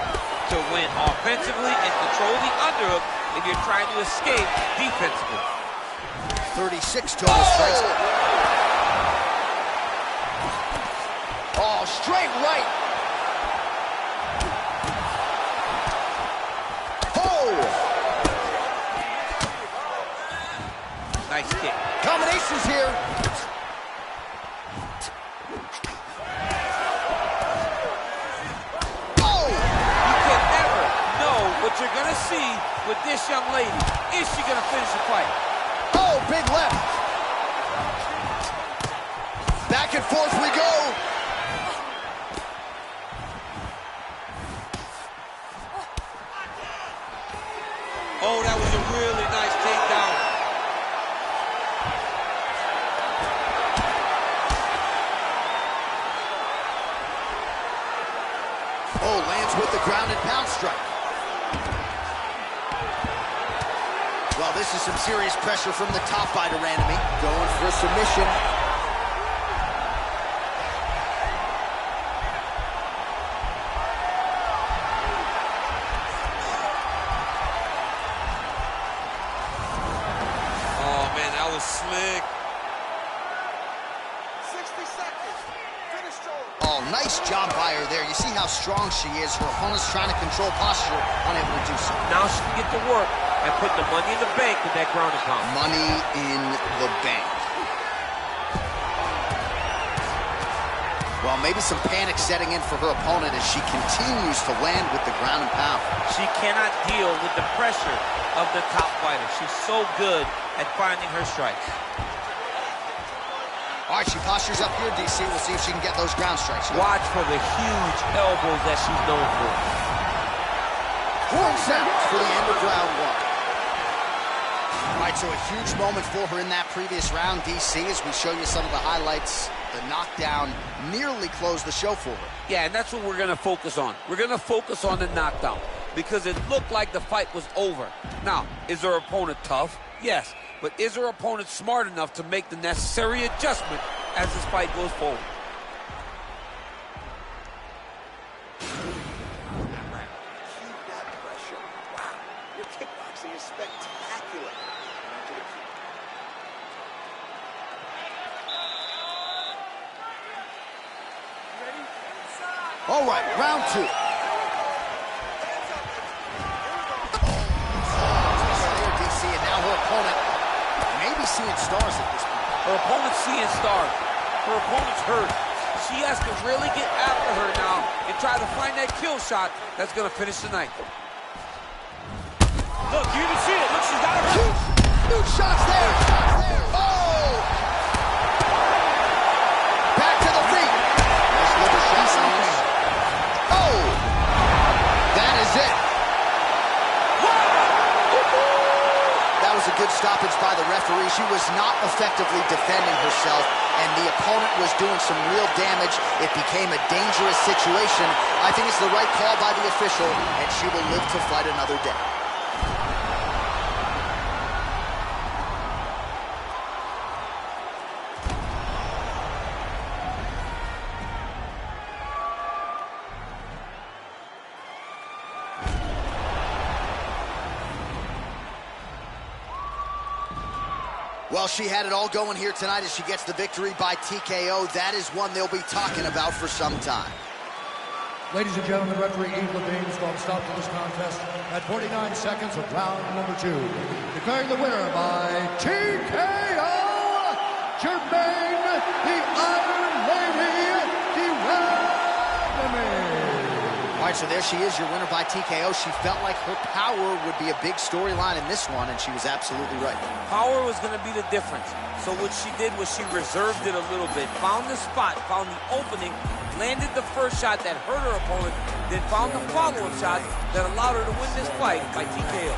R: to win offensively and control the underhook if you're trying to escape defensively.
A: 36 total strikes. Oh, straight right.
R: Nice kick.
A: Combinations here.
R: Oh! You can never know what you're gonna see with this young lady. Is she gonna finish the fight?
A: Oh, big left. Back and forth we go.
R: Oh, that was a really nice takedown.
A: Oh, lands with the ground and pound strike. Well, this is some serious pressure from the top by Durandamy. Going for a submission.
R: Oh, man, that was slick.
I: 60 seconds. Finish strong.
A: Oh, nice job by her there. You see how strong she is. Her opponent's trying to control posture, unable to do so.
R: Now she can get to work and put the money in the bank with that ground and pound.
A: Money in the bank. Well, maybe some panic setting in for her opponent as she continues to land with the ground and pound.
R: She cannot deal with the pressure of the top fighter. She's so good at finding her strikes.
A: All right, she postures up here, DC. We'll see if she can get those ground strikes.
R: Watch for the huge elbows that she's known for.
A: Horn sounds for the end of round one. All right, so a huge moment for her in that previous round, DC, as we show you some of the highlights. The knockdown nearly closed the show for her.
R: Yeah, and that's what we're going to focus on. We're going to focus on the knockdown because it looked like the fight was over. Now, is her opponent tough? Yes. But is her opponent smart enough to make the necessary adjustment as this fight goes forward?
N: Keep that pressure. Wow, your kickboxing is spectacular.
A: All right, round 2. There, DC, and now her opponent may be seeing stars at this point.
B: Her opponent's seeing stars. Her opponent's hurt. She has to really get after her now and try to find that kill shot that's going to finish the night. Look, you can see it. Look, she's got her.
A: Huge shots there. Oh! Back to the feet. Nice little shot. Oh! That is it. That was a good stoppage by the referee. She was not effectively defending herself, and the opponent was doing some real damage. It became a dangerous situation. I think it's the right call by the official, and she will live to fight another day. Well, she had it all going here tonight as she gets the victory by TKO. That is one they'll be talking about for some time.
O: Ladies and gentlemen, referee Eve Levine is going to stop to this contest at 49 seconds of round number 2. Declaring the winner by TKO, Jermaine, the Iron Lady,
A: All right, so there she is, your winner by TKO. She felt like her power would be a big storyline in this one, and she was absolutely right.
B: Power was going to be the difference. So what she did was she reserved it a little bit, found the spot, found the opening, landed the first shot that hurt her opponent, then found the follow-up shot that allowed her to win this fight by TKO.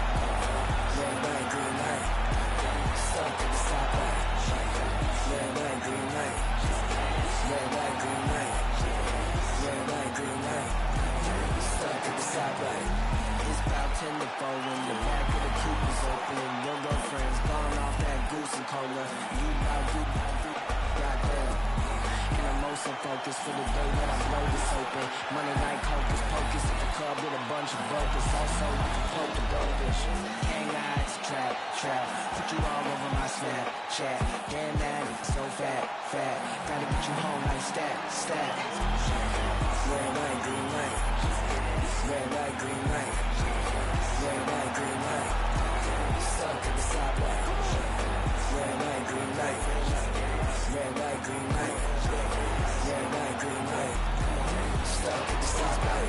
M: When the back of the coupe is open, your girlfriend's gone off that goose and cola. You goddamn. And I'm most so focused for the day that I blow this open. Money like hocus pocus at the club with a bunch of brokers. Also, poke the brothers. Hang eyes, trap. Put you all over my Snapchat. Damn that, so fat. Gotta get you home like stat. Red light, green light. Red light, green light. Red light, green light. Stuck at the stoplight. Red light, green light. Red light, green light. Red light, green light. Stuck at the stoplight.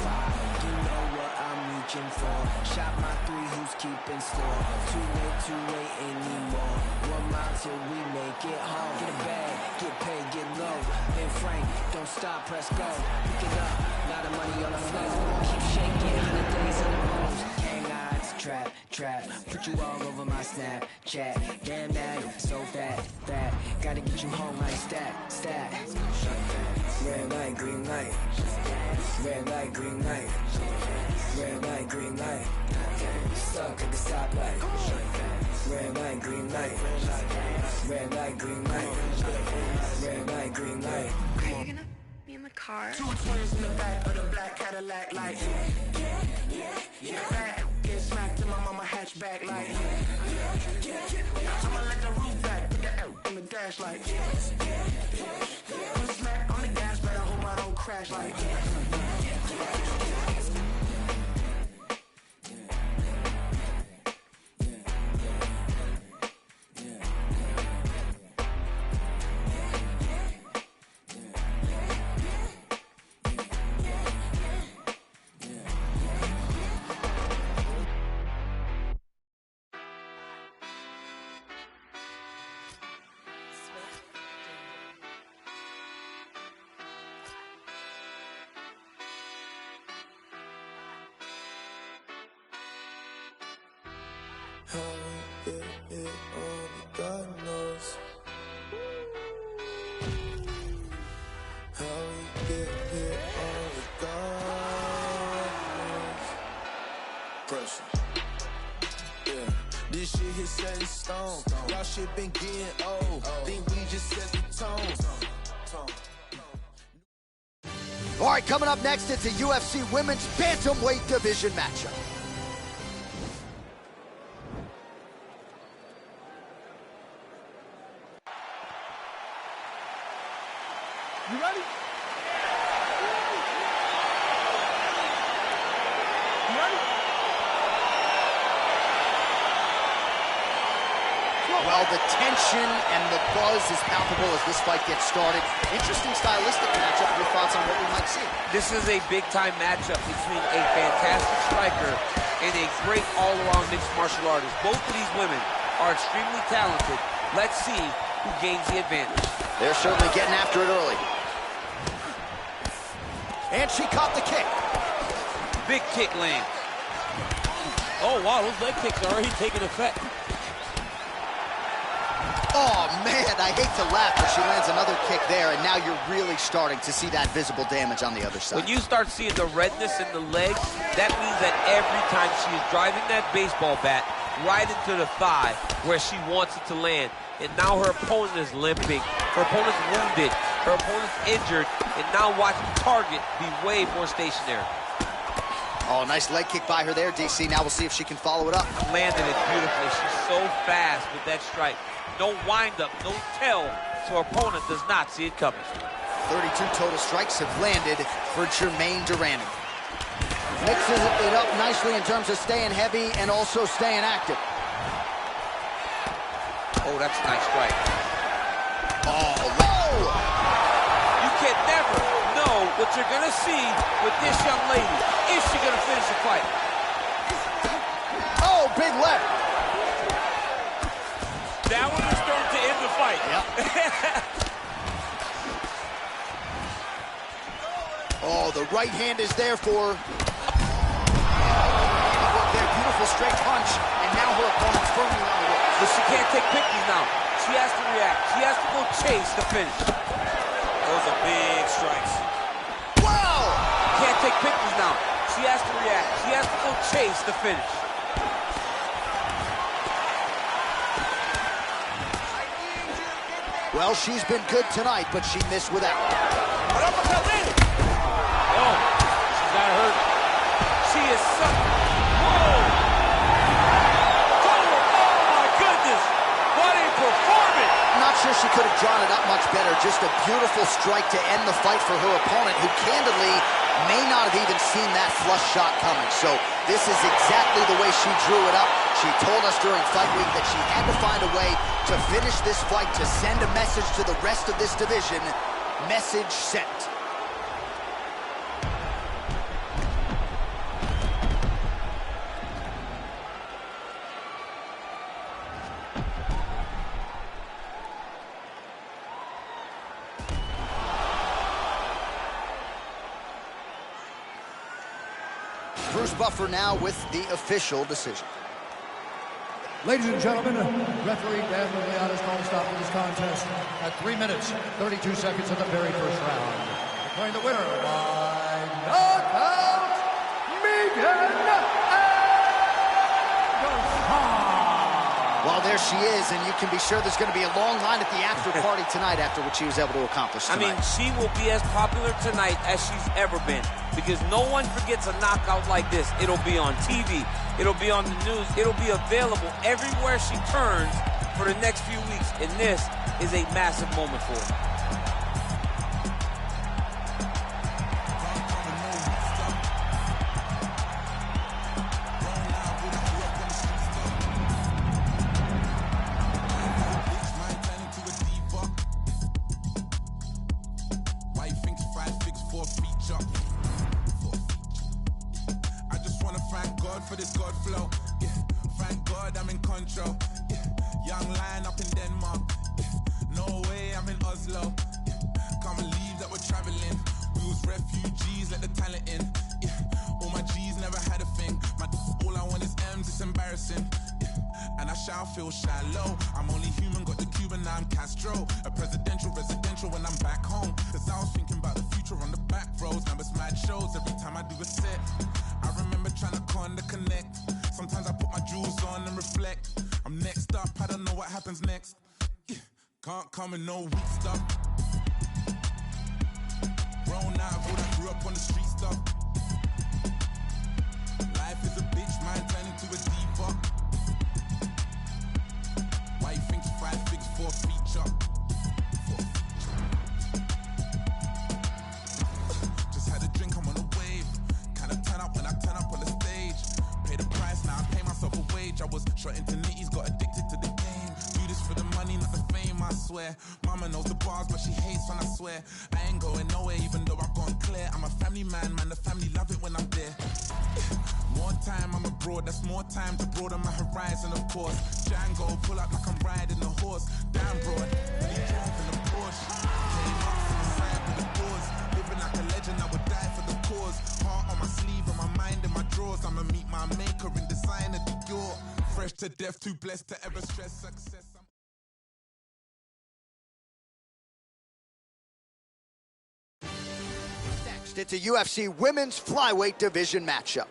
M: You know what I'm reaching for. Shot my 3, who's keeping score? Too late anymore. 1 mile till we make it home. Get a bag, get paid, get low. Then Frank, don't stop, press go. Pick it up, lot of money on the floor. Keep shaking, 100 days in the rows. Trap, put you all over my Snapchat. Damn that, so fat. Gotta get you home like stat. Red light, green light. Red light, green light. Red light, green light. Stuck at the stoplight. Red light, green light. Red light, green light. Red light, green light.
Q: Are you gonna be in the car?
C: 2 twins in the back of the black Cadillac, like yeah. Get smacked in my mama hatchback, like I'ma let the roof back, put the L in the dash, like put smack on the gas, but I hope I don't crash, like
T: How we get here, only God knows. How we get here, only God knows. Pressure. Yeah, this shit here set in stone. Y'all shit been getting old. Think we just set the tone.
A: All right, coming up next, it's a UFC Women's Bantamweight Division matchup.
E: You ready?
A: Well, the tension and the buzz is palpable as this fight gets started. Interesting stylistic matchup. Your thoughts on what we might see?
R: This is a big-time matchup between a fantastic striker and a great all-around mixed martial artist. Both of these women are extremely talented. Let's see who gains the advantage.
A: They're certainly getting after it early. And she caught the kick.
R: Big kick lands. Oh, wow, those leg kicks are already taking effect.
A: Oh, man, I hate to laugh, but she lands another kick there, and now you're really starting to see that visible damage on the other side.
R: When you start seeing the redness in the legs, that means that every time she is driving that baseball bat right into the thigh where she wants it to land, and now her opponent is limping, her opponent's wounded, her opponent's injured, and now watch the target be way more stationary.
A: Oh, nice leg kick by her there, DC. Now we'll see if she can follow it up.
R: Landed it beautifully. She's so fast with that strike. No wind-up, no tell, so her opponent does not see it coming.
A: 32 total strikes have landed for Germaine Durandon. Mixes it up nicely in terms of staying heavy and also staying active.
R: Oh, that's a nice strike.
A: Oh, whoa!
R: You can never know what you're going to see with this young lady. Is she going to finish the fight?
A: Oh, big left.
B: That one is starting to end the fight.
A: Yep. Oh, the right hand is there for her. Beautiful straight punch, and now her opponent's firmly on the ropes.
R: But she can't take pictures now. She has to react. She has to go chase the finish.
B: Those are big strikes.
A: Wow!
R: Can't take pictures now. She has to react. She has to go chase the finish.
A: Well, she's been good tonight, but she missed without.
R: Oh, she's got hurt. She is suffering. Whoa! Oh, my goodness! What a performance!
A: Not sure she could have drawn it up much better. Just a beautiful strike to end the fight for her opponent, who candidly may not have even seen that flush shot coming. So this is exactly the way she drew it up. She told us during fight week that she had to find a way to finish this fight, to send a message to the rest of this division. Message sent. Bruce Buffer now with the official decision.
O: Ladies and gentlemen, referee Dan Liliana's called a stop to this contest at 3 minutes, 32 seconds of the very first round. Declaring the winner by knockout, Megan
A: Well, there she is, and you can be sure there's going to be a long line at the after party tonight after what she was able to accomplish tonight.
R: I mean, she will be as popular tonight as she's ever been, because no one forgets a knockout like this. It'll be on TV. It'll be on the news. It'll be available everywhere she turns for the next few weeks, and this is a massive moment for her.
F: For this God flow, yeah. Thank God I'm in control, yeah. Young lion up in Denmark, yeah. No way I'm in Oslo, yeah. Can't believe that we're traveling. We was refugees, let the talent in, yeah. All my G's never had a thing. All I want is M's, it's embarrassing, yeah. And I shall feel shallow. I'm only human, got the Cuban, now I'm Castro. A presidential, residential when I'm back home. Cause I was thinking about the future on the back roads. Numbers mad shows every time I do a set. I remember trying to connect. Sometimes I put my jewels on and reflect. I'm next up, I don't know what happens next. Yeah. Can't come in no weak stuff. Grown out of all I grew up on the street stuff. Life is a bitch, man, turn into a diva. Why you think 5 figs for a feature? Just had a drink, I'm on a wave. Kinda turn up when I turn up on the stage. Pay the price, now I pay myself a wage. I was shot into nitties, got addicted to the game. Do this for the money, not the fame, I swear. Mama knows the bars, but she hates when I swear. I ain't going nowhere, even though I've gone clear. I'm a family man, the family love it when I'm there. More time I'm abroad, that's more time to broaden my horizon, of course. Django, pull up like I'm riding a horse. Damn broad, really driving a Porsche. Came up from the side with the doors. Living like a legend, I would die for the cause. Heart on my sleeve and my mind in my drawers. I'ma meet my maker in design at the door. Fresh to death, too blessed to ever stress success.
A: Next, it's a UFC Women's Flyweight Division matchup.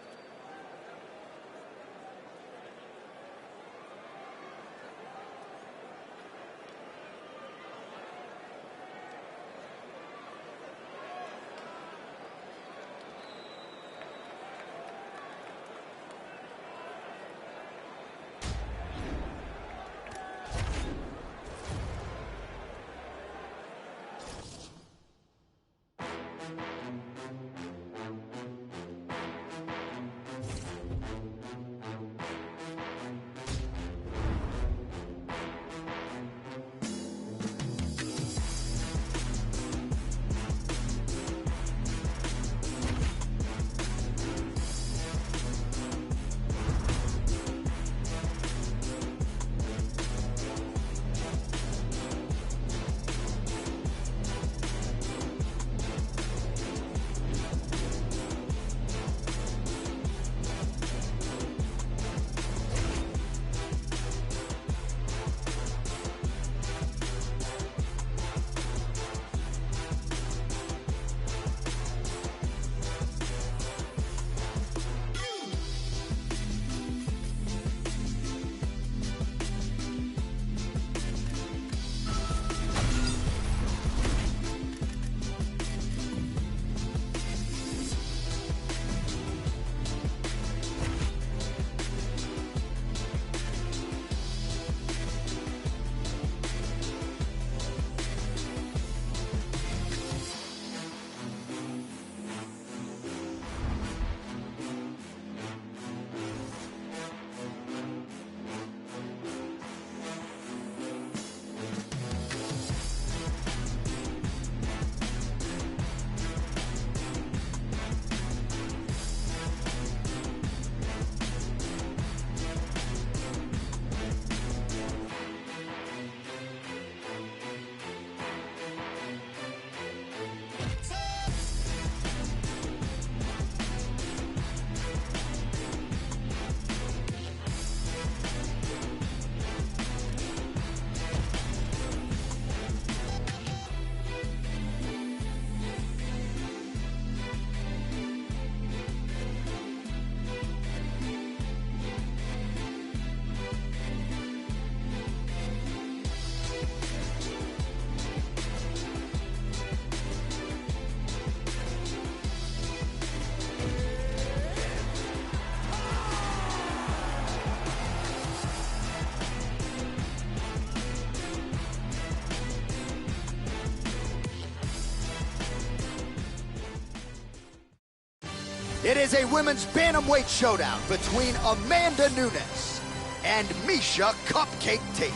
A: It is a women's bantamweight showdown between Amanda Nunes and Miesha Cupcake Tate.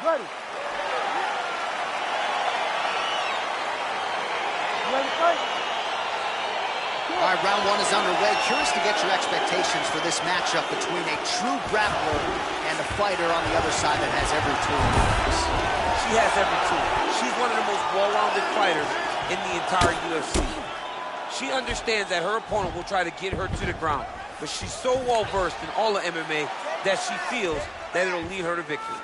E: Ready. Ready to fight?
A: All right, round one is underway. Curious to get your expectations for this matchup between a true grappler and a fighter on the other side that has every tool in the box.
R: She has every tool. She's one of the most well-rounded fighters in the entire UFC. She understands that her opponent will try to get her to the ground, but she's so well-versed in all of MMA that she feels that it'll lead her to victory.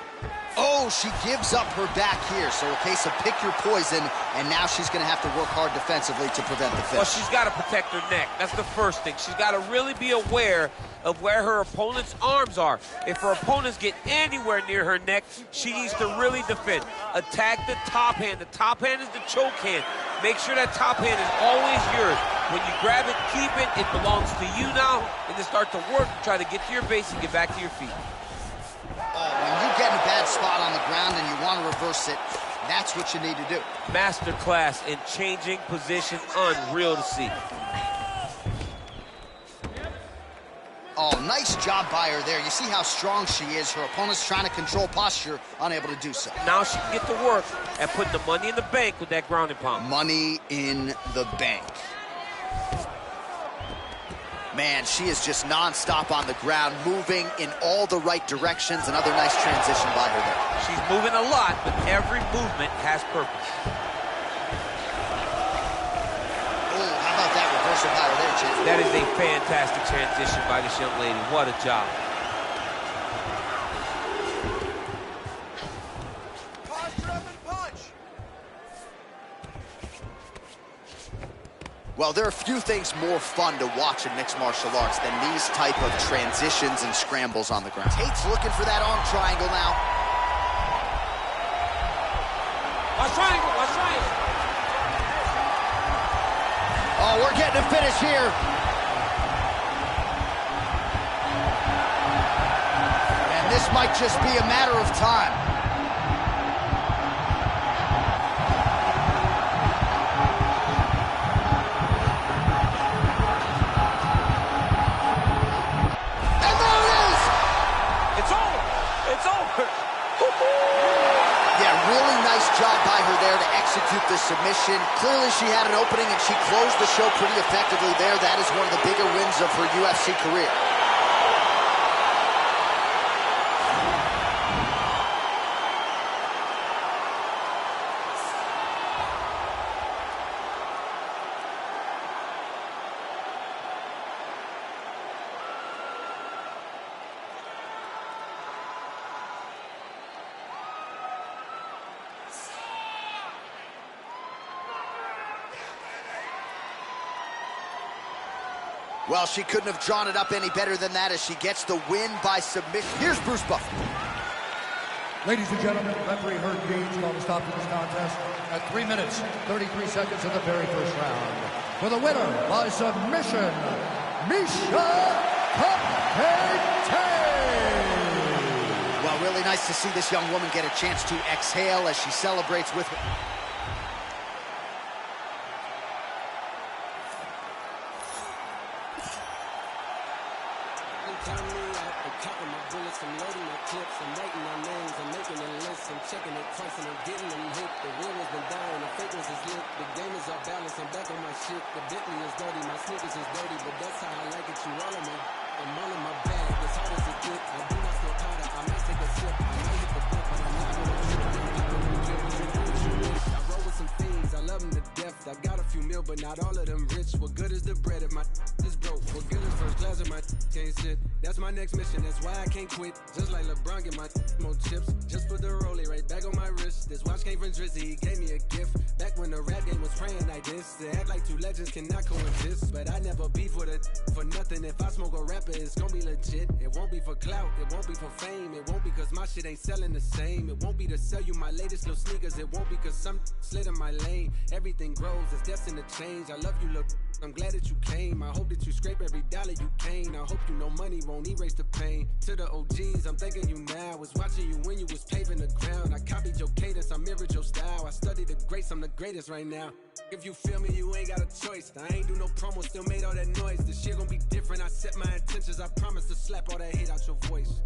A: Oh, she gives up her back here, so a case of pick your poison, and now she's going to have to work hard defensively to prevent the finish.
R: Well, she's got to protect her neck. That's the first thing. She's got to really be aware of where her opponent's arms are. If her opponents get anywhere near her neck, she needs to really defend. Attack the top hand. The top hand is the choke hand. Make sure that top hand is always yours. When you grab it, keep it. It belongs to you now, and then start to work, try to get to your base and get back to your feet.
A: When you get in a bad spot on the ground and you want to reverse it, That's what you need to do.
R: Masterclass in changing position, unreal to see.
A: Oh, nice job by her there. You see how strong she is. Her opponent's trying to control posture, unable to do so.
R: Now she can get to work and put the money in the bank with that grounding pound.
A: Money in the bank. Man, she is just nonstop on the ground, moving in all the right directions. Another nice transition by her there.
R: She's moving a lot, but every movement has purpose.
A: Oh, how about that reversal power there, Chip?
R: That is a fantastic transition by this young lady. What a job.
A: Well, there are few things more fun to watch in mixed martial arts than these type of transitions and scrambles on the ground. Tate's looking for that arm triangle now.
B: Watch triangle, watch triangle.
A: Oh, we're getting a finish here. And this might just be a matter of time. Execute the submission. Clearly she had an opening and she closed the show pretty effectively there. That is one of the bigger wins of her UFC career. Well, she couldn't have drawn it up any better than that as she gets the win by submission. Here's Bruce Buffer.
O: Ladies and gentlemen, referee Herb Gage called a stop to this contest at 3 minutes, 33 seconds of the very first round. For the winner by submission, Miesha Tate.
A: Well, really nice to see this young woman get a chance to exhale as she celebrates with her.
D: Checking it twice and I'm getting them hit. The real one's been dying, the fake ones is lit. The game is off balance, I'm back on my shit. The Bentley is dirty, my sneakers is dirty, but that's how I like it. You all in I'm all in my bag, as hard as it gets. I do not smoke powder, I might take a sip. I might hit the blunt, but I'm not gonna I roll with some fiends, I love them to death. I got a few mil, but not all of them rich. What good is the bread if my is broke? What good is first class if my can't sit? That's my next mission, that's why I can't quit. Just like LeBron, get my more chips. Just put the rollie right back on my wrist. This watch came from Drizzy, he gave me a gift. Back when the rap game was praying like this. They act like two legends cannot coexist. But I never beef with it for nothing. If I smoke a rapper, it's gonna be legit. It won't be for clout, it won't be for fame. It won't be cause my shit ain't selling the same. It won't be to sell you my latest little sneakers. It won't be cause some slid in my lane. Everything grows, it's destined to change. I love you, look, I'm glad that you came. I hope that you scrape every dollar you can. I hope you know money won't erase the pain. To the OGs, I'm thanking you now. Was watching you when you was paving the ground. I copied your cadence, I mirrored your style. I studied the greats, I'm the greatest right now. If you feel me, you ain't got a choice. I ain't do no promo, still made all that noise. This shit gon' be different, I set my intentions. I promise to slap all that hate out your voice.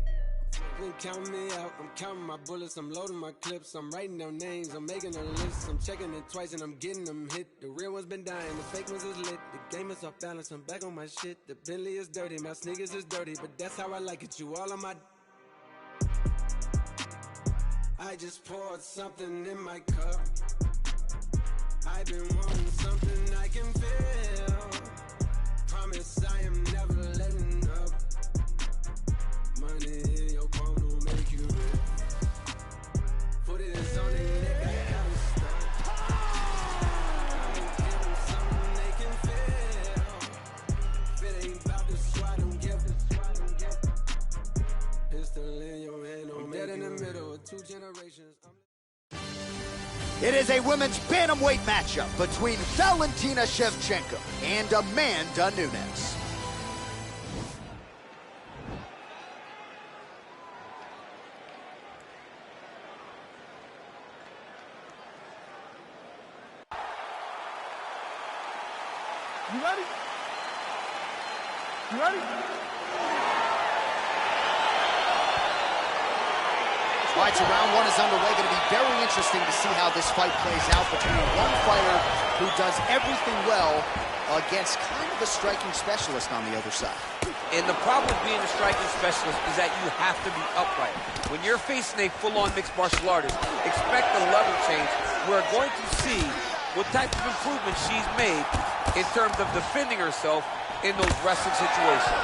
D: Been counting me out, I'm counting my bullets, I'm loading my clips, I'm writing down names, I'm making a list, I'm checking it twice and I'm getting them hit. The real one's been dying, the fake ones is lit, the game is off balance, I'm back on my shit. The Bentley is dirty, my sneakers is dirty, but that's how I like it, you all on my... I just poured something in my cup. I've been wanting something I can feel. Promise I am never letting up. Money in your palm will make you rich. Put it on their neck, I gotta stop. I'ma give them something they can feel. If it ain't about this, why don't give it. Pistol in your hand, I'm dead in the middle of two generations.
A: It is a women's bantamweight matchup between Valentina Shevchenko and Amanda Nunes.
E: You ready? You ready?
A: All right, so round one is underway. Going to be very interesting to see how this fight plays out between one fighter who does everything well against kind of a striking specialist on the other side.
R: And the problem with being a striking specialist is that you have to be upright. When you're facing a full-on mixed martial artist, expect a level change. We're going to see what type of improvement she's made in terms of defending herself in those wrestling situations.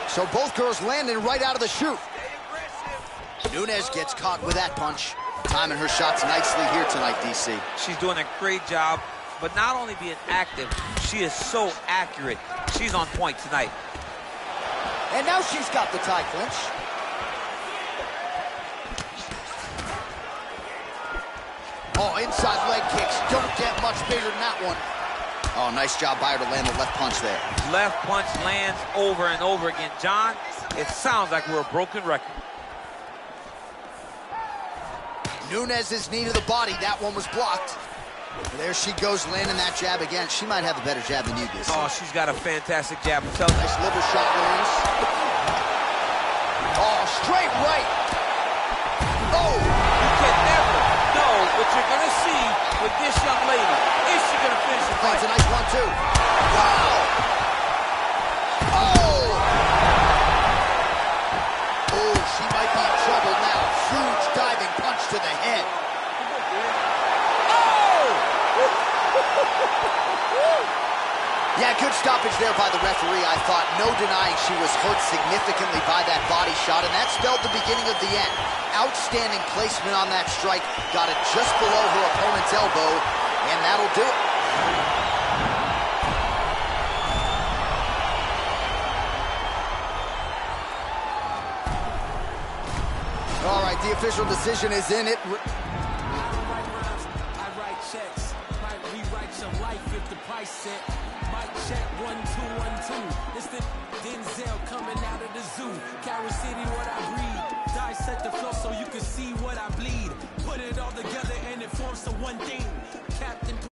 A: So both girls landing right out of the chute. Nunes gets caught with that punch. Timing her shots nicely here tonight, DC.
R: She's doing a great job, but not only being active, she is so accurate. She's on point tonight.
A: And now she's got the tie clinch. Oh, inside leg kicks don't get much bigger than that one. Oh, nice job by her to land the left punch there.
R: Left punch lands over and over again. John, it sounds like we're a broken record.
A: Nunes' knee to the body. That one was blocked. There she goes, landing that jab again. She might have a better jab than you do.
R: Oh, she's got a fantastic jab.
A: Nice liver shot lands. Oh, straight right. Oh!
R: You can never know what you're going to see with this young lady. Is she going to finish the fight?
A: That's a nice one, too. Wow! Oh! Oh, she might be in trouble now. Huge diving punch to the head. Yeah, good stoppage there by the referee. I thought, no denying she was hurt significantly by that body shot, and that spelled the beginning of the end. Outstanding placement on that strike. Got it just below her opponent's elbow, and that'll do it. All right, the official decision is in.
D: I write checks. Might rewrite your life if the price set. Mic check 1 2 1 2. It's the Denzel coming out of the zoo. Carol City, what I breathe. Dissect the flow so you can see what I bleed. Put it all together and it forms to one thing. Captain.